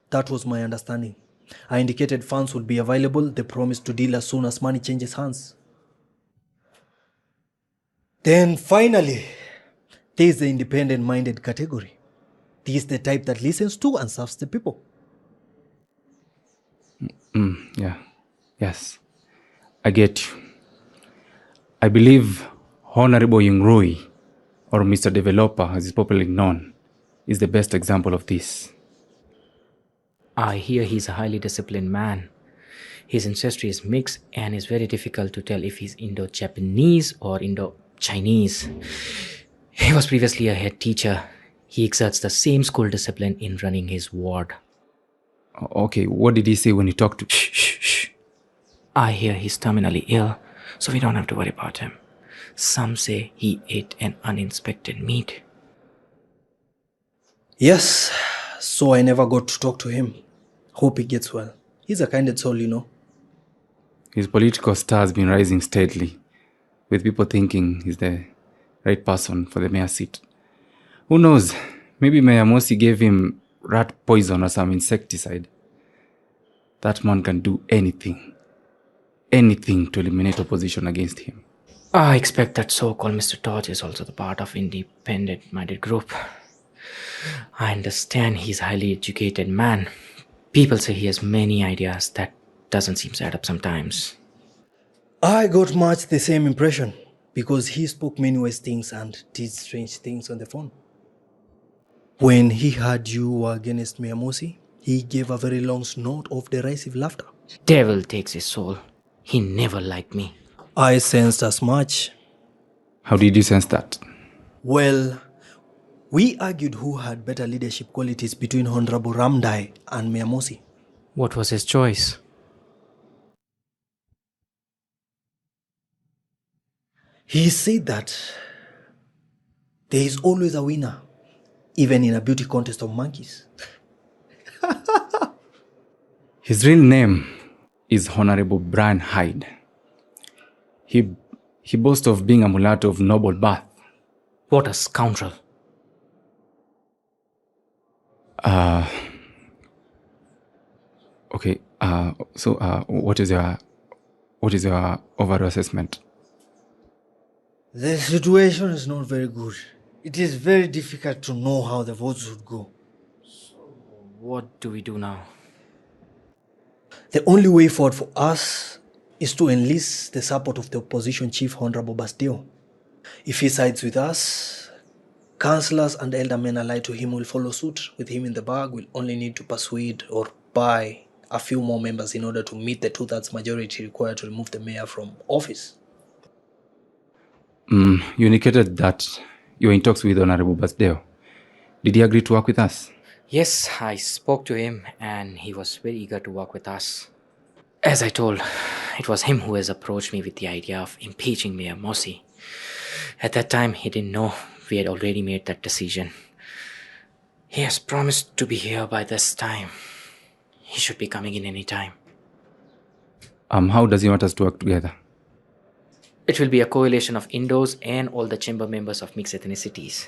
That was my understanding. I indicated funds would be available. They promised to deal as soon as money changes hands. Then finally, there is the independent-minded category. This is the type that listens to and serves the people. Yeah. Yes. I get you. I believe Honorable Yungrui, or Mr. Developer, as is popularly known, is the best example of this. I hear he's a highly disciplined man. His ancestry is mixed and it's very difficult to tell if he's Indo-Japanese or Indo-Chinese. He was previously a head teacher. He exerts the same school discipline in running his ward. Okay, what did he say when you talked to... Shh. I hear he's terminally ill, so we don't have to worry about him. Some say he ate an uninspected meat. Yes, so I never got to talk to him. Hope he gets well. He's a kind soul, you know. His political star has been rising steadily, with people thinking he's the right person for the mayor seat. Who knows? Maybe Mayor Mosi gave him rat poison or some insecticide. That man can do anything to eliminate opposition against him. I expect that so-called Mr. Todd is also the part of independent-minded group. I understand he's a highly educated man. People say he has many ideas that doesn't seem to add up sometimes. I got much the same impression because he spoke many wise things and did strange things on the phone. When he heard you were against Mayor Mosi, he gave a very long snort of derisive laughter. Devil takes his soul. He never liked me. I sensed as much. How did you sense that? Well, we argued who had better leadership qualities between Honorable Ramdai and Mayor Mosi. What was his choice? He said that there is always a winner, even in a beauty contest of monkeys. His real name is Honorable Brian Hyde. He boasts of being a mulatto of noble birth. What a scoundrel. Okay, so what is your overall assessment? The situation is not very good. It is very difficult to know how the votes would go. What do we do now? The only way forward for us is to enlist the support of the opposition chief, Honorable Bastille. If he sides with us, councillors and eldermen allied to him will follow suit. With him in the bag, we'll only need to persuade or buy a few more members in order to meet the 2/3 majority required to remove the mayor from office. You indicated that you were in talks with Honorable Basdeo. Did he agree to work with us? Yes, I spoke to him and he was very eager to work with us. As I told, it was him who has approached me with the idea of impeaching Mayor Mosi. At that time, he didn't know we had already made that decision. He has promised to be here by this time. He should be coming in any time. How does he want us to work together? It will be a coalition of Indos and all the chamber members of mixed ethnicities.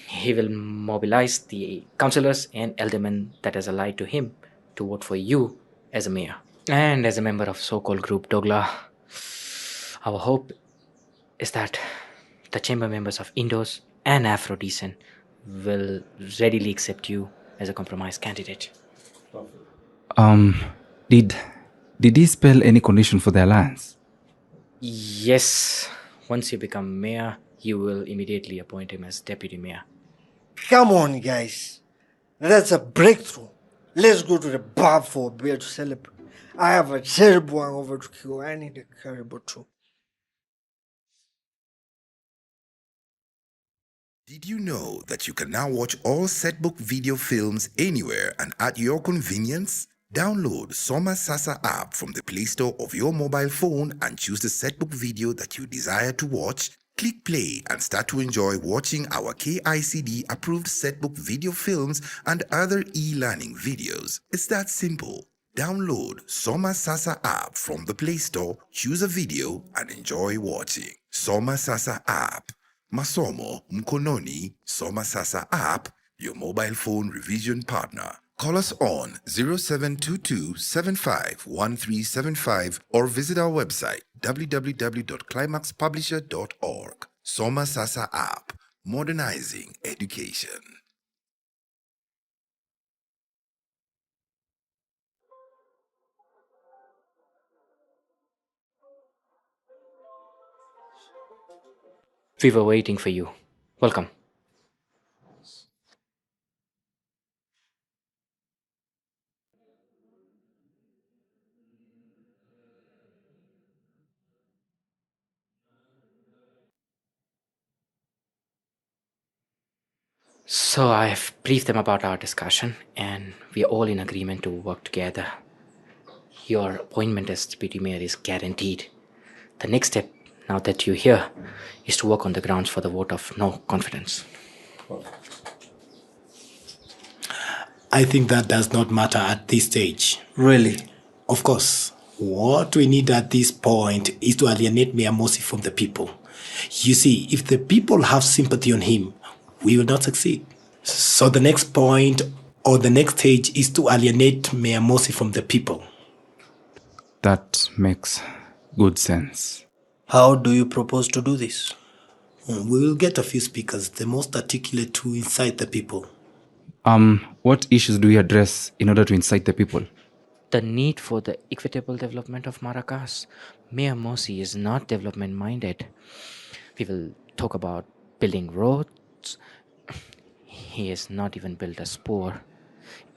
He will mobilize the councillors and aldermen that is allied to him to vote for you as a mayor. And as a member of so-called group Dogla, our hope is that the chamber members of Indos and Afro-descent will readily accept you as a compromise candidate. Did he spell any condition for the alliance? Yes, once you become mayor, you will immediately appoint him as deputy mayor. Come on, guys. That's a breakthrough. Let's go to the bar for a beer to celebrate. I have a terrible hangover to kill. I need a caribou too. Did you know that you can now watch all setbook video films anywhere and at your convenience? Download Soma Sasa app from the Play Store of your mobile phone and choose the setbook video that you desire to watch. Click play and start to enjoy watching our KICD approved setbook video films and other e-learning videos. It's that simple. Download Soma Sasa app from the Play Store, choose a video and enjoy watching. Soma Sasa app. Masomo Mkononi. Soma Sasa app, your mobile phone revision partner. Call us on 0722-751375 or visit our website www.climaxpublisher.org. Soma Sasa app, modernizing education. We were waiting for you. Welcome. So I've briefed them about our discussion, and we are all in agreement to work together. Your appointment as deputy mayor is guaranteed. The next step, now that you're here, is to work on the grounds for the vote of no confidence. I think that does not matter at this stage. Really? Of course. What we need at this point is to alienate Mayor Mosi from the people. You see, if the people have sympathy on him, we will not succeed. So the next point or the next stage is to alienate Mayor Mosi from the people. That makes good sense. How do you propose to do this? We will get a few speakers, the most articulate, to incite the people. What issues do we address in order to incite the people? The need for the equitable development of Maracas. Mayor Mosi is not development-minded. We will talk about building roads. He has not even built a spur.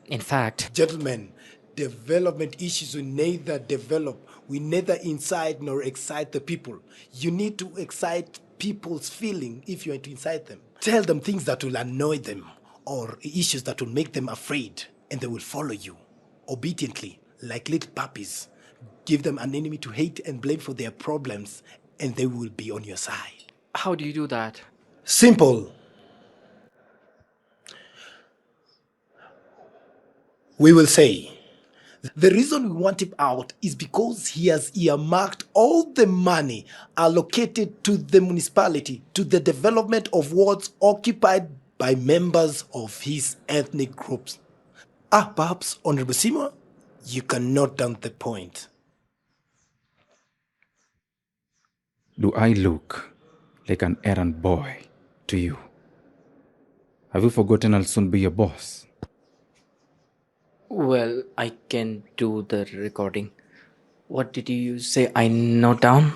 In fact... Gentlemen, development issues will neither develop, we neither incite nor excite the people. You need to excite people's feeling if you are to incite them. Tell them things that will annoy them or issues that will make them afraid, and they will follow you obediently like little puppies. Give them an enemy to hate and blame for their problems, and they will be on your side. How do you do that? Simple. We will say, the reason we want him out is because he has earmarked all the money allocated to the municipality to the development of wards occupied by members of his ethnic groups. Perhaps, Honorable Seymour, you can note down the point. Do I look like an errand boy to you? Have you forgotten I'll soon be your boss? Well, I can do the recording. What did you say I note down?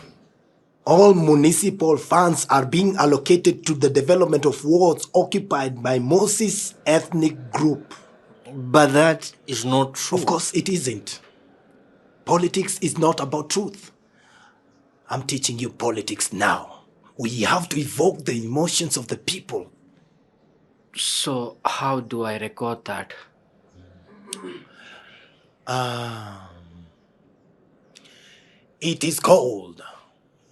All municipal funds are being allocated to the development of wards occupied by Moses' ethnic group. But that is not true. Of course it isn't. Politics is not about truth. I'm teaching you politics now. We have to evoke the emotions of the people. So how do I record that? It is called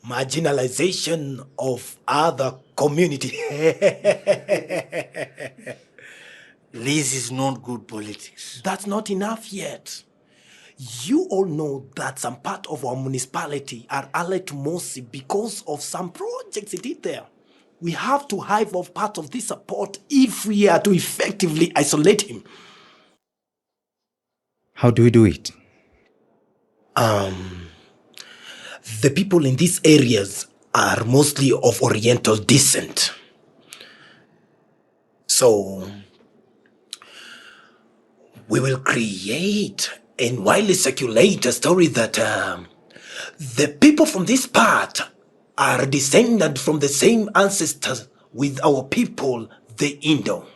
marginalization of other community. This is not good politics. That's not enough yet. You all know that some part of our municipality are allied to Mosi because of some projects he did there. We have to hive off part of this support if we are to effectively isolate him. How do we do it? The people in these areas are mostly of Oriental descent. So, we will create and widely circulate a story that the people from this part are descended from the same ancestors with our people, the Indo.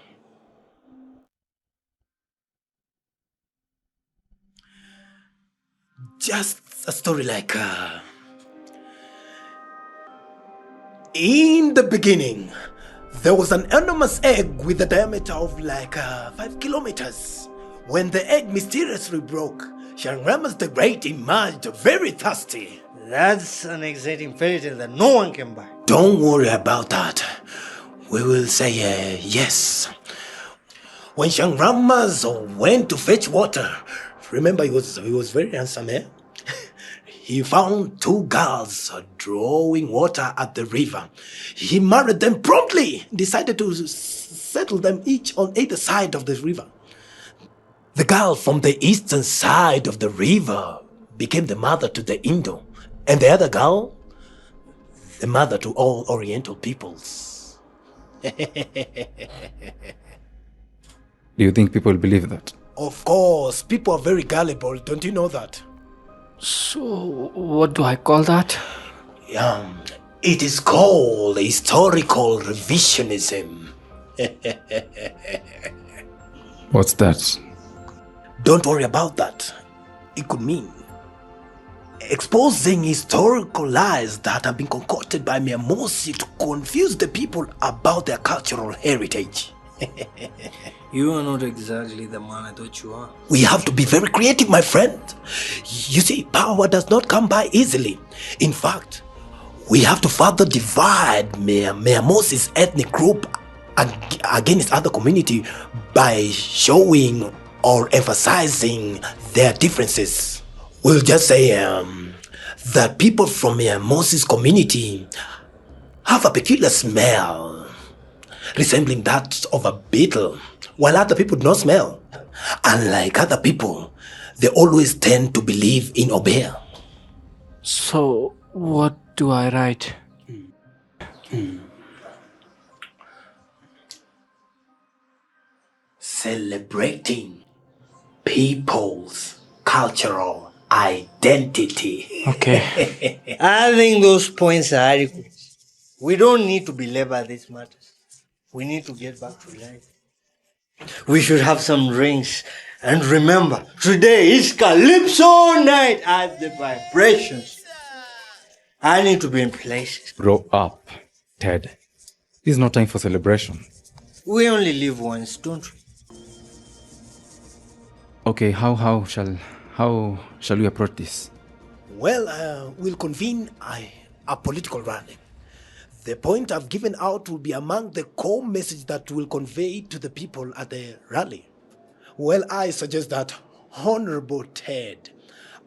Just a story like, in the beginning, there was an enormous egg with a diameter of like 5 kilometers. When the egg mysteriously broke, Shangramas the Great emerged very thirsty. That's an exciting fairy tale that no one can buy. Don't worry about that. We will say yes. When Shangramas went to fetch water, remember he was very handsome, eh? He found 2 girls drawing water at the river. He married them promptly, decided to settle them each on either side of the river. The girl from the eastern side of the river became the mother to the Indo, and the other girl, the mother to all Oriental peoples. Do you think people believe that? Of course, people are very gullible, don't you know that? So, what do I call that? It is called historical revisionism. What's that? Don't worry about that. It could mean exposing historical lies that have been concocted by Miyamoto to confuse the people about their cultural heritage. You are not exactly the man I thought you are. We have to be very creative, my friend. You see, power does not come by easily. In fact, we have to further divide Miyamoto's ethnic group against other community by showing or emphasizing their differences. We'll just say that people from Miyamoto's community have a peculiar smell, resembling that of a beetle, while other people do not smell. Unlike other people, they always tend to believe in Obeah. So, what do I write? Celebrating people's cultural identity. Okay. I think those points are adequate. We don't need to belabor these matters. We need to get back to life. We should have some drinks. And remember, today is Calypso night at the Vibrations. I need to be in places. Grow up, Ted. This is not time for celebration. We only live once, don't we? Okay, how shall we approach this? Well, we'll convene a political rally. The point I've given out will be among the core message that we'll convey to the people at the rally. Well, I suggest that Honorable Ted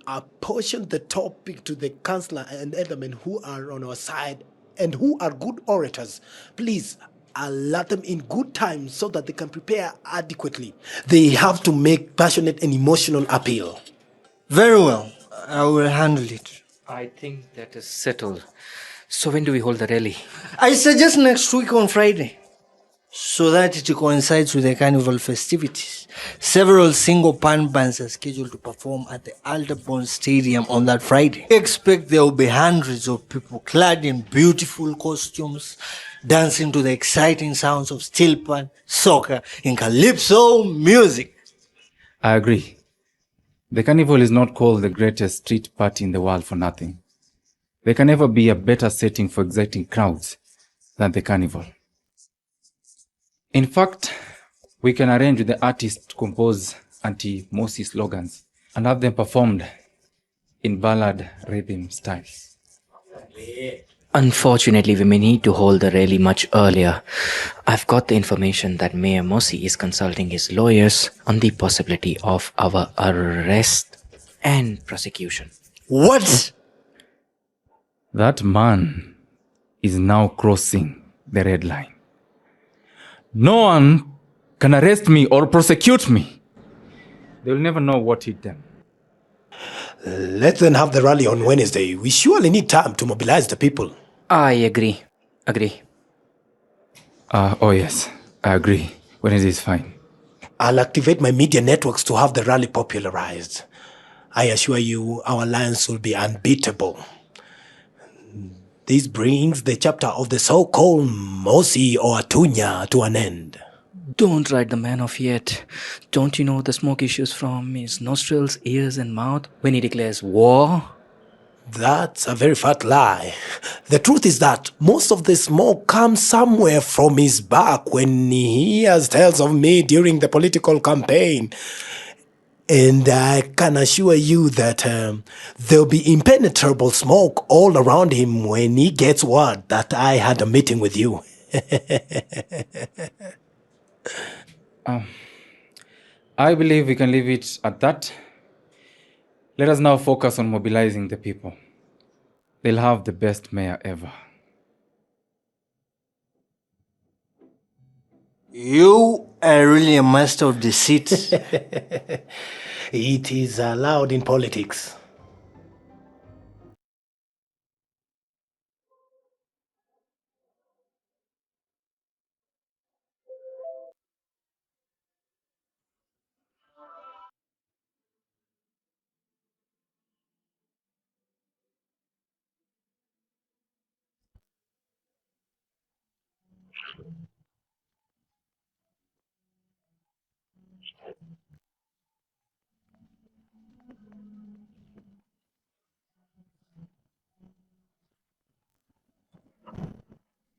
apportion the topic to the councillor and aldermen who are on our side and who are good orators. Please alert them in good time so that they can prepare adequately. They have to make passionate and emotional appeal. Very well. I will handle it. I think that is settled. So when do we hold the rally? I suggest next week on Friday, so that it coincides with the carnival festivities. Several single pan bands are scheduled to perform at the Alderborn Stadium on that Friday. We expect there will be hundreds of people clad in beautiful costumes, dancing to the exciting sounds of steel pan, soccer, and calypso music. I agree. The carnival is not called the greatest street party in the world for nothing. There can never be a better setting for exciting crowds than the carnival. In fact, we can arrange with the artists to compose anti-Mosi slogans and have them performed in ballad rhythm styles. Unfortunately, we may need to hold the rally much earlier. I've got the information that Mayor Mosi is consulting his lawyers on the possibility of our arrest and prosecution. What? That man is now crossing the red line. No one can arrest me or prosecute me. They will never know what hit them. Let them have the rally on Wednesday. We surely need time to mobilize the people. I agree. Oh yes, I agree. Wednesday is fine. I'll activate my media networks to have the rally popularized. I assure you, our alliance will be unbeatable. This brings the chapter of the so-called Mosi or Atunya to an end. Don't write the man off yet. Don't you know the smoke issues from his nostrils, ears and mouth when he declares war? That's a very fat lie. The truth is that most of the smoke comes somewhere from his back when he hears tales of me during the political campaign. And I can assure you that there'll be impenetrable smoke all around him when he gets word that I had a meeting with you. I believe we can leave it at that. Let us now focus on mobilizing the people. They'll have the best mayor ever. You I really am master of deceit. It is allowed in politics.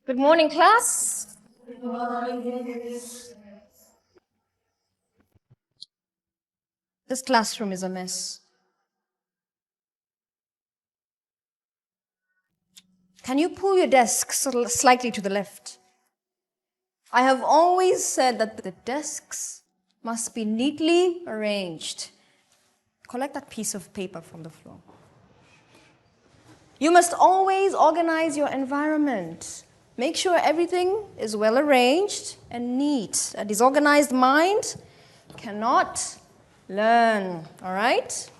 Good morning, class. This classroom is a mess. Can you pull your desks slightly to the left? I have always said that the desks must be neatly arranged. Collect that piece of paper from the floor. You must always organize your environment. Make sure everything is well arranged and neat. A disorganized mind cannot learn, all right?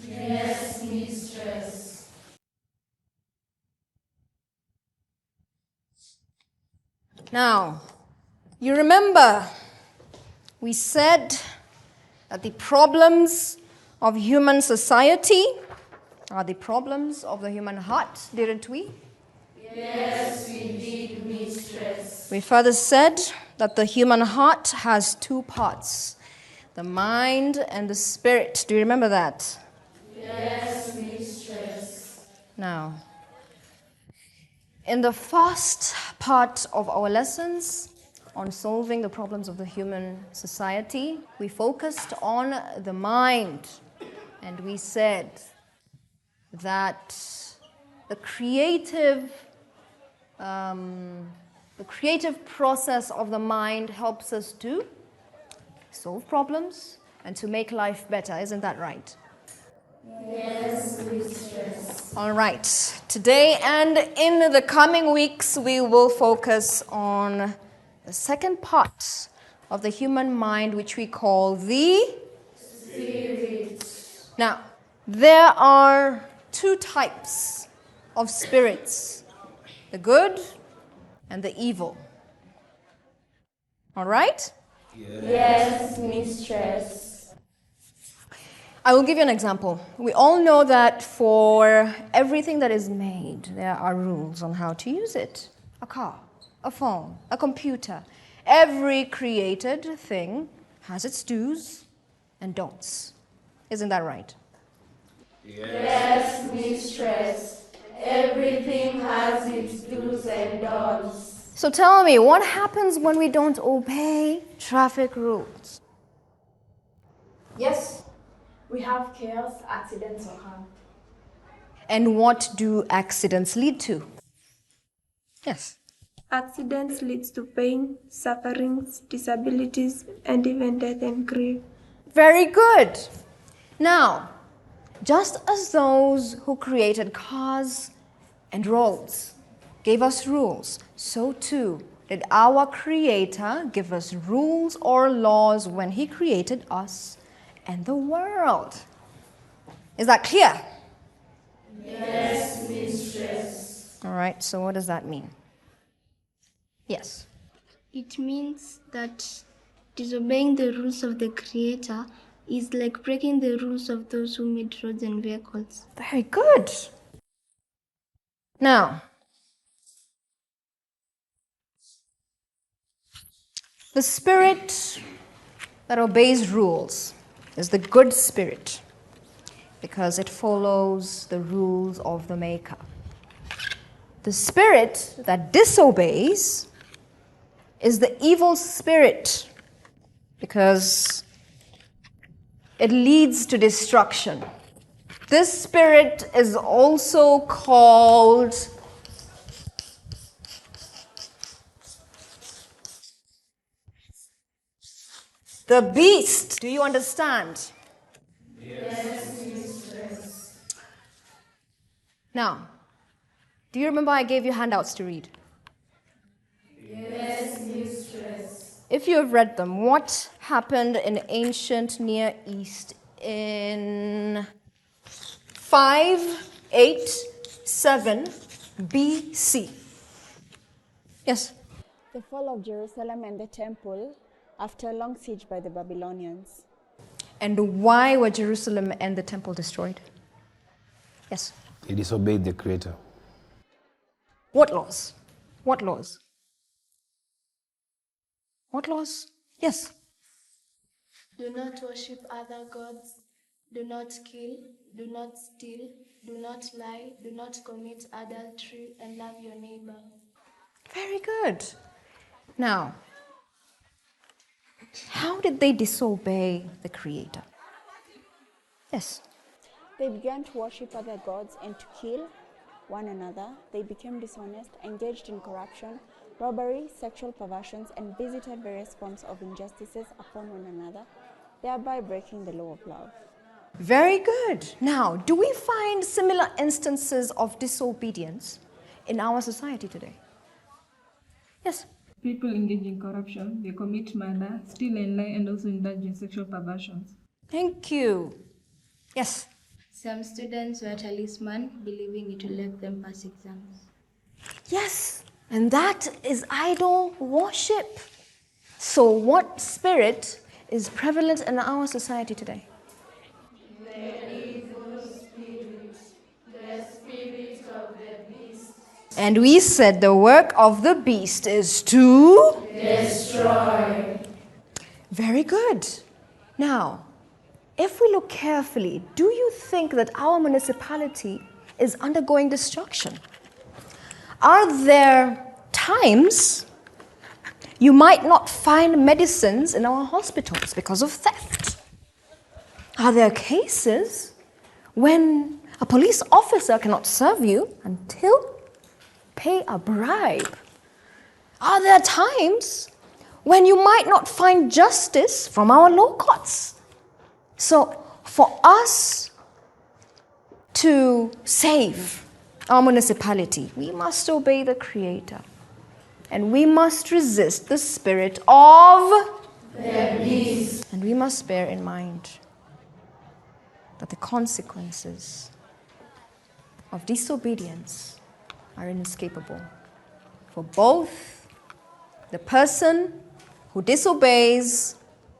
Yes, mistress. Now, you remember we said that the problems of human society are the problems of the human heart, didn't we? Yes, we did, mistress. We further said that the human heart has two parts, the mind and the spirit. Do you remember that? Yes, mistress. Now, in the first part of our lessons on solving the problems of the human society, we focused on the mind, and we said that the creative process of the mind helps us to solve problems and to make life better. Isn't that right? Yes, mistress. All right. Today and in the coming weeks, we will focus on the second part of the human mind, which we call the Spirit. Now, there are two types of spirits, the good and the evil. All right? Yes, mistress. I will give you an example. We all know that for everything that is made, there are rules on how to use it. A car, a phone, a computer. Every created thing has its do's and don'ts. Isn't that right? Yes, mistress. Everything has its do's and don'ts. So tell me, what happens when we don't obey traffic rules? Yes, we have chaos, accidents occur. And what do accidents lead to? Yes. Accidents leads to pain, sufferings, disabilities, and even death and grief. Very good. Now, just as those who created cars and roads gave us rules, so too did our Creator give us rules or laws when He created us and the world. Is that clear? Yes, mistress. All right, so what does that mean? Yes. It means that disobeying the rules of the Creator is like breaking the rules of those who made roads and vehicles. Very good. Now, the spirit that obeys rules is the good spirit because it follows the rules of the Maker. The spirit that disobeys is the evil spirit because it leads to destruction. This spirit is also called the beast. Do you understand? Yes, mistress. Now, do you remember I gave you handouts to read? Yes, mistress. If if you have read them, what happened in ancient Near East in 587 BC? Yes. The fall of Jerusalem and the temple after a long siege by the Babylonians. And why were Jerusalem and the temple destroyed? Yes. They disobeyed the Creator. What laws? What laws? What laws? Yes. Do not worship other gods. Do not kill. Do not steal. Do not lie. Do not commit adultery, and love your neighbor. Very good. Now, how did they disobey the Creator? Yes. They began to worship other gods and to kill one another. They became dishonest, engaged in corruption, robbery, sexual perversions, and visited various forms of injustices upon one another, thereby breaking the law of love. Very good. Now, do we find similar instances of disobedience in our society today? Yes. People engage in corruption, they commit murder, steal and lie, and also indulge in sexual perversions. Thank you. Yes. Some students wear talisman, believing it will let them pass exams. Yes. And that is idol worship. So what spirit is prevalent in our society today? The evil spirit, the spirit of the beast. And we said the work of the beast is to destroy. Very good. Now, if we look carefully, do you think that our municipality is undergoing destruction? Are there times you might not find medicines in our hospitals because of theft? Are there cases when a police officer cannot serve you until pay a bribe? Are there times when you might not find justice from our law courts? So for us to save our municipality, we must obey the Creator. And we must resist the spirit of the beast. And we must bear in mind that the consequences of disobedience are inescapable for both the person who disobeys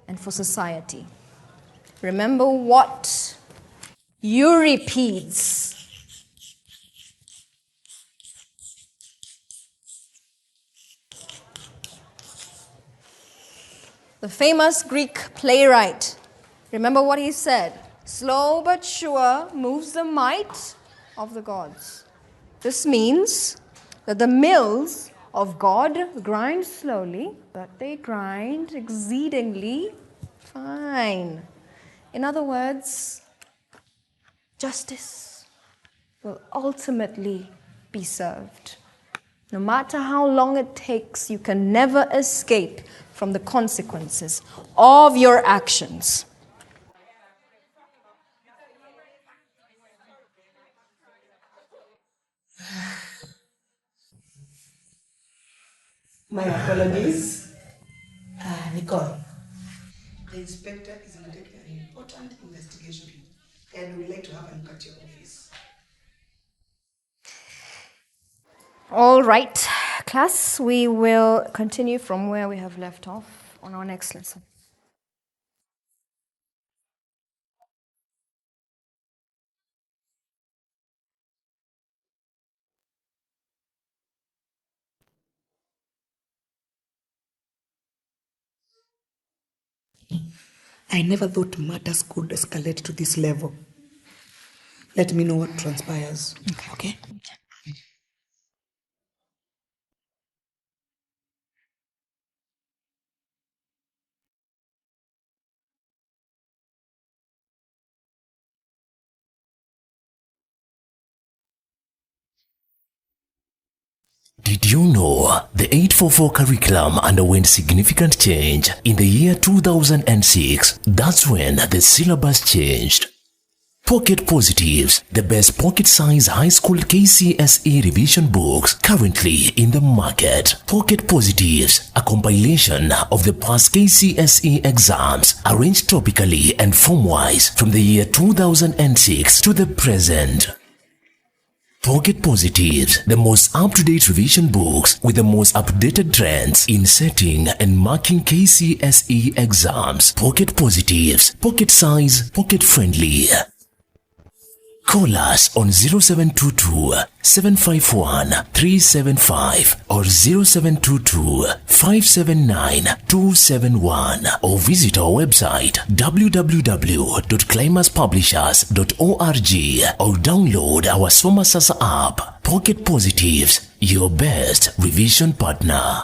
and for society. Remember what Euripides the famous Greek playwright, remember what he said? Slow but sure moves the might of the gods. This means that the mills of God grind slowly, but they grind exceedingly fine. In other words, justice will ultimately be served. No matter how long it takes, you can never escape from the consequences of your actions. My apologies. Nicole, the inspector is undertaking an important investigation and would like to have a look at your office. All right, class, we will continue from where we have left off on our next lesson. I never thought matters could escalate to this level. Let me know what transpires. Okay? Did you know the 844 curriculum underwent significant change in the year 2006? That's when the syllabus changed. Pocket Positives, the best pocket-size high school KCSE revision books currently in the market. Pocket Positives, a compilation of the past KCSE exams arranged topically and form-wise from the year 2006 to the present. Pocket Positives, the most up-to-date revision books with the most updated trends in setting and marking KCSE exams. Pocket Positives, pocket size, pocket friendly. Call us on 0722 751 375 or 0722 579 271 or visit our website www.climaxpublishers.org or download our Soma Sasa app. Pocket Positives, your best revision partner.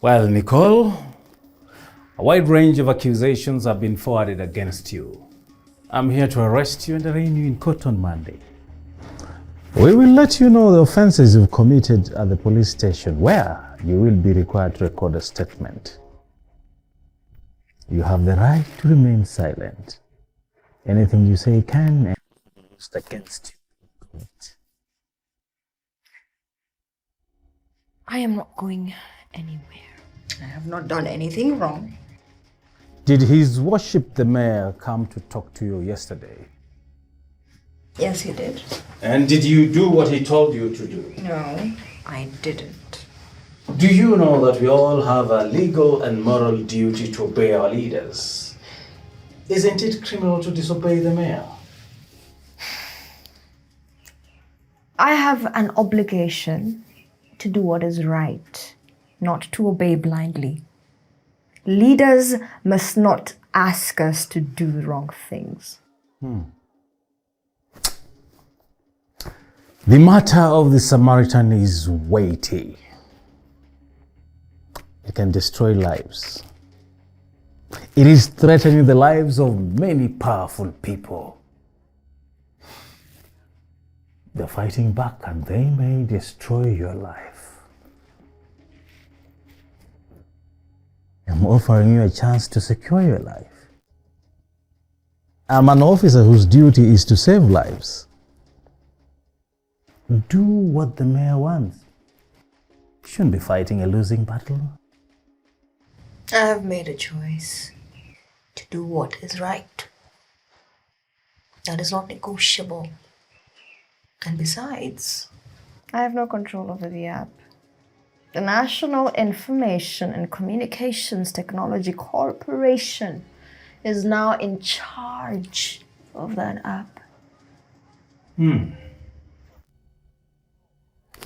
Well, Nicole, a wide range of accusations have been forwarded against you. I'm here to arrest you and arraign you in court on Monday. We will let you know the offenses you've committed at the police station, where you will be required to record a statement. You have the right to remain silent. Anything you say can and be used against you. I am not going anywhere. I have not done anything wrong. Did His Worship the Mayor come to talk to you yesterday? Yes, he did. And did you do what he told you to do? No, I didn't. Do you know that we all have a legal and moral duty to obey our leaders? Isn't it criminal to disobey the mayor? I have an obligation to do what is right, not to obey blindly. Leaders must not ask us to do wrong things. The matter of the Samaritan is weighty. It can destroy lives. It is threatening the lives of many powerful people. They're fighting back and they may destroy your life. I'm offering you a chance to secure your life. I'm an officer whose duty is to save lives. Do what the mayor wants. You shouldn't be fighting a losing battle. I have made a choice to do what is right. That is not negotiable. And besides, I have no control over the app. The National Information and Communications Technology Corporation is now in charge of that app.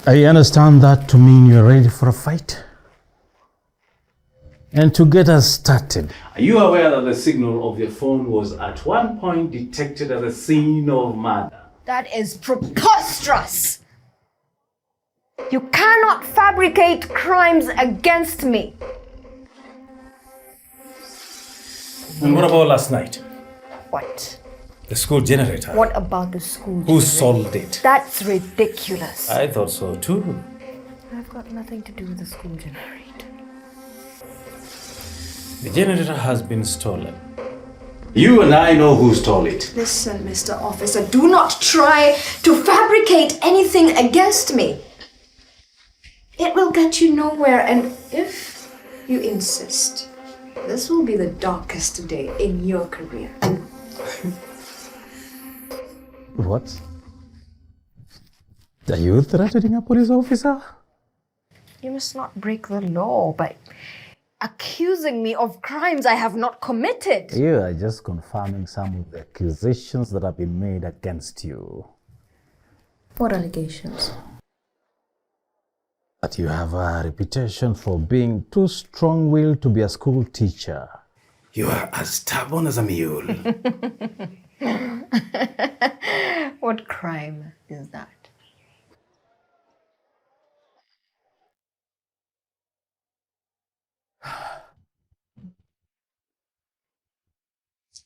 I understand that to mean you're ready for a fight. And to get us started, are you aware that the signal of your phone was at one point detected at the scene of murder? That is preposterous! You cannot fabricate crimes against me. And what about last night? What? The school generator. What about the school Who generator? sold it? That's ridiculous. I thought so too. I've got nothing to do with the school generator. The generator has been stolen. You and I know who stole it. Listen, Mr. Officer, do not try to fabricate anything against me. It will get you nowhere, and if you insist, this will be the darkest day in your career. What? Are you threatening a police officer? You must not break the law by accusing me of crimes I have not committed. You are just confirming some of the accusations that have been made against you. What allegations? That you have a reputation for being too strong-willed to be a school teacher. You are as stubborn as a mule. What crime is that?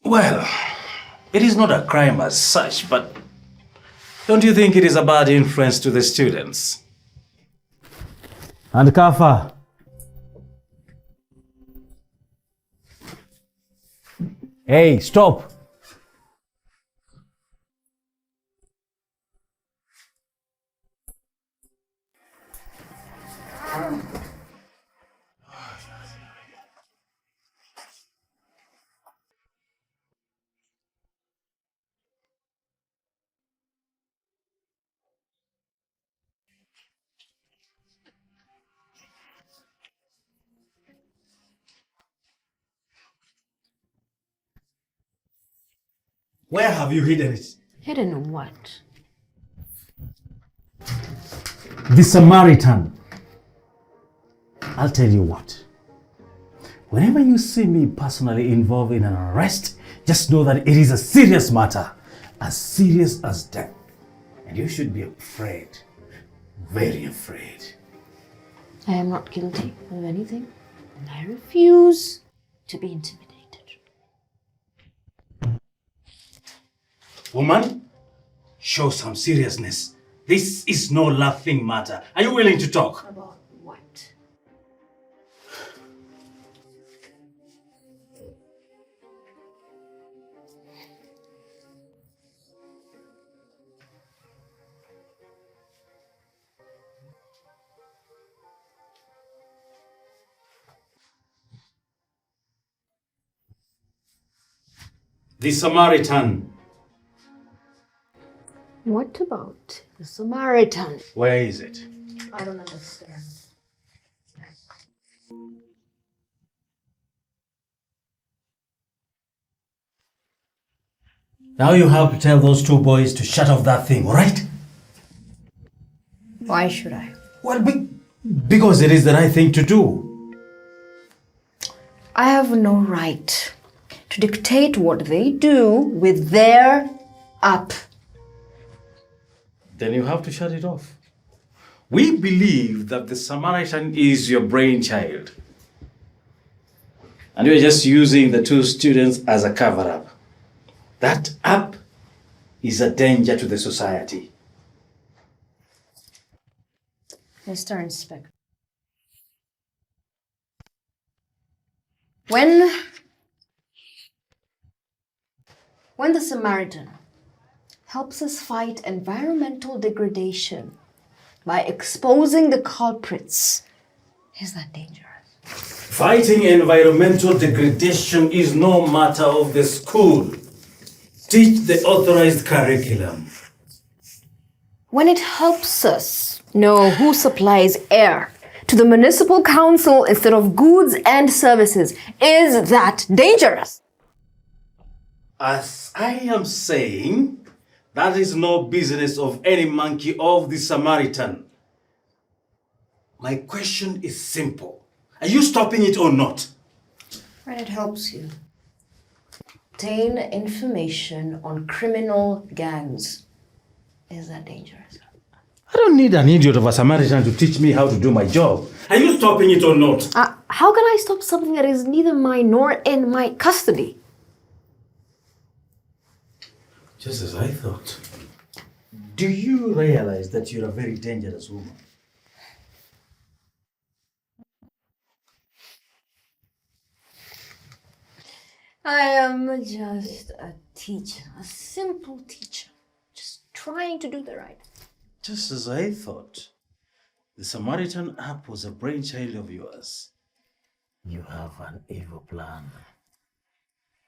Well, it is not a crime as such, but don't you think it is a bad influence to the students? And Kafa. Hey, stop! Where have you hidden it? Hidden what? The Samaritan. I'll tell you what. Whenever you see me personally involved in an arrest, just know that it is a serious matter. As serious as death. And you should be afraid. Very afraid. I am not guilty of anything, and I refuse to be intimidated. Woman, show some seriousness. This is no laughing matter. Are you willing to talk? About what? The Samaritan. What about the Samaritan? Where is it? I don't understand. Now you have to tell those two boys to shut off that thing, alright? Why should I? Well, because it is the right thing to do. I have no right to dictate what they do with their app. Then you have to shut it off. We believe that the Samaritan is your brainchild. And you're just using the two students as a cover-up. That app is a danger to the society. Mr. Inspector. When the Samaritan helps us fight environmental degradation by exposing the culprits, is that dangerous? Fighting environmental degradation is no matter of the school. Teach the authorized curriculum. When it helps us know who supplies air to the municipal council instead of goods and services, is that dangerous? As I am saying, that is no business of any monkey of the Samaritan. My question is simple. Are you stopping it or not? When it helps you obtain information on criminal gangs, is that dangerous? I don't need an idiot of a Samaritan to teach me how to do my job. Are you stopping it or not? How can I stop something that is neither mine nor in my custody? Just as I thought. Do you realize that you're a very dangerous woman? I am just a teacher, a simple teacher, just trying to do the right. Just as I thought. The Samaritan app was a brainchild of yours. You have an evil plan.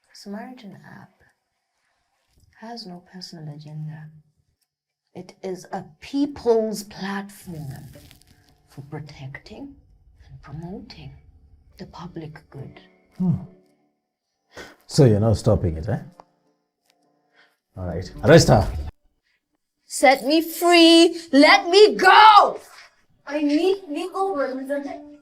The Samaritan app has no personal agenda. It is a people's platform for protecting and promoting the public good. So you're not stopping it, eh? All right, arrest her. Set me free! Let me go! I need legal representation!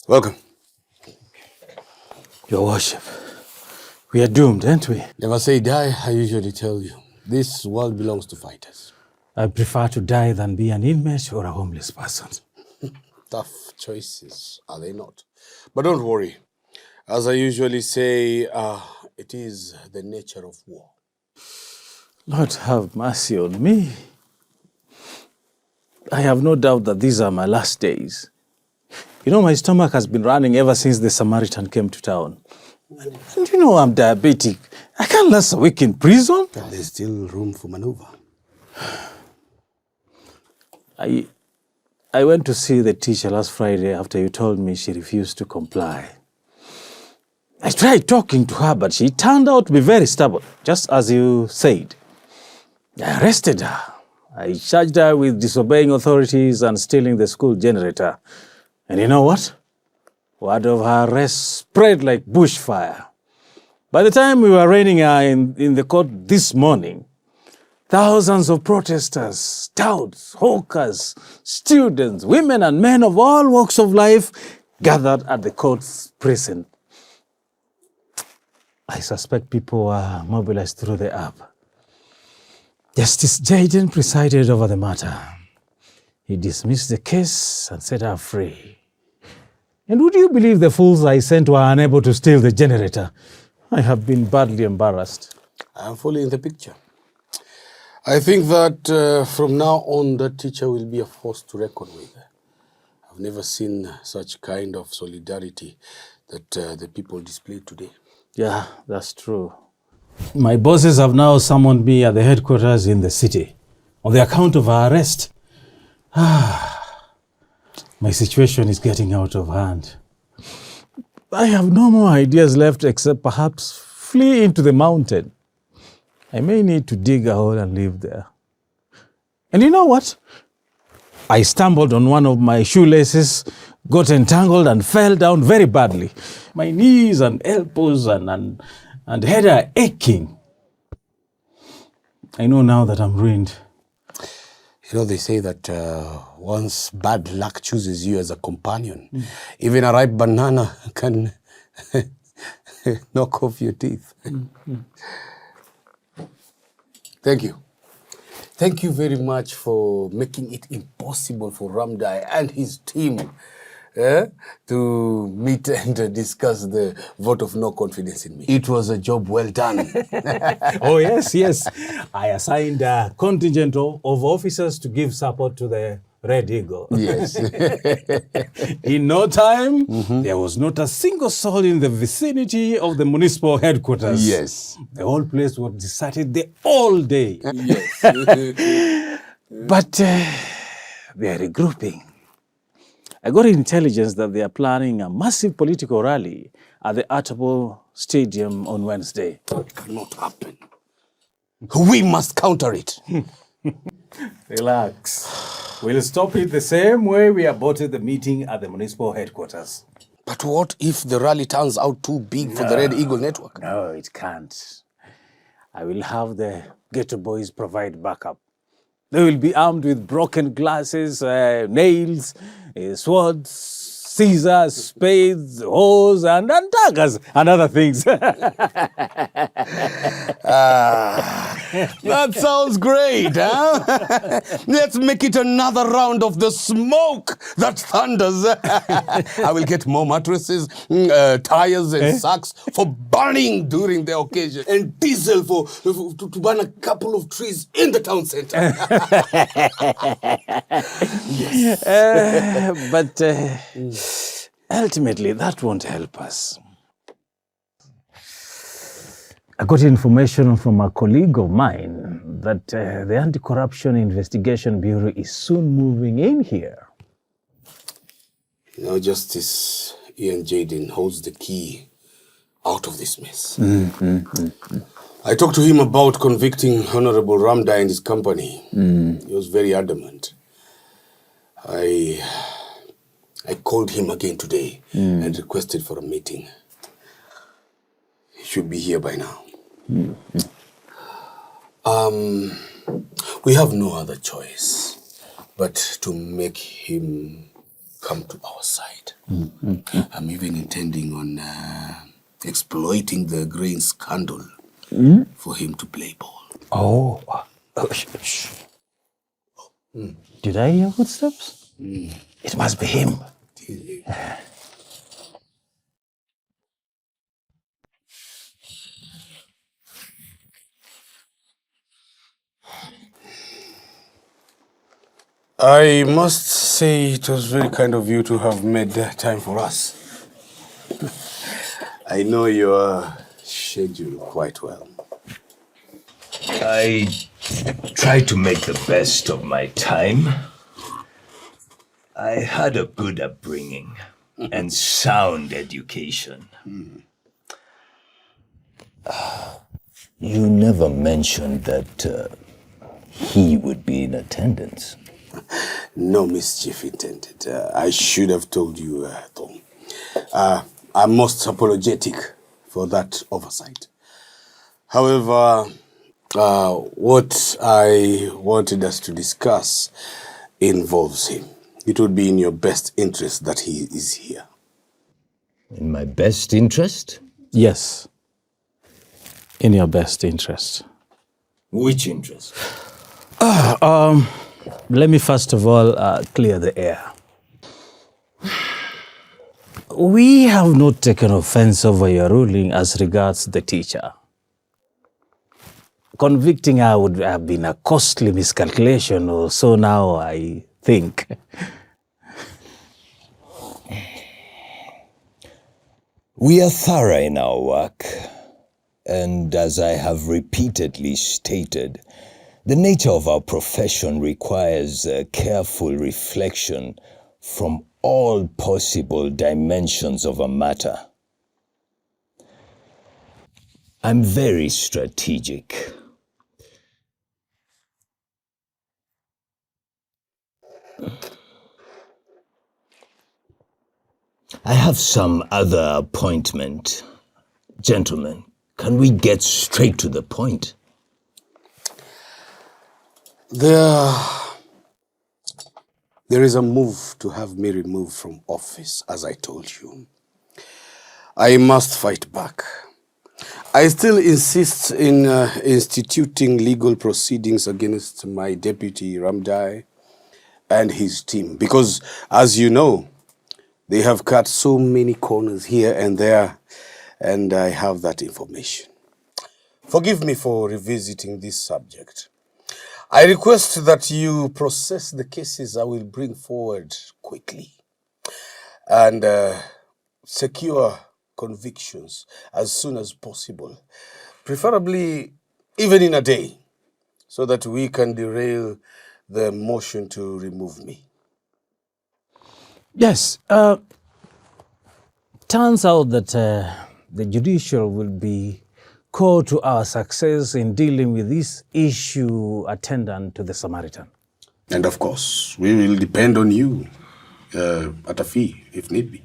Welcome. Your worship, we are doomed, aren't we? Never say die, I usually tell you. This world belongs to fighters. I prefer to die than be an inmate or a homeless person. Tough choices, are they not? But don't worry. As I usually say, it is the nature of war. Lord have mercy on me. I have no doubt that these are my last days. You know, my stomach has been running ever since the Samaritan came to town. And you know I'm diabetic. I can't last a week in prison. But there's still room for maneuver. I went to see the teacher last Friday after you told me she refused to comply. I tried talking to her, but she turned out to be very stubborn, just as you said. I arrested her. I charged her with disobeying authorities and stealing the school generator. And you know what? Word of her arrest spread like bushfire. By the time we were arraigning her in the court this morning, thousands of protesters, touts, hawkers, students, women and men of all walks of life gathered at the court's precinct. I suspect people were mobilized through the app. Justice Jaden presided over the matter. He dismissed the case and set her free. And would you believe the fools I sent were unable to steal the generator? I have been badly embarrassed. I am fully in the picture. I think that from now on, that teacher will be a force to reckon with. I've never seen such kind of solidarity that the people displayed today. Yeah, that's true. My bosses have now summoned me at the headquarters in the city on the account of our arrest. My situation is getting out of hand. I have no more ideas left except perhaps flee into the mountain. I may need to dig a hole and live there. And you know what? I stumbled on one of my shoelaces, got entangled and fell down very badly. My knees and elbows and head are aching. I know now that I'm ruined. You know, they say that once bad luck chooses you as a companion, even a ripe banana can knock off your teeth. Thank you. Thank you very much for making it impossible for Ramdai and his team to meet and discuss the vote of no confidence in me. It was a job well done. Oh, yes. I assigned a contingent of officers to give support to the Red Eagle. Yes. In no time, there was not a single soul in the vicinity of the municipal headquarters. Yes. The whole place was deserted the all day. Yes. But they are regrouping. I got intelligence that they are planning a massive political rally at the Atabo Stadium on Wednesday. That cannot happen. We must counter it. Relax. We'll stop it the same way we aborted the meeting at the municipal headquarters. But what if the rally turns out too big for the Red Eagle network? No, it can't. I will have the ghetto boys provide backup. They will be armed with broken glasses, nails, swords, scissors, spades, hoes, and daggers, and other things. That sounds great, huh? Let's make it another round of the smoke that thunders. I will get more mattresses, tires, and sacks for burning during the occasion, and diesel to burn a couple of trees in the town center. Yes. But ultimately, that won't help us. I got information from a colleague of mine that the Anti-Corruption Investigation Bureau is soon moving in here. You know, Justice Ian Jaden holds the key out of this mess. I talked to him about convicting Honorable Ramdai and his company. He was very adamant. I called him again today and requested for a meeting. He should be here by now. We have no other choice but to make him come to our side. I'm even intending on exploiting the grain scandal for him to play ball. Oh, shh. Did I hear footsteps? It must be him. I must say it was very kind of you to have made time for us. I know your schedule quite well. I try to make the best of my time. I had a good upbringing and sound education. You never mentioned that he would be in attendance. No mischief intended. I should have told you, Tom. I'm most apologetic for that oversight. However, what I wanted us to discuss involves him. It would be in your best interest that he is here. In my best interest? Yes. In your best interest. Which interest? Let me first of all clear the air. We have not taken offense over your ruling as regards the teacher. Convicting her would have been a costly miscalculation, or so now I think. We are thorough in our work, and as I have repeatedly stated, the nature of our profession requires careful reflection from all possible dimensions of a matter. I'm very strategic. I have some other appointment. Gentlemen, can we get straight to the point? There is a move to have me removed from office, as I told you. I must fight back. I still insist in instituting legal proceedings against my deputy Ramdai and his team, because, as you know, they have cut so many corners here and there, and I have that information. Forgive me for revisiting this subject. I request that you process the cases I will bring forward quickly and secure convictions as soon as possible, preferably even in a day, so that we can derail the motion to remove me. Yes, turns out that the judicial will be core to our success in dealing with this issue attendant to the Samaritan. And of course, we will depend on you at a fee, if need be.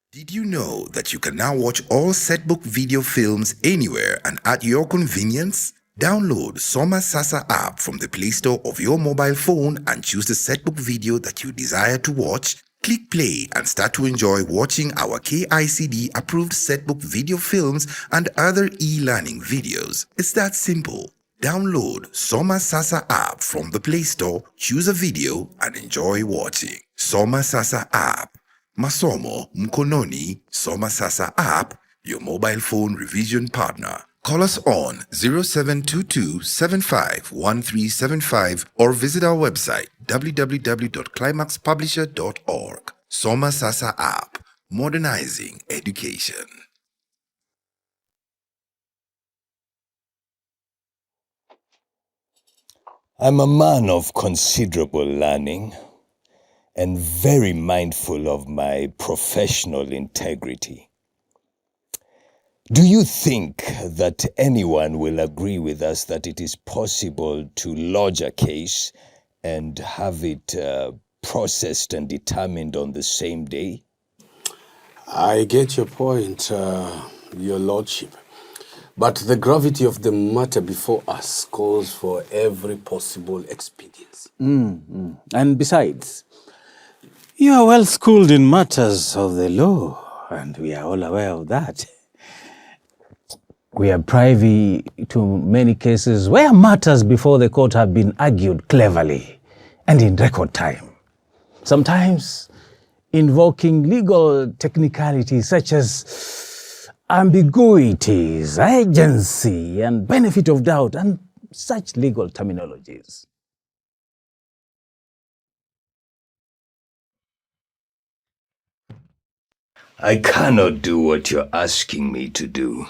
Did you know that you can now watch all Setbook video films anywhere and at your convenience? Download Soma Sasa app from the Play Store of your mobile phone and choose the Setbook video that you desire to watch. Click play and start to enjoy watching our KICD approved Setbook video films and other e-learning videos. It's that simple. Download Soma Sasa app from the Play Store, choose a video and enjoy watching. Soma Sasa app. Masomo mkononi. Soma Sasa app, your mobile phone revision partner. Call us on 0722-751375 or visit our website www.climaxpublisher.org. Soma Sasa app, modernizing education. I'm a man of considerable learning, and very mindful of my professional integrity. Do you think that anyone will agree with us that it is possible to lodge a case and have it processed and determined on the same day? I get your point, Your Lordship. But the gravity of the matter before us calls for every possible expediency. And besides, you are well schooled in matters of the law, and we are all aware of that. We are privy to many cases where matters before the court have been argued cleverly and in record time. Sometimes invoking legal technicalities such as ambiguities, agency, and benefit of doubt, and such legal terminologies. I cannot do what you're asking me to do.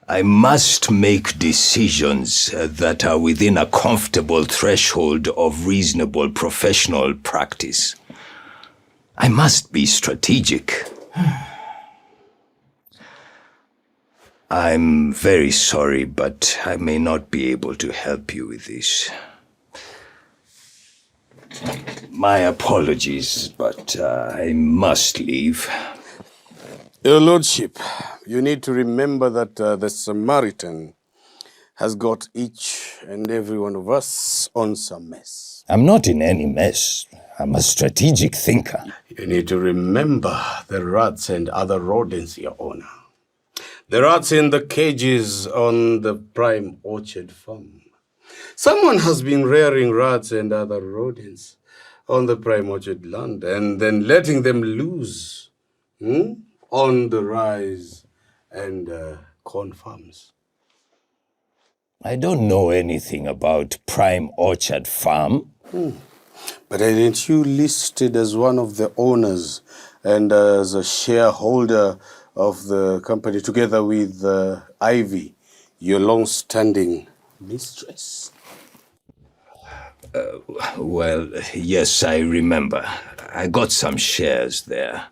I must make decisions that are within a comfortable threshold of reasonable professional practice. I must be strategic. I'm very sorry, but I may not be able to help you with this. My apologies, but I must leave. Your Lordship, you need to remember that the Samaritan has got each and every one of us on some mess. I'm not in any mess. I'm a strategic thinker. You need to remember the rats and other rodents, Your Honor. The rats in the cages on the Prime Orchard farm. Someone has been rearing rats and other rodents on the Prime Orchard land and then letting them loose on the rise and corn farms. I don't know anything about Prime Orchard Farm. But aren't you listed as one of the owners and as a shareholder of the company together with Ivy, your long-standing mistress? Well, yes, I remember. I got some shares there.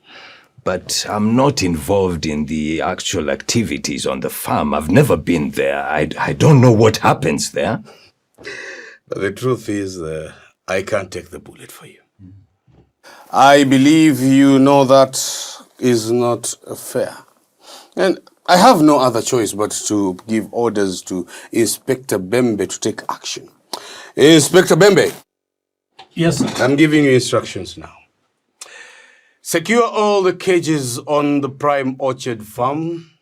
But I'm not involved in the actual activities on the farm. I've never been there. I don't know what happens there. But the truth is, I can't take the bullet for you. I believe you know that is not fair. And I have no other choice but to give orders to Inspector Bembe to take action. Inspector Bembe. Yes, sir. I'm giving you instructions now. Secure all the cages on the Prime Orchard farm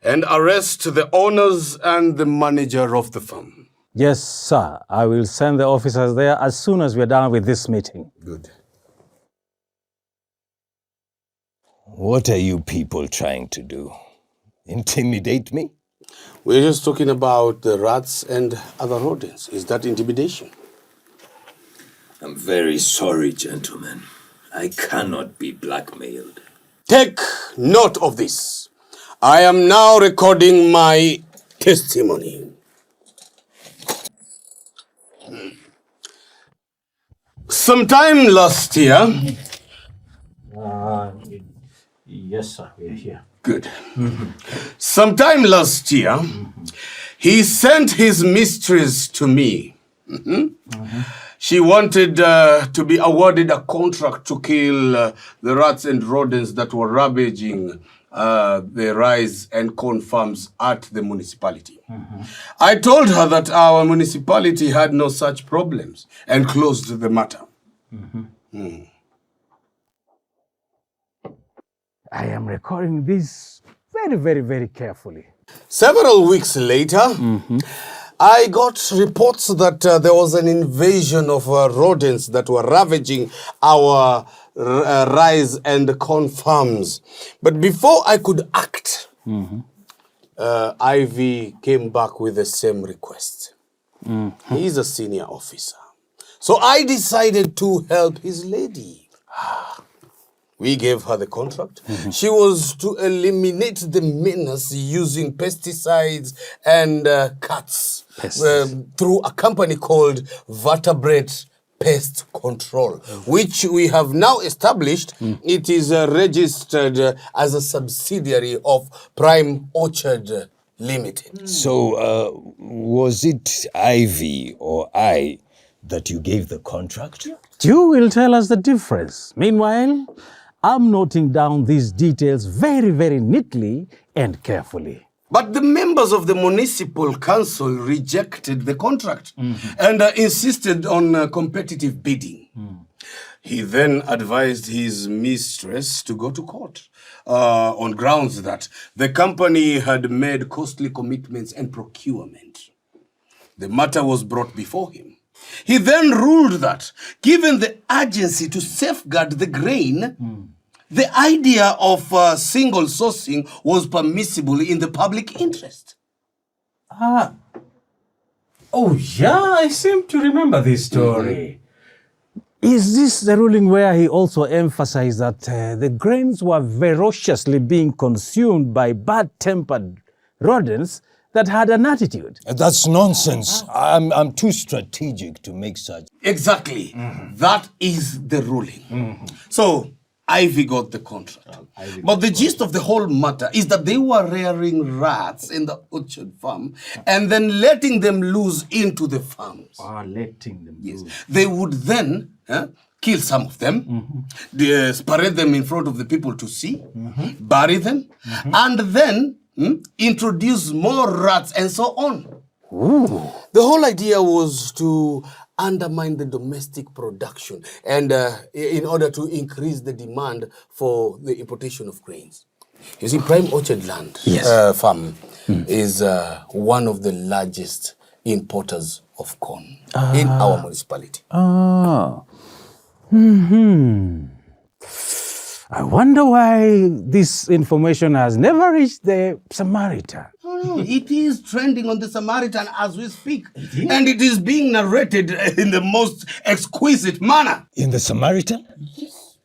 and arrest the owners and the manager of the farm. Yes, sir. I will send the officers there as soon as we're done with this meeting. Good. What are you people trying to do? Intimidate me? We're just talking about the rats and other rodents. Is that intimidation? I'm very sorry, gentlemen. I cannot be blackmailed. Take note of this. I am now recording my testimony. Sometime last year... Yes, sir. We are here. Good. Sometime last year, he sent his mistress to me. She wanted to be awarded a contract to kill the rats and rodents that were ravaging the rice and corn farms at the municipality. I told her that our municipality had no such problems and closed the matter. I am recording this very, very, very carefully. Several weeks later, I got reports that there was an invasion of rodents that were ravaging our rice and corn farms. But before I could act, Ivy came back with the same request. He's a senior officer. So I decided to help his lady. We gave her the contract. She was to eliminate the menace using pesticides and cuts through a company called Vertebrate Pest Control, which we have now established. It is registered as a subsidiary of Prime Orchard Limited. So, was it Ivy or I that you gave the contract? You will tell us the difference. Meanwhile, I'm noting down these details very, very neatly and carefully. But the members of the municipal council rejected the contract and insisted on competitive bidding. He then advised his mistress to go to court on grounds that the company had made costly commitments and procurement. The matter was brought before him. He then ruled that, given the urgency to safeguard the grain, the idea of single sourcing was permissible in the public interest. Oh yeah, I seem to remember this story. Is this the ruling where he also emphasized that the grains were ferociously being consumed by bad-tempered rodents that had an attitude? That's nonsense. I'm too strategic to make such. Exactly. That is the ruling. So, Ivy got the contract. But the gist of the whole matter is that they were rearing rats in the orchard farm and then letting them loose into the farms. Letting them loose. They would then kill some of them, parade them in front of the people to see, bury them, and then introduce more rats and so on. The whole idea was to undermine the domestic production and in order to increase the demand for the importation of grains. You see, Prime Orchard Land Farm is one of the largest importers of corn in our municipality. I wonder why this information has never reached the Samaritan. No, it is trending on the Samaritan as we speak. And it is being narrated in the most exquisite manner. In the Samaritan? Yes.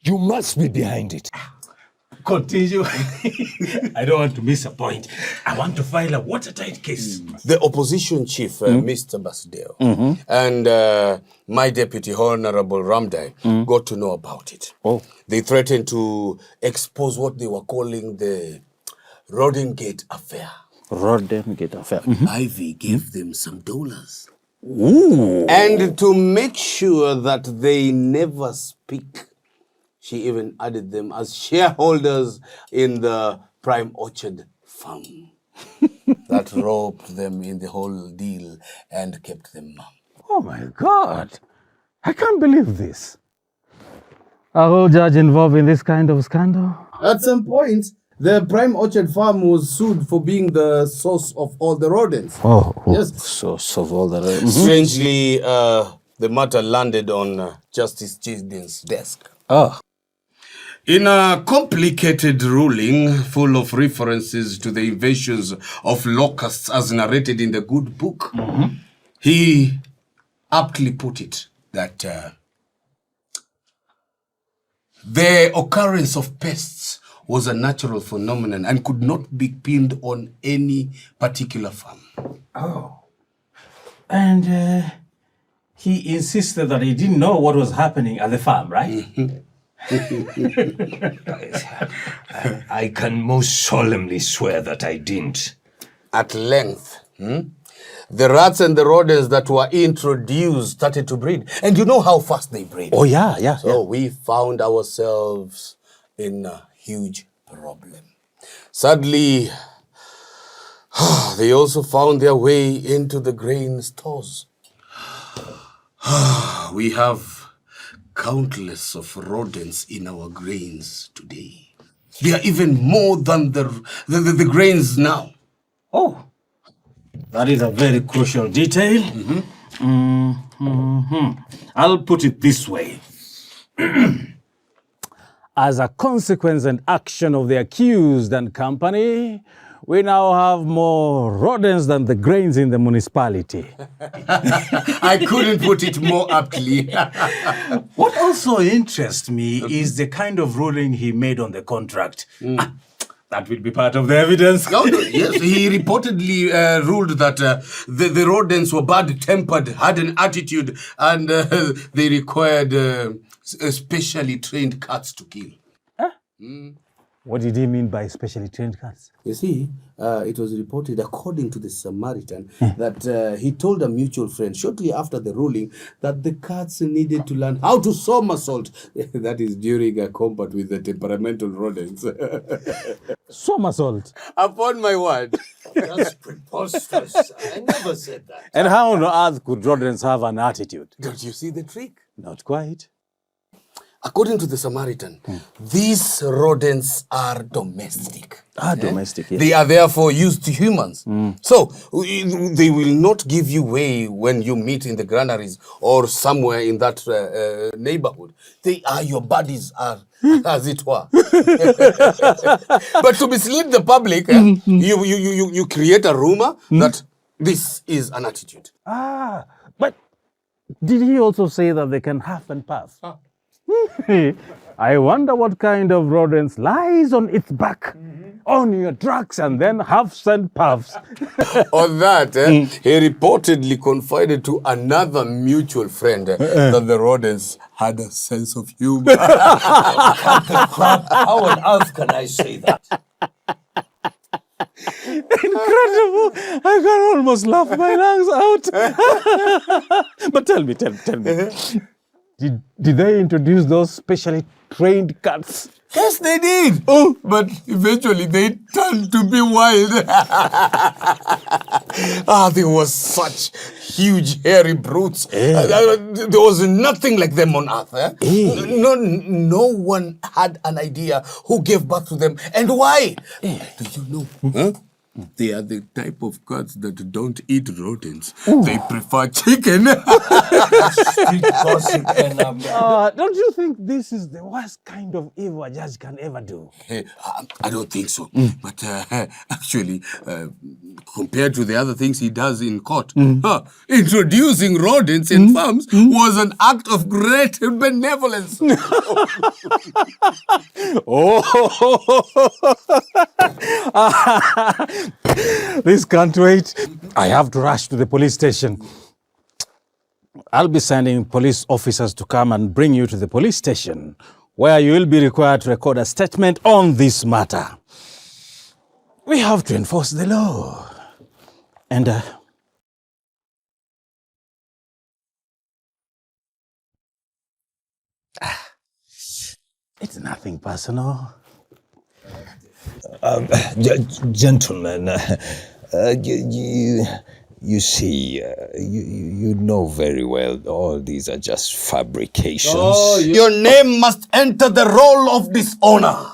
You must be behind it. Continue. I don't want to miss a point. I want to file a watertight case. The opposition chief, Mr. Basdeo, and my deputy, Honorable Ramdai, got to know about it. They threatened to expose what they were calling the Rodengate affair. Rodengate affair. Ivy gave them some dollars. And to make sure that they never speak, she even added them as shareholders in the Prime Orchard Farm. That roped them in the whole deal and kept them mum. Oh my God. I can't believe this. A whole judge involved in this kind of scandal? At some point, the Prime Orchard Farm was sued for being the source of all the rodents. Yes. Source of all the rodents. Strangely, the matter landed on Justice Jaden's desk. In a complicated ruling full of references to the invasions of locusts as narrated in the good book, he aptly put it that the occurrence of pests was a natural phenomenon and could not be pinned on any particular farm. And he insisted that he didn't know what was happening at the farm, right? I can most solemnly swear that I didn't. At length, the rats and the rodents that were introduced started to breed. And you know how fast they breed. So we found ourselves in a huge problem. Sadly, they also found their way into the grain stores. We have countless of rodents in our grains today. They are even more than the grains now. That is a very crucial detail. I'll put it this way. As a consequence and action of the accused and company, we now have more rodents than the grains in the municipality. I couldn't put it more aptly. What also interests me is the kind of ruling he made on the contract. That will be part of the evidence. No, yes, he reportedly ruled that the rodents were bad-tempered, had an attitude, and they required specially trained cats to kill. What did he mean by specially trained cats? You see, it was reported, according to the Samaritan, that he told a mutual friend shortly after the ruling that the cats needed to learn how to somersault. That is during a combat with the temperamental rodents. Somersault? Upon my word. That's preposterous. I never said that. And how on earth could rodents have an attitude? Don't you see the trick? Not quite. According to the Samaritan, these rodents are domestic. Domestic, yes. They are therefore used to humans. So they will not give you way when you meet in the granaries or somewhere in that neighborhood. They are your buddies, as it were. But to mislead the public, you create a rumor that this is an attitude. But did he also say that they can huff and puff? I wonder what kind of rodents lies on its back, on your trucks, and then huffs and puffs. On that, he reportedly confided to another mutual friend that the rodents had a sense of humor. How on earth can I say that? Incredible! I can almost laugh my lungs out. But tell me. Did they introduce those specially trained cats? Yes, they did. But eventually they turned to be wild. They were such huge, hairy brutes. There was nothing like them on earth. No one had an idea who gave birth to them and why. Do you know? They are the type of cats that don't eat rodents. They prefer chicken. Don't you think this is the worst kind of evil a judge can ever do? I don't think so. But actually, compared to the other things he does in court, introducing rodents in farms was an act of great benevolence. This can't wait. I have to rush to the police station. I'll be sending police officers to come and bring you to the police station, where you will be required to record a statement on this matter. We have to enforce the law. And it's nothing personal. Gentlemen, you see, you know very well all these are just fabrications. Your name must enter the roll of dishonor.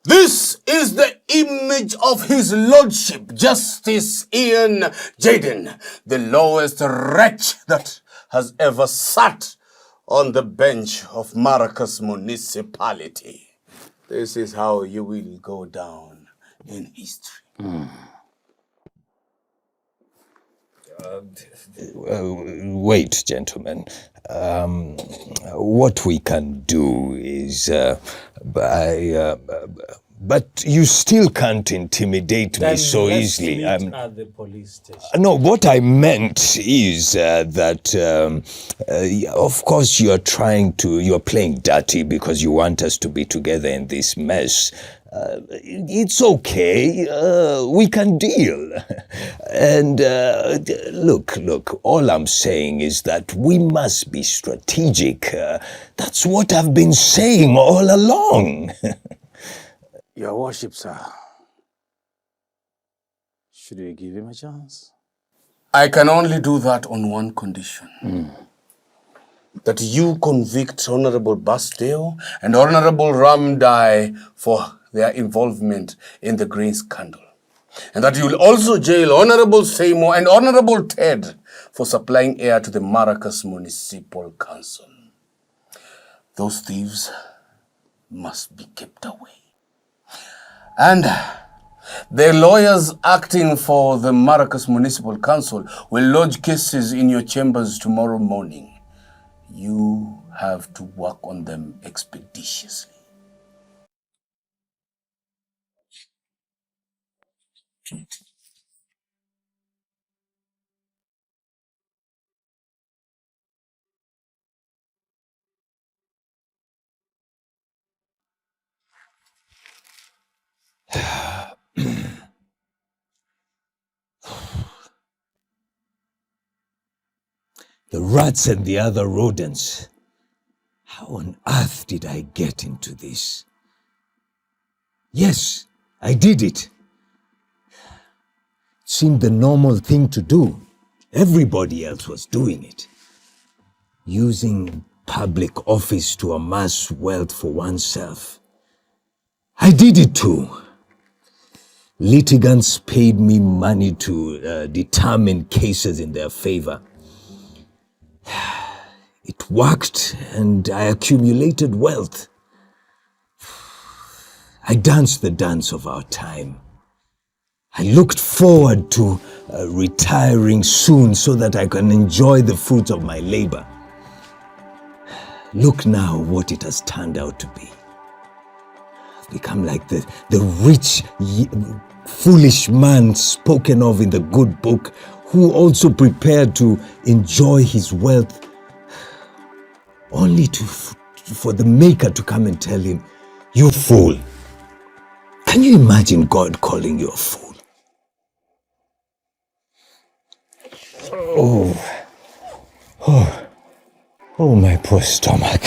This is the image of His Lordship, Justice Ian Jaden, the lowest wretch that has ever sat on the bench of Maracas Municipality. This is how you will go down in history. Wait, gentlemen. What we can do is but you still can't intimidate me so easily. At the police station. No, what I meant is that, of course, you're playing dirty because you want us to be together in this mess. It's okay. We can deal. And look, all I'm saying is that we must be strategic. That's what I've been saying all along. Your worship, sir. Should we give him a chance? I can only do that on one condition. That you convict Honorable Basdale and Honorable Ramdai for their involvement in the grain scandal. And that you will also jail Honorable Seymour and Honorable Ted for supplying air to the Maracas Municipal Council. Those thieves must be kept away. And the lawyers acting for the Maracas Municipal Council will lodge cases in your chambers tomorrow morning. You have to work on them expeditiously. The rats and the other rodents. How on earth did I get into this? Yes, I did it. It seemed the normal thing to do. Everybody else was doing it. Using public office to amass wealth for oneself. I did it too. Litigants paid me money to determine cases in their favor. It worked and I accumulated wealth. I danced the dance of our time. I looked forward to retiring soon so that I can enjoy the fruits of my labor. Look now what it has turned out to be. I've become like the rich, foolish man spoken of in the good book, who also prepared to enjoy his wealth, only for the Maker to come and tell him, "You fool." Can you imagine God calling you a fool? Oh, my poor stomach.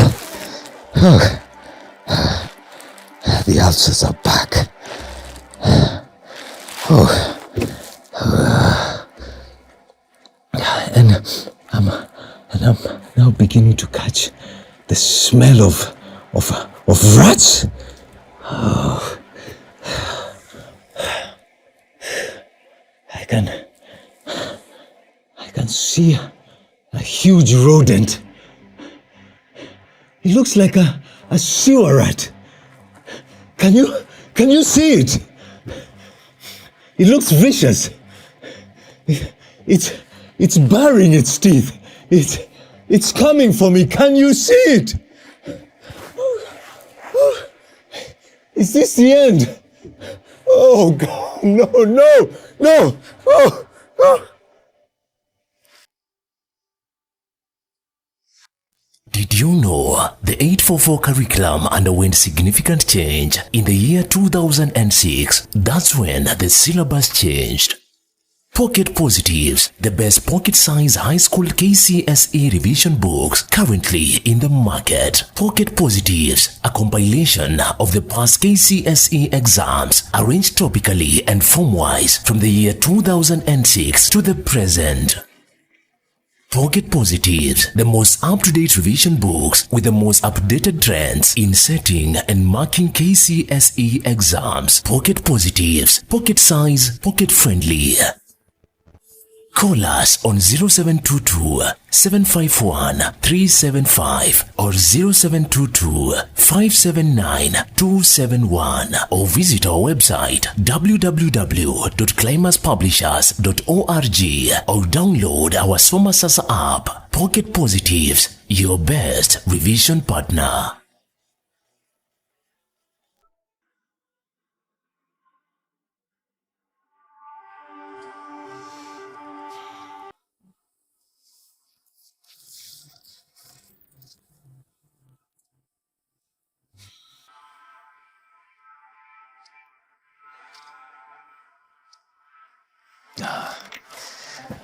The ulcers are back. And I'm now beginning to catch the smell of rats. I can see a huge rodent. It looks like a sewer rat. Can you see it? It looks vicious. It's baring its teeth. It's coming for me. Can you see it? Is this the end? Oh God, no. Oh. Did you know the 844 curriculum underwent significant change in the year 2006? That's when the syllabus changed. Pocket Positives, the best pocket-size high school KCSE revision books currently in the market. Pocket Positives, a compilation of the past KCSE exams arranged topically and form-wise from the year 2006 to the present. Pocket Positives, the most up-to-date revision books with the most updated trends in setting and marking KCSE exams. Pocket Positives, pocket size, pocket friendly. Call us on 0722 751 375 or 0722 579 271 or visit our website www.climaxpublishers.org or download our Soma Sasa app. Pocket Positives, your best revision partner.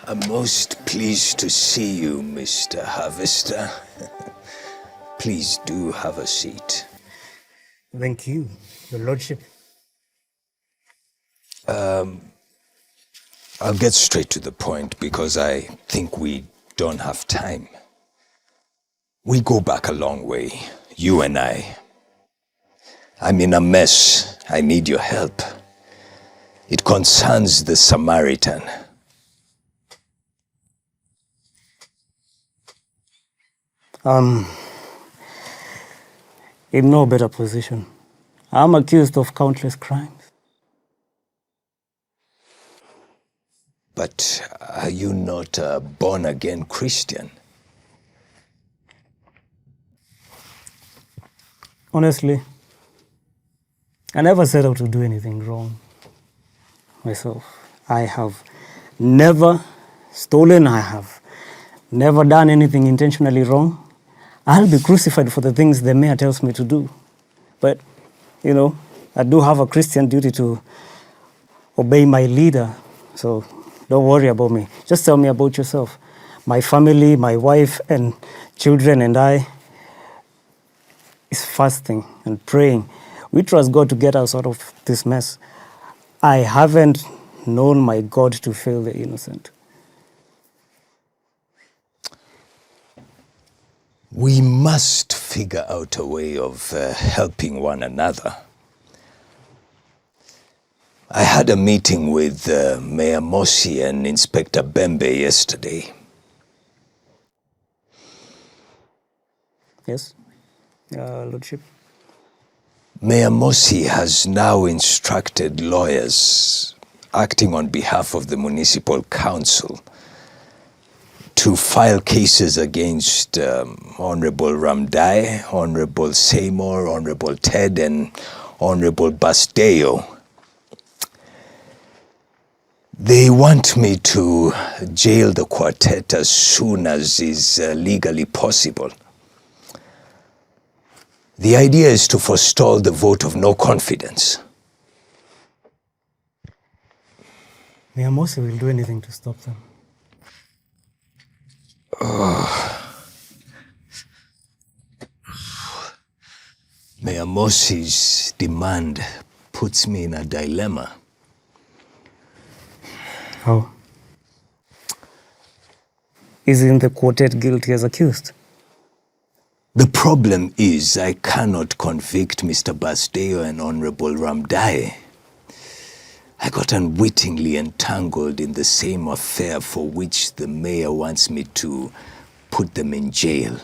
I'm most pleased to see you, Mr. Harvester. Please do have a seat. Thank you, Your Lordship. I'll get straight to the point because I think we don't have time. We go back a long way, you and I. I'm in a mess. I need your help. It concerns the Samaritan. In no better position. I'm accused of countless crimes. But are you not a born-again Christian? Honestly, I never set out to do anything wrong. myself. I have never stolen. I have never done anything intentionally wrong. I'll be crucified for the things the mayor tells me to do. But, I do have a Christian duty to obey my leader. So don't worry about me. Just tell me about yourself. My family, my wife and children and I is fasting and praying. We trust God to get us out of this mess. I haven't known my God to fail the innocent. We must figure out a way of helping one another. I had a meeting with Mayor Mosi and Inspector Bembe yesterday. Yes, Lordship. Mayor Mosi has now instructed lawyers acting on behalf of the Municipal Council to file cases against Honorable Ramdai, Honorable Seymour, Honorable Ted, and Honorable Basteo. They want me to jail the quartet as soon as is legally possible. The idea is to forestall the vote of no confidence. Mayor Mosi will do anything to stop them. Mayor Mosi's demand puts me in a dilemma. How? Isn't the quartet guilty as accused? The problem is I cannot convict Mr. Basteo and Honorable Ramdai. I got unwittingly entangled in the same affair for which the mayor wants me to put them in jail.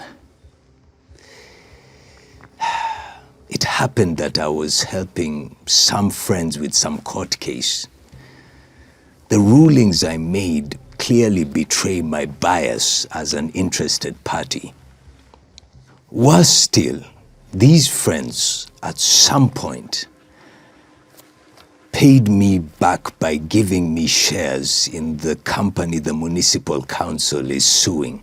It happened that I was helping some friends with some court case. The rulings I made clearly betray my bias as an interested party. Worse still, these friends at some point paid me back by giving me shares in the company the municipal council is suing.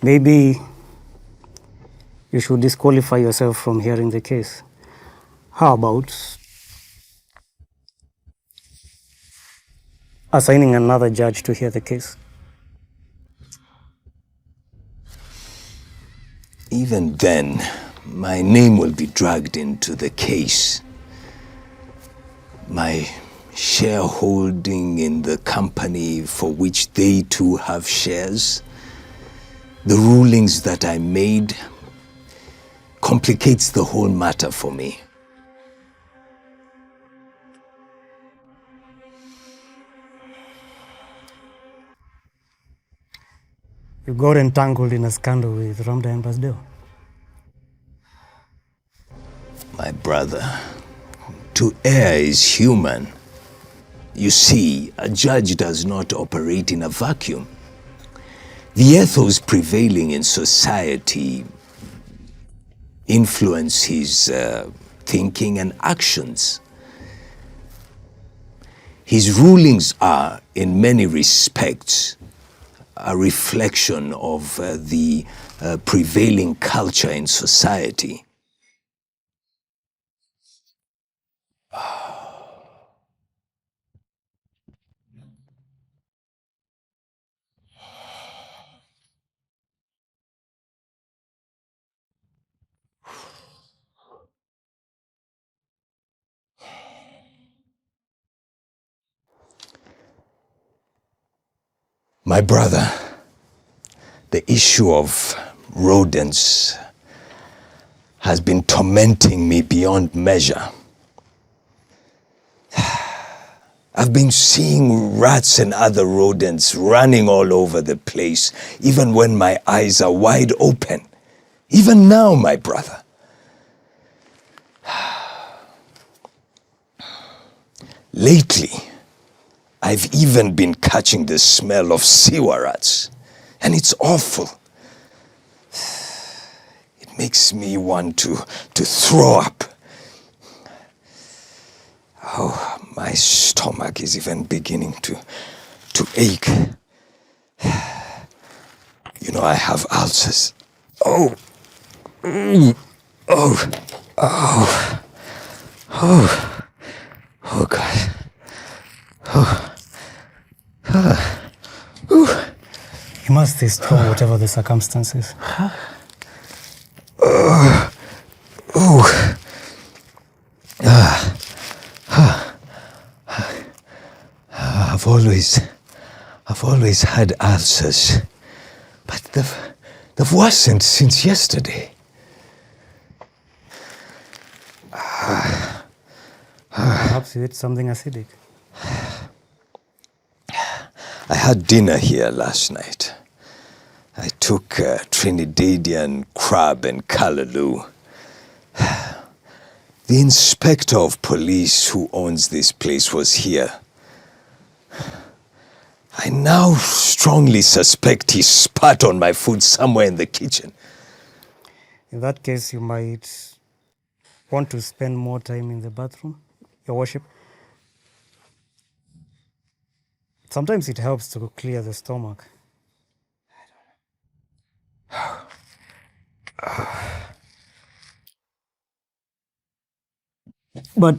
Maybe you should disqualify yourself from hearing the case. How about assigning another judge to hear the case? Even then, my name will be dragged into the case. My shareholding in the company for which they too have shares, the rulings that I made, complicates the whole matter for me. You got entangled in a scandal with Ramda and Basdeo. My brother, to err is human. You see, a judge does not operate in a vacuum. The ethos prevailing in society influence his thinking and actions. His rulings are, in many respects, a reflection of the prevailing culture in society. My brother, the issue of rodents has been tormenting me beyond measure. I've been seeing rats and other rodents running all over the place, even when my eyes are wide open. Even now, my brother. Lately, I've even been catching the smell of sewer rats, and it's awful. It makes me want to throw up. Oh, my stomach is even beginning to ache. You know, I have ulcers. Oh. Oh. Oh. Oh. Oh, God. Oh. You must stay strong, whatever the circumstances. I've always had ulcers, but they've worsened since yesterday. Perhaps you ate something acidic. I had dinner here last night. I took Trinidadian crab and callaloo. The inspector of police who owns this place was here. I now strongly suspect he spat on my food somewhere in the kitchen. In that case, you might want to spend more time in the bathroom, Your Worship. Sometimes it helps to clear the stomach. But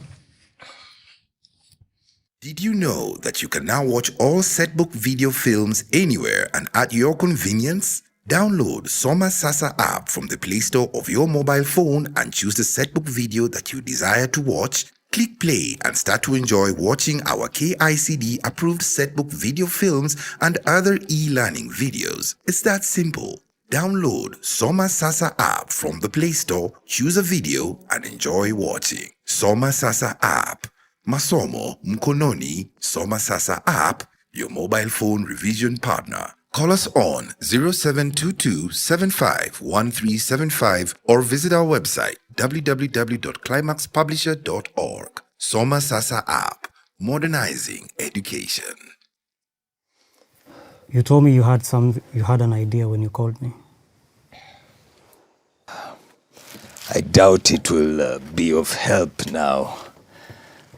Did you know that you can now watch all Setbook video films anywhere and at your convenience? Download Soma Sasa app from the Play Store of your mobile phone and choose the Setbook video that you desire to watch. Click play and start to enjoy watching our KICD approved Setbook video films and other e-learning videos. It's that simple. Download Soma Sasa app from the Play Store, choose a video and enjoy watching. Soma Sasa app. Masomo Mkononi Soma Sasa app, your mobile phone revision partner. Call us on 0722-751375 or visit our website www.climaxpublisher.org. Soma Sasa app, modernizing education. you told me you had an idea when you called me. I doubt it will be of help now.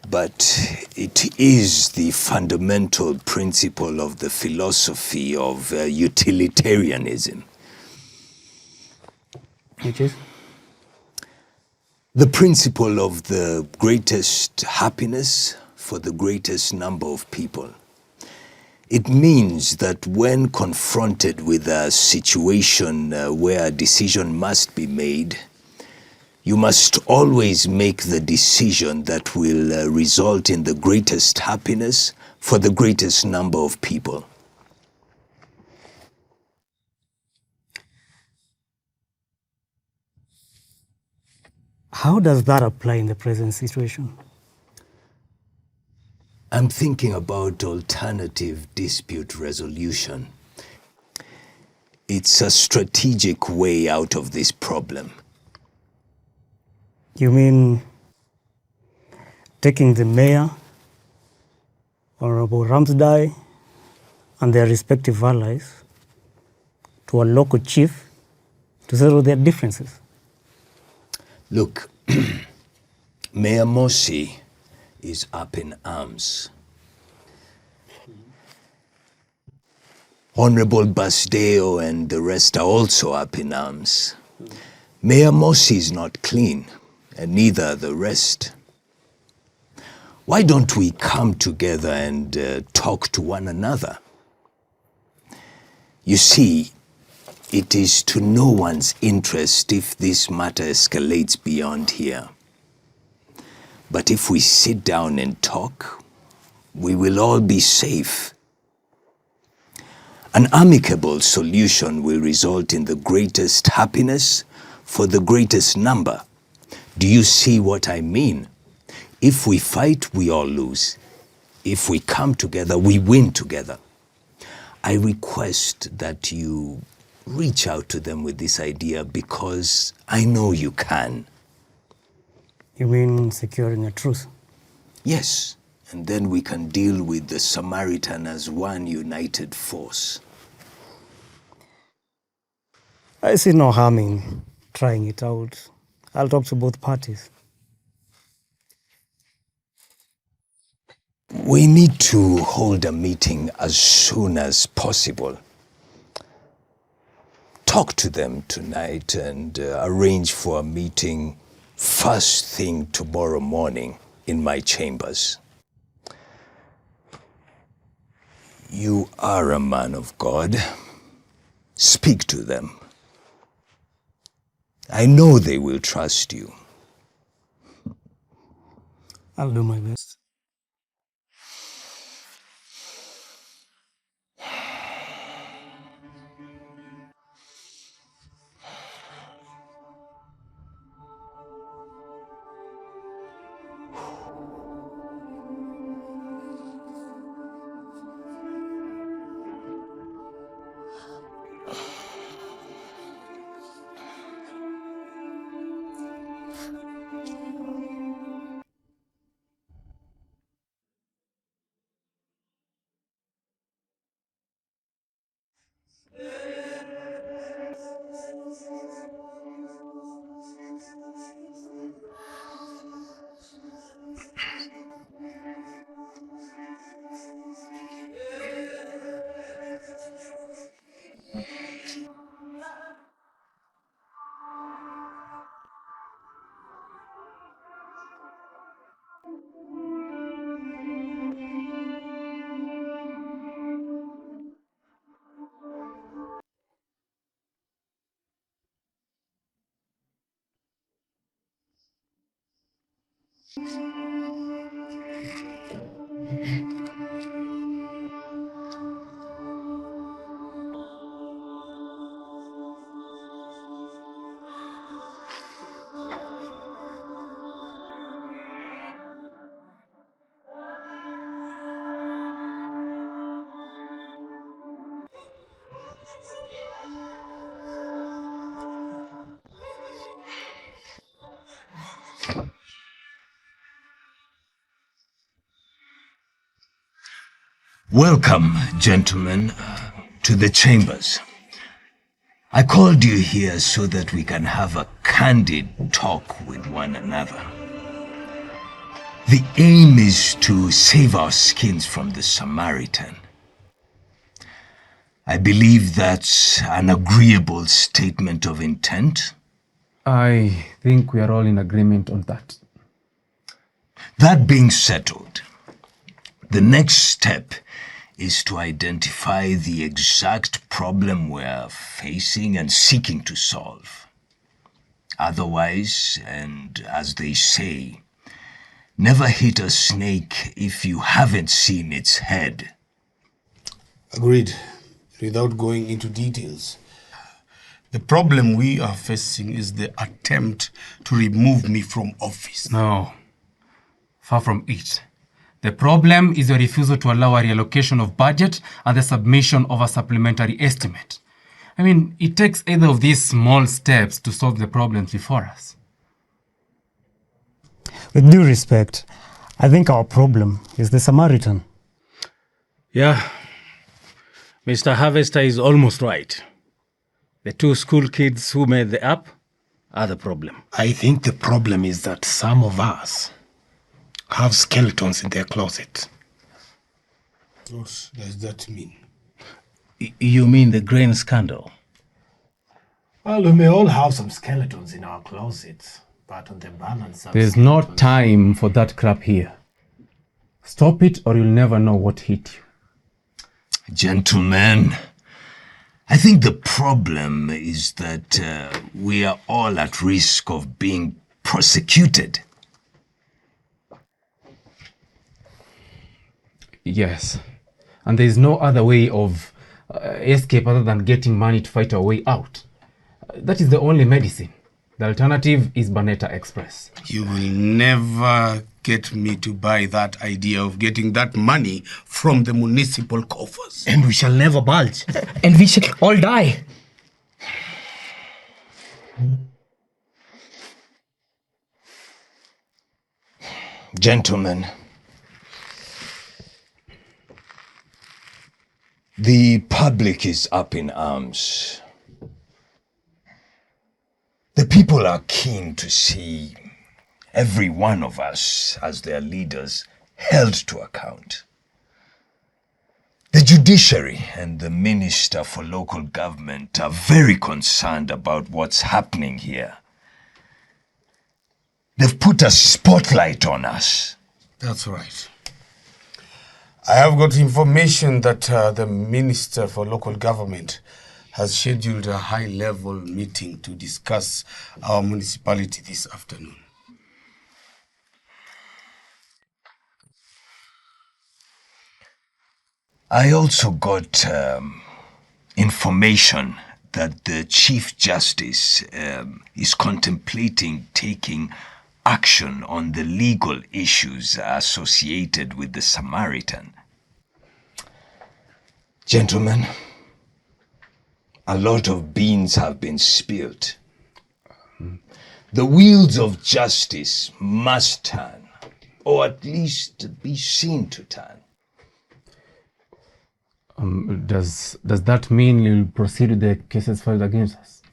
But it is the fundamental principle of the philosophy of utilitarianism. Which is? The principle of the greatest happiness for the greatest number of people. It means that when confronted with a situation where a decision must be made, you must always make the decision that will result in the greatest happiness for the greatest number of people. How does that apply in the present situation? I'm thinking about alternative dispute resolution. It's a strategic way out of this problem. You mean taking the mayor, Honorable Ramsdai, and their respective allies to a local chief to settle their differences? Look, Mayor Mosi is up in arms. Honorable Basdeo and the rest are also up in arms. Mayor Mosi is not clean, and neither are the rest. Why don't we come together and talk to one another? You see, it is to no one's interest if this matter escalates beyond here. But if we sit down and talk, we will all be safe. An amicable solution will result in the greatest happiness for the greatest number. Do you see what I mean? If we fight, we all lose. If we come together, we win together. I request that you reach out to them with this idea because I know you can. You mean securing a truce? Yes, and then we can deal with the Samaritan as one united force. I see no harm in trying it out. I'll talk to both parties. We need to hold a meeting as soon as possible. Talk to them tonight and arrange for a meeting first thing tomorrow morning in my chambers. You are a man of God. Speak to them. I know they will trust you. I'll do my best. Welcome, gentlemen, to the chambers. I called you here so that we can have a candid talk with one another. The aim is to save our skins from the Samaritan. I believe that's an agreeable statement of intent. I think we are all in agreement on that. That being settled, the next step is to identify the exact problem we're facing and seeking to solve. Otherwise, and as they say, never hit a snake if you haven't seen its head. Agreed. Without going into details, the problem we are facing is the attempt to remove me from office. No, far from it. The problem is your refusal to allow a reallocation of budget and the submission of a supplementary estimate. I mean, it takes either of these small steps to solve the problems before us. With due respect, I think our problem is the Samaritan. Yeah, Mr. Harvester is almost right. The two school kids who made the app are the problem. I think the problem is that some of us have skeletons in their closet. What does that mean? You mean the grain scandal? Well, we may all have some skeletons in our closets, but on the balance of There's no time for that crap here. Stop it or you'll never know what hit you. Gentlemen, I think the problem is that we are all at risk of being prosecuted. Yes, and there's no other way of escape other than getting money to fight our way out. That is the only medicine. The alternative is Baneta Express. You will never get me to buy that idea of getting that money from the municipal coffers. And we shall never budge. And we shall all die. Gentlemen, the public is up in arms. The people are keen to see every one of us as their leaders held to account. The judiciary and the Minister for Local Government are very concerned about what's happening here. They've put a spotlight on us. That's right. I have got information that the Minister for Local Government has scheduled a high-level meeting to discuss our municipality this afternoon. I also got information that the Chief Justice is contemplating taking action on the legal issues associated with the Samaritan. Gentlemen, a lot of beans have been spilled. The wheels of justice must turn, or at least be seen to turn. Does that mean you'll proceed with the cases filed against us?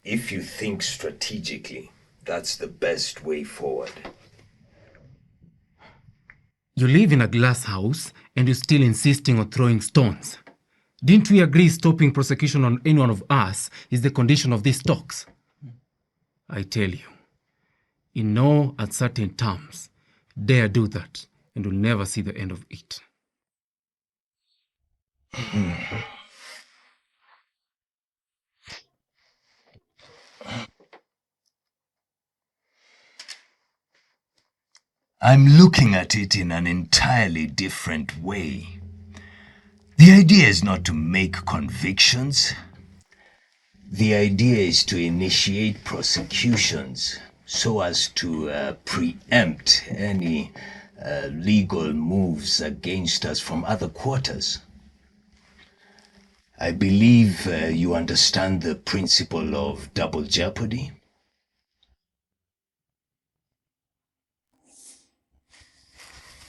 If you think strategically, that's the best way forward. You live in a glass house and you're still insisting on throwing stones. Didn't we agree stopping prosecution on any one of us is the condition of these talks? I tell you, in no uncertain terms, dare do that and you'll never see the end of it. I'm looking at it in an entirely different way. The idea is not to make convictions. The idea is to initiate prosecutions so as to preempt any legal moves against us from other quarters. I believe you understand the principle of double jeopardy.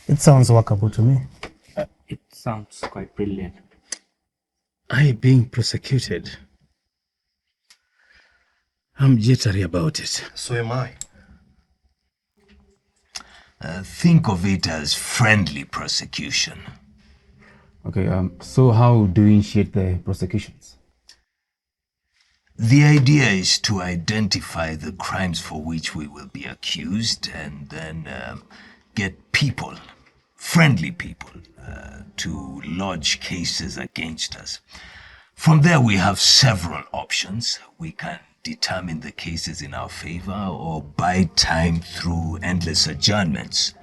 It sounds workable to me. It sounds quite brilliant. I being prosecuted. I'm jittery about it. So am I. Think of it as friendly prosecution. Okay, so how do we initiate the prosecutions? The idea is to identify the crimes for which we will be accused and then get people, friendly people, to lodge cases against us. From there, we have several options. We can determine the cases in our favor or buy time through endless adjournments.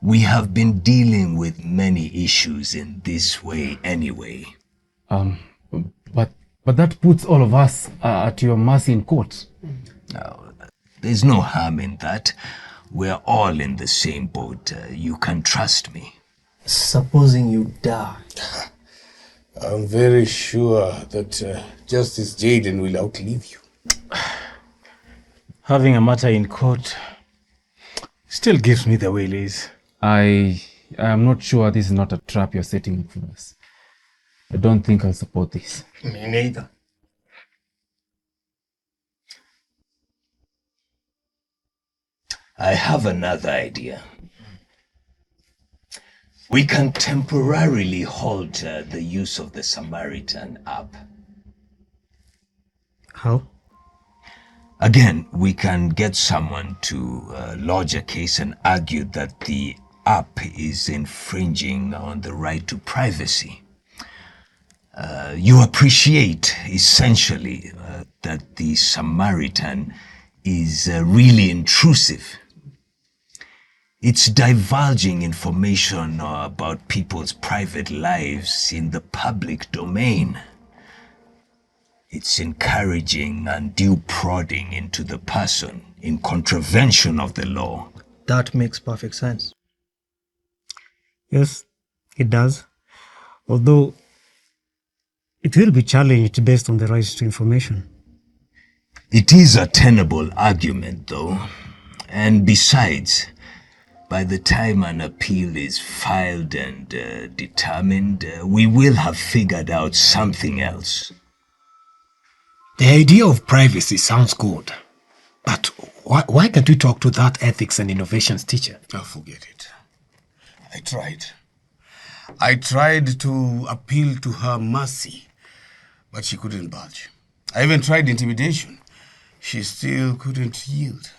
We have been dealing with many issues in this way anyway. But that puts all of us at your mercy in court. No, there's no harm in that. We're all in the same boat. You can trust me. Supposing you die. I'm very sure that Justice Jaden will outlive you. Having a matter in court still gives me the willies. I am not sure this is not a trap you're setting for us. I don't think I'll support this. Me neither. I have another idea. We can temporarily halt the use of the Samaritan app. How? Again, we can get someone to lodge a case and argue that the app is infringing on the right to privacy. You appreciate, essentially, that the Samaritan is really intrusive. It's divulging information about people's private lives in the public domain. It's encouraging undue prodding into the person in contravention of the law. That makes perfect sense. Yes, it does. Although it will be challenged based on the right to information. It is a tenable argument, though. And besides, by the time an appeal is filed and determined, we will have figured out something else. The idea of privacy sounds good. But why can't we talk to that ethics and innovations teacher? Oh, forget it. I tried. I tried to appeal to her mercy, but she couldn't budge. I even tried intimidation. She still couldn't yield.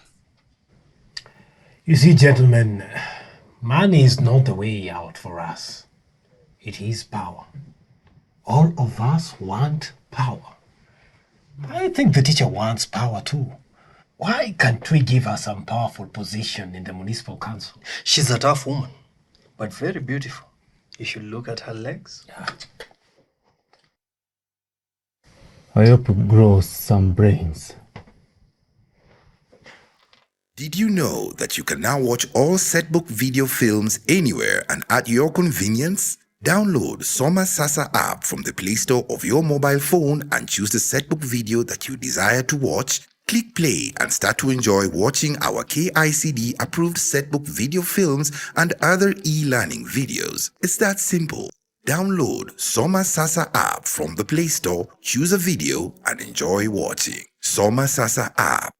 You see, gentlemen, money is not the way out for us. It is power. All of us want power. I think the teacher wants power too. Why can't we give her some powerful position in the municipal council? She's a tough woman, but very beautiful. You should look at her legs. I hope it grows some brains. Did you know that you can now watch all setbook video films anywhere and at your convenience? Download Soma Sasa app from the Play Store of your mobile phone and choose the setbook video that you desire to watch. Click play and start to enjoy watching our KICD approved setbook video films and other e-learning videos. It's that simple. Download Soma Sasa app from the Play Store, choose a video and enjoy watching. Soma Sasa app.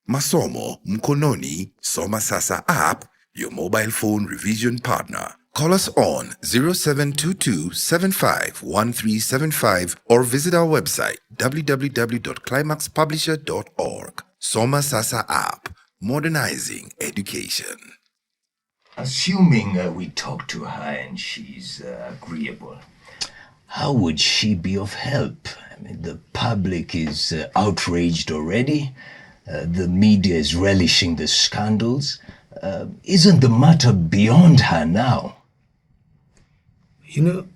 Masomo Mkononi. Soma Sasa app, your mobile phone revision partner. Call us on 0722-751375 or visit our website www.climaxpublisher.org. Soma Sasa app, modernizing education. Assuming we talk to her and she's agreeable, how would she be of help? I mean, the public is outraged already. The media is relishing the scandals. Isn't the matter beyond her now? You know,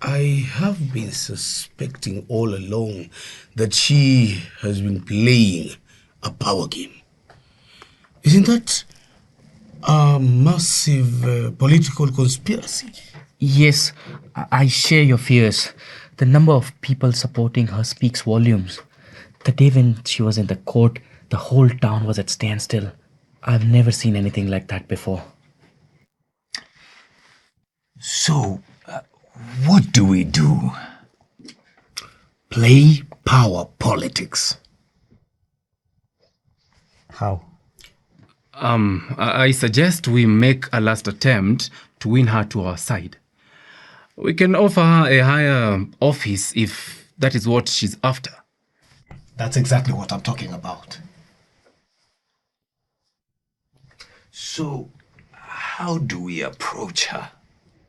I have been suspecting all along that she has been playing a power game. Isn't that a massive political conspiracy? Yes, I share your fears. The number of people supporting her speaks volumes. The day when she was in the court, the whole town was at standstill. I've never seen anything like that before. So, what do we do? Play power politics. How? I suggest we make a last attempt to win her to our side. We can offer her a higher office if that is what she's after. That's exactly what I'm talking about. So, how do we approach her?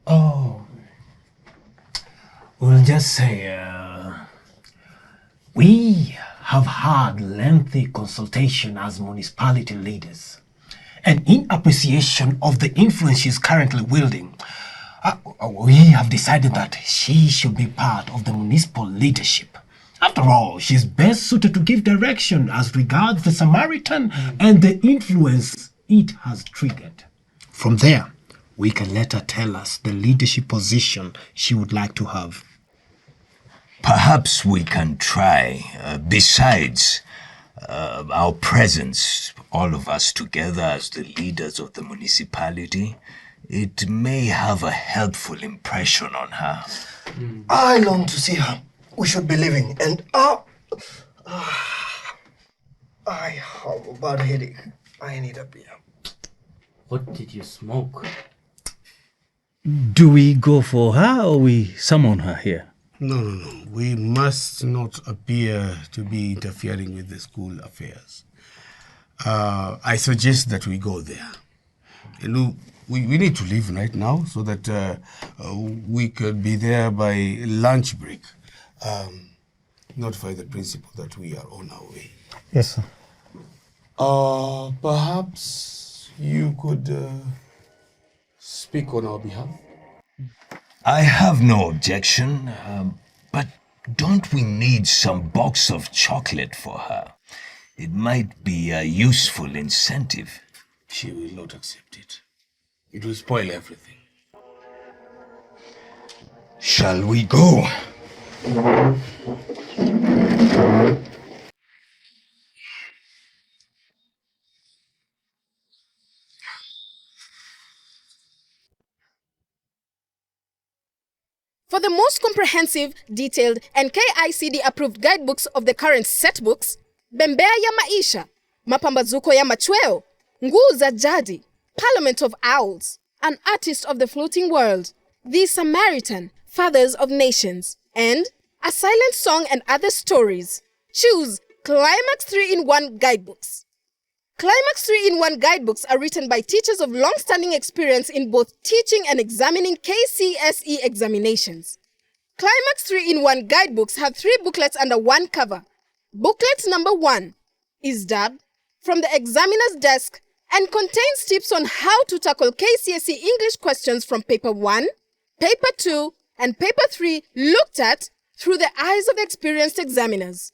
Oh, we'll just say, we have had lengthy consultation as municipality leaders. And in appreciation of the influence she's currently wielding, we have decided that she should be part of the municipal leadership. After all, she's best suited to give direction as regards the Samaritan and the influence it has triggered. From there, we can let her tell us the leadership position she would like to have. Perhaps we can try. Besides, our presence, all of us together as the leaders of the municipality, it may have a helpful impression on her. I long to see her. We should be leaving. And I have a bad headache. I need a beer. What did you smoke? Do we go for her or we summon her here? No. We must not appear to be interfering with the school affairs. I suggest that we go there. And we need to leave right now so that we could be there by lunch break. Notify the principal that we are on our way. Yes, sir. Perhaps you could speak on our behalf? I have no objection, but don't we need some box of chocolate for her? It might be a useful incentive. She will not accept it. It will spoil everything. Shall we go? For the most comprehensive, detailed, and KICD-approved guidebooks of the current set books, Bembea ya Maisha, Mapambazuko ya Machweo, Nguu za Jadi, Parliament of Owls, An Artist of the Floating World, The Samaritan, Fathers of Nations, and A Silent Song and Other Stories. Choose Climax 3-in-1 Guidebooks. Climax 3-in-1 Guidebooks are written by teachers of long-standing experience in both teaching and examining KCSE examinations. Climax 3-in-1 Guidebooks have 3 booklets under one cover. Booklet number 1 is dubbed From the Examiner's Desk and contains tips on how to tackle KCSE English questions from Paper 1, Paper 2, and Paper 3 looked at through the eyes of experienced examiners.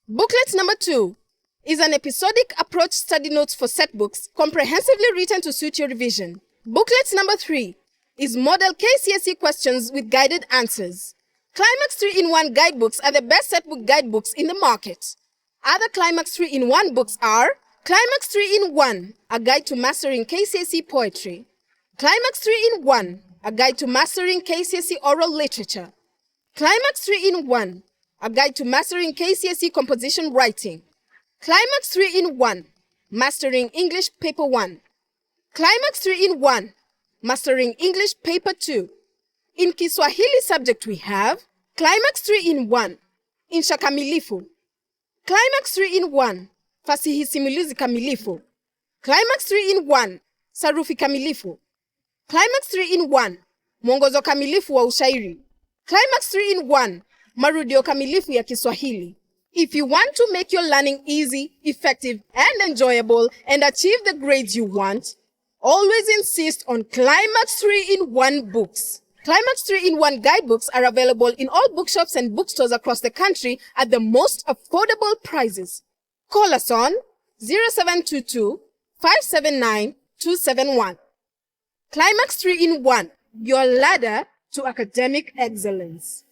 Booklet number 2 is an episodic approach study notes for set books, comprehensively written to suit your revision. Booklet number 3 is model KCSE questions with guided answers. Climax 3-in-1 guidebooks are the best set book guidebooks in the market. Other Climax 3-in-1 books are Climax 3-in-1, a guide to mastering KCSE poetry. Climax 3-in-1, a guide to mastering KCSE oral literature. Climax 3-in-1, a guide to mastering KCSE composition writing. Climax 3-in-1, mastering English Paper 1. Climax 3-in-1, mastering English Paper 2. In Kiswahili subject we have Climax 3-in-1, insha kamilifu. Climax 3-in-1, fasihi simulizi kamilifu. Climax 3-in-1, sarufi kamilifu. Climax 3-in-1, mwongozo kamilifu wa ushairi. Climax 3-in-1, marudio kamilifu ya Kiswahili. If you want to make your learning easy, effective, and enjoyable and achieve the grades you want, always insist on Climax 3-in-1 books. Climax 3-in-1 guidebooks are available in all bookshops and bookstores across the country at the most affordable prices. Call us on 0722 579 271. Climax 3-in-1, your ladder to academic excellence.